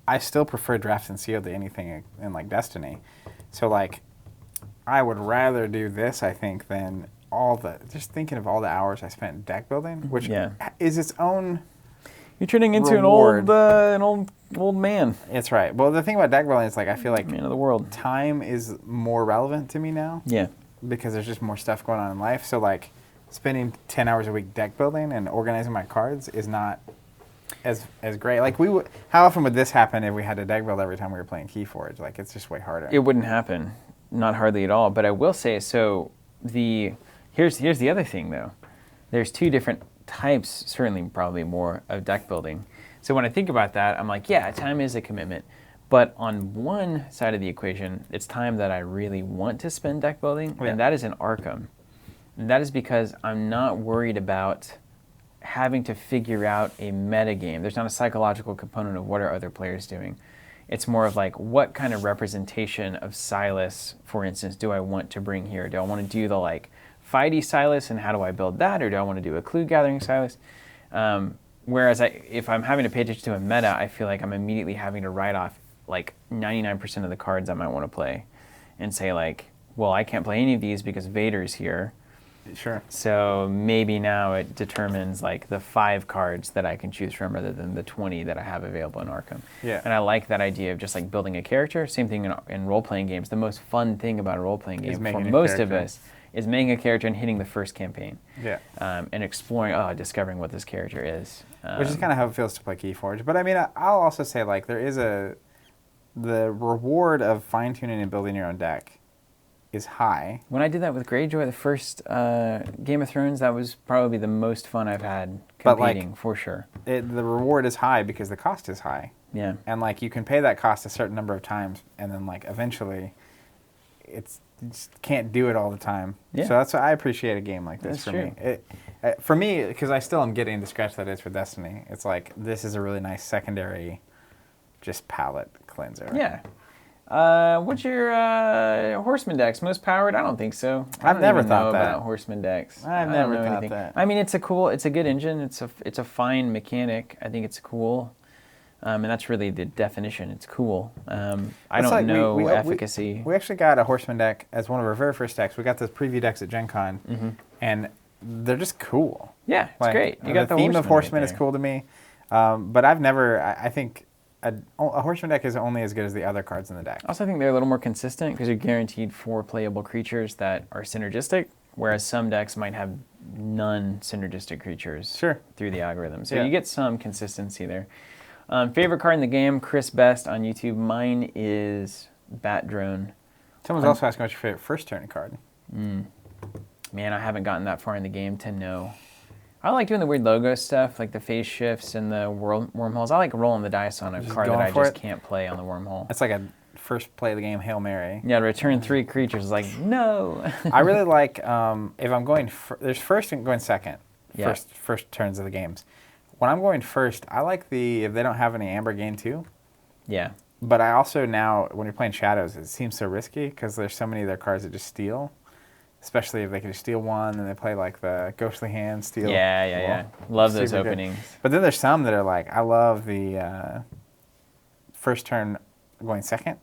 I still prefer drafts and sealed to anything in like Destiny. So like, I would rather do this, I think, than just thinking of all the hours I spent deck building, which is its own. You're turning into reward. an old man. It's right. Well, the thing about deck building is like I feel like Man of the world. time is more relevant to me now. Yeah. Because there's just more stuff going on in life. So like spending 10 hours a week deck building and organizing my cards is not as great. Like how often would this happen if we had to deck build every time we were playing KeyForge? Like it's just way harder. It wouldn't happen. Not hardly at all. But I will say, so here's the other thing though. There's 2 different types, certainly probably more, of deck building. So when I think about that, I'm like, yeah, time is a commitment. But on one side of the equation, it's time that I really want to spend deck building, and that is in Arkham. And that is because I'm not worried about having to figure out a meta game. There's not a psychological component of what are other players doing. It's more of like, what kind of representation of Silas, for instance, do I want to bring here? Do I want to do the like fighty Silas, and how do I build that? Or do I want to do a clue gathering Silas? Whereas if I'm having to pay attention to a meta, I feel like I'm immediately having to write off like 99% of the cards I might want to play and say like, well, I can't play any of these because Vader's here. Sure. So maybe now it determines like the 5 cards that I can choose from rather than the 20 that I have available in Arkham. Yeah. And I like that idea of just like building a character. Same thing in role-playing games. The most fun thing about a role-playing game for most of us is making a character and hitting the first campaign. Yeah. And exploring, discovering what this character is. Which is kind of how it feels to play KeyForge. But I mean, I'll also say like the reward of fine-tuning and building your own deck is high. When I did that with Greyjoy, the first Game of Thrones, that was probably the most fun I've had competing, for sure. The reward is high because the cost is high. Yeah. And like you can pay that cost a certain number of times, and then like eventually, you just can't do it all the time. Yeah. So that's why I appreciate a game like this. That's true. Me. For me, because I still am getting the scratch that is for Destiny. It's like this is a really nice secondary, just palette cleanser. Yeah. What's your Horseman decks? Most powered? I don't think so. I've never thought that. About Horseman decks. I've never thought that. I mean, it's a good engine. It's a fine mechanic. I think it's cool. And that's really the definition. It's cool. I don't know efficacy. We actually got a Horseman deck as one of our very first decks. We got those preview decks at Gen Con, and they're just cool. Yeah, it's great. You got the theme of Horseman is cool to me. But I've never, I think a Horseman deck is only as good as the other cards in the deck. I also think they're a little more consistent because you're guaranteed 4 playable creatures that are synergistic, whereas some decks might have none synergistic creatures through the algorithm. So you get some consistency there. Favorite card in the game, Chris Best on YouTube. Mine is Bat Drone. Someone's also asking what's your favorite first turn card. Man, I haven't gotten that far in the game to know. I like doing the weird logo stuff, like the phase shifts and the wormholes. I like rolling the dice on a card that I just can't play on the wormhole. It's like a first play of the game Hail Mary. Yeah, return 3 creatures. Like, no. I really like, if I'm going, there's first and going second. Yeah. First turns of the games. When I'm going first, I like if they don't have any Amber gain 2. Yeah. But I also now, when you're playing Shadows, it seems so risky because there's so many of their cards that just steal. Especially if they can just steal one and they play like the Ghostly Hand steal. Yeah. Love those openings. Good. But then there's some that are like, I love the first turn going second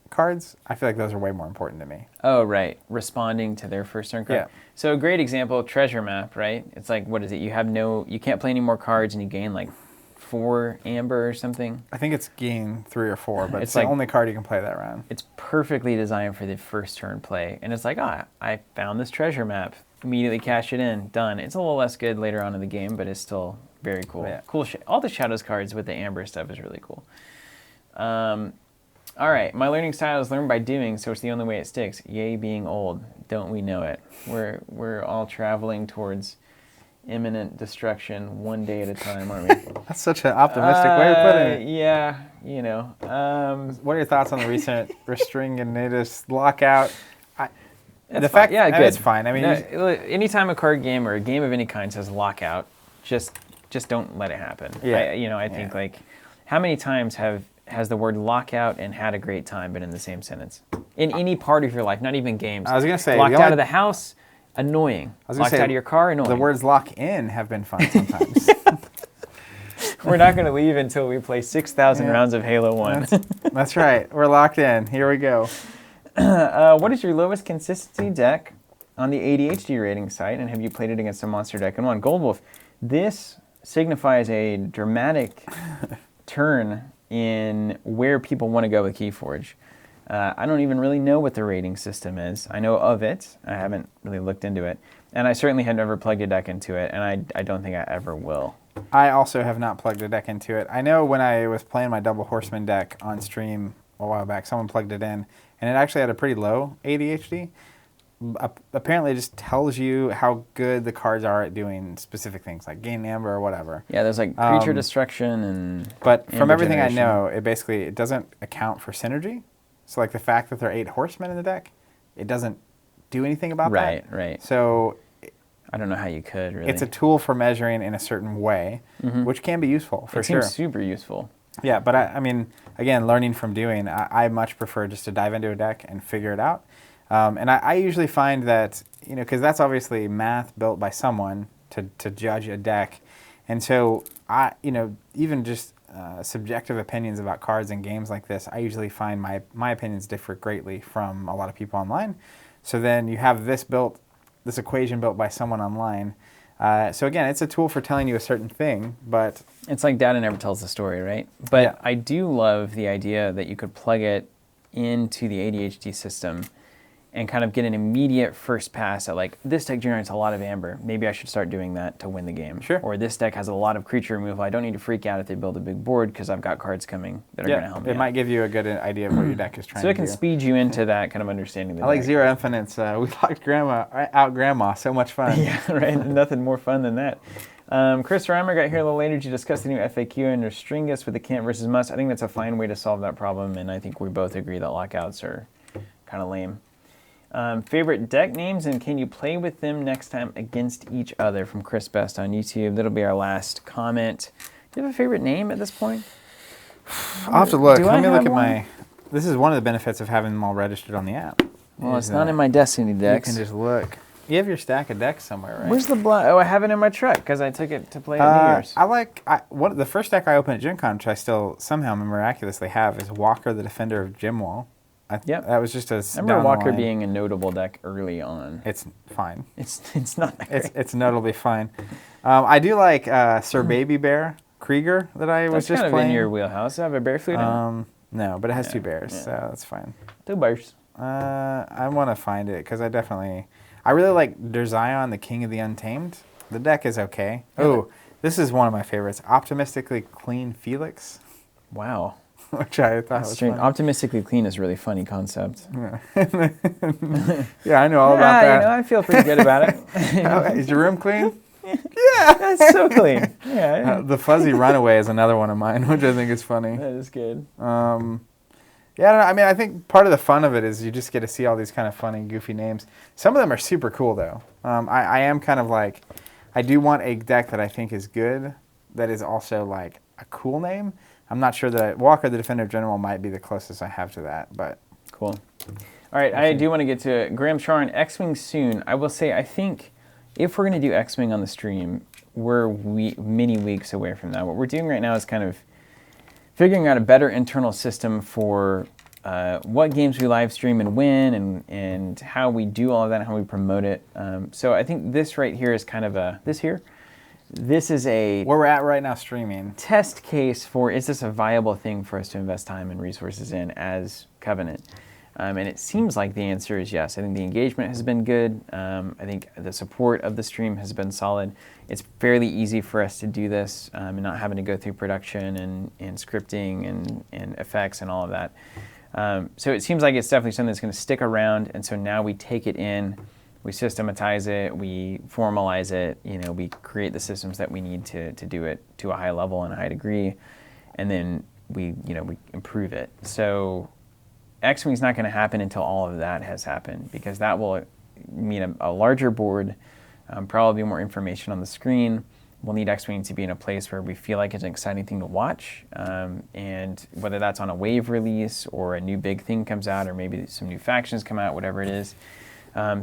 cards. I feel like those are way more important to me. Oh, right. Responding to their first turn card. Yeah. So a great example, Treasure Map, right? It's like, what is it? You can't play any more cards and you gain like 4 Amber or something. I think it's gain 3 or 4, but it's like, the only card you can play that round. It's perfectly designed for the first turn play. And it's like, I found this Treasure Map. Immediately cash it in. Done. It's a little less good later on in the game, but it's still very cool. Yeah. Cool. All the Shadows cards with the Amber stuff is really cool. All right, my learning style is learn by doing, so it's the only way it sticks. Yay, being old. Don't we know it? We're all traveling towards imminent destruction one day at a time, aren't we? That's such an optimistic way of putting it. Yeah, you know. What are your thoughts on the recent Restringinetus lockout? It's fine. Yeah, good. It's fine. I mean, anytime a card game or a game of any kind says lockout, just don't let it happen. Yeah. I think like, how many times has the word lockout and had a great time been in the same sentence? In any part of your life, not even games. I was gonna say locked out of the house, annoying. Locked out of your car, annoying. The words lock in have been fun sometimes. We're not going to leave until we play 6,000 rounds of Halo 1. That's right. We're locked in. Here we go. What is your lowest consistency deck on the ADHD rating site, and have you played it against a monster deck and won? Gold Wolf, this signifies a dramatic turn in where people want to go with KeyForge. I don't even really know what the rating system is. I know of it. I haven't really looked into it. And I certainly have never plugged a deck into it, and I don't think I ever will. I also have not plugged a deck into it. I know when I was playing my Double Horseman deck on stream a while back, someone plugged it in, and it actually had a pretty low ADHD. Apparently it just tells you how good the cards are at doing specific things, like gain amber or whatever. Yeah, there's like creature destruction and But from everything generation. I know, it doesn't account for synergy. So like the fact that there are 8 horsemen in the deck, it doesn't do anything about that. Right. So I don't know how you could, really. it's a tool for measuring in a certain way, which can be useful for sure. It seems super useful. Yeah, but I mean, again, learning from doing, I much prefer just to dive into a deck and figure it out. And I usually find that, because that's obviously math built by someone to judge a deck. And so, even just subjective opinions about cards and games like this, I usually find my opinions differ greatly from a lot of people online. So then you have this equation built by someone online. So again, it's a tool for telling you a certain thing, but... It's like data never tells the story, right? But Yeah. I do love the idea that you could plug it into the ADHD system and kind of get an immediate first pass at like, this deck generates a lot of amber. Maybe I should start doing that to win the game. Sure. Or this deck has a lot of creature removal. I don't need to freak out if they build a big board because I've got cards coming that are going to help me it out. might give you a good idea of what your deck is trying So to it do. can speed you into that kind of understanding. I like Zero Infinites. We locked Grandma. So much fun. Yeah, right. Nothing more fun than that. Chris Reimer got here a little later to discuss the new FAQ and Restringus with the can't versus must. I think that's a fine way to solve that problem, and I think we both agree that lockouts are kind of lame. Favorite deck names, and can you play with them next time against each other? From Chris Best on YouTube. That'll be our last comment. Do you have a favorite name at this point? I'll have to look. Do Let I me look have at one? This is one of the benefits of having them all registered on the app. Well, is it's not that in my Destiny You decks. can just look. You have your stack of decks somewhere, right? Where's the blood? Oh, I have it in my truck because I took it to play at New Year's. The first deck I opened at Gen Con, which I still somehow miraculously have, is Walker the Defender of Gymwall. Yep. That was just a. I remember Walker being a notable deck early on. It's fine. It's not that great. It's notably fine. I do like Sir Baby Bear Krieger that I was That's just kind of playing. in your wheelhouse. I have a bear flute in it. No, but it has 2 bears, yeah. so that's fine. 2 bears. I want to find it because I really like Derzion, the King of the Untamed. The deck is okay. Oh, this is one of my favorites. Optimistically Clean Felix, Wow. which I thought That's was strange. fun. Optimistically clean is a really funny concept. Yeah, I know all about that. I feel pretty good about it. Oh, is your room clean? That's so clean. Yeah, The Fuzzy Runaway is another one of mine, which I think is funny. that is good. Yeah, I don't know. I mean, I think part of the fun of it is you just get to see all these kind of funny, goofy names. Some of them are super cool, though. I am kind of like, I do want a deck that I think is good, that is also like a cool name. I'm not sure that Walker the Defender General might be the closest I have to that, but Cool. All right, I do want to get to Graham Sharon, X-Wing soon. I will say, I think if we're going to do X-Wing on the stream, we're many weeks away from that. What we're doing right now is kind of figuring out a better internal system for what games we live stream and when, and how we do all of that and how we promote it. So I think this right here is kind of this is a where we're at right now streaming. test case for, is this a viable thing for us to invest time and resources in as Covenant? And it seems like the answer is yes. I think the engagement has been good. I think the support of the stream has been solid. It's fairly easy for us to do this and not having to go through production and scripting and effects and all of that. So it seems like it's definitely something that's going to stick around. And so now we take it in, we systematize it, we formalize it, we create the systems that we need to do it to a high level and a high degree, and then we improve it. So X-Wing's not going to happen until all of that has happened, because that will mean a larger board, probably more information on the screen. We'll need X-Wing to be in a place where we feel like it's an exciting thing to watch, and whether that's on a wave release or a new big thing comes out, or maybe some new factions come out, whatever it is.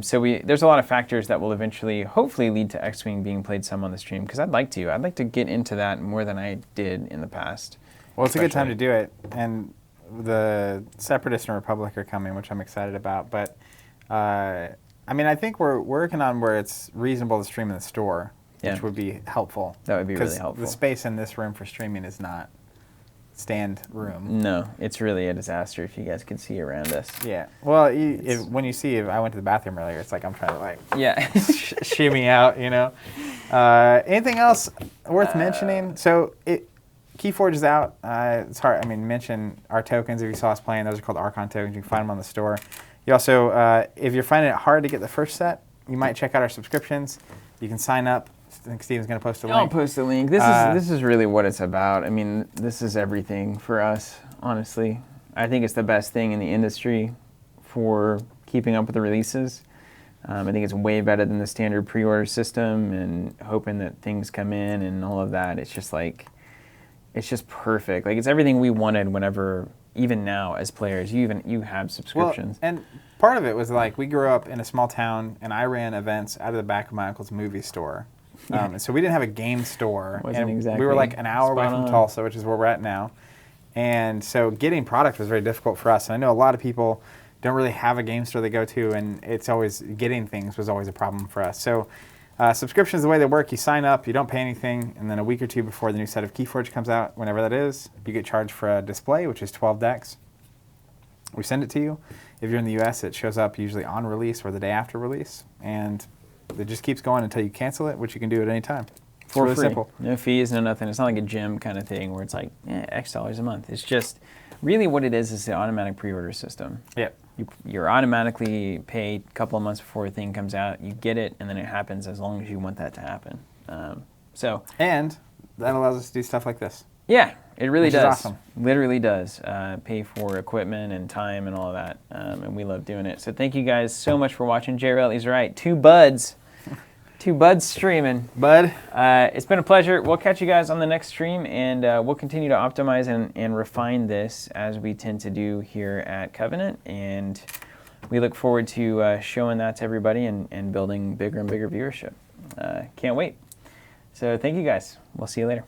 So there's a lot of factors that will eventually, hopefully, lead to X-Wing being played some on the stream, because I'd like to get into that more than I did in the past. Well, it's a good time to do it, and the Separatists and Republic are coming, which I'm excited about. But I think we're working on where it's reasonable to stream in the store, which would be helpful. That would be really helpful. The space in this room for streaming is not stand room. No, it's really a disaster if you guys could see around us. Yeah. Well, when you see, if I went to the bathroom earlier, it's like I'm trying to shimmy out, Anything else worth mentioning? So KeyForge is out. It's hard. Mention our tokens. If you saw us playing, those are called Archon tokens. You can find them on the store. You also, if you're finding it hard to get the first set, you might check out our subscriptions. You can sign up. I think Steven's going to post a link. I'll post a link. This is really what it's about. This is everything for us, honestly. I think it's the best thing in the industry for keeping up with the releases. I think it's way better than the standard pre-order system and hoping that things come in and all of that. It's just perfect. It's everything we wanted whenever, even now as players, you have subscriptions. Well, and part of it was we grew up in a small town, and I ran events out of the back of my uncle's movie store. So we didn't have a game store. We were an hour away from Tulsa, which is where we're at now. And so getting product was very difficult for us. And I know a lot of people don't really have a game store they go to, and it's always getting things was always a problem for us. So subscriptions, the way they work, you sign up, you don't pay anything, and then a week or two before the new set of KeyForge comes out, whenever that is, you get charged for a display, which is 12 decks. We send it to you. If you're in the US, it shows up usually on release or the day after release, and it just keeps going until you cancel it, which you can do at any time. It's for really free. Simple. No fees, no nothing. It's not like a gym kind of thing where it's X dollars a month. It's just really what it is the automatic pre-order system. Yep. You're automatically paid a couple of months before a thing comes out. You get it, and then it happens as long as you want that to happen. And that allows us to do stuff like this. Yeah, it really Which does. Is awesome. Literally does. Pay for equipment and time and all of that, and we love doing it. So thank you guys so much for watching. JRL, he's right. Two buds streaming. Bud. It's been a pleasure. We'll catch you guys on the next stream, and we'll continue to optimize and refine this as we tend to do here at Covenant. And we look forward to showing that to everybody and building bigger and bigger viewership. Can't wait. So thank you guys. We'll see you later.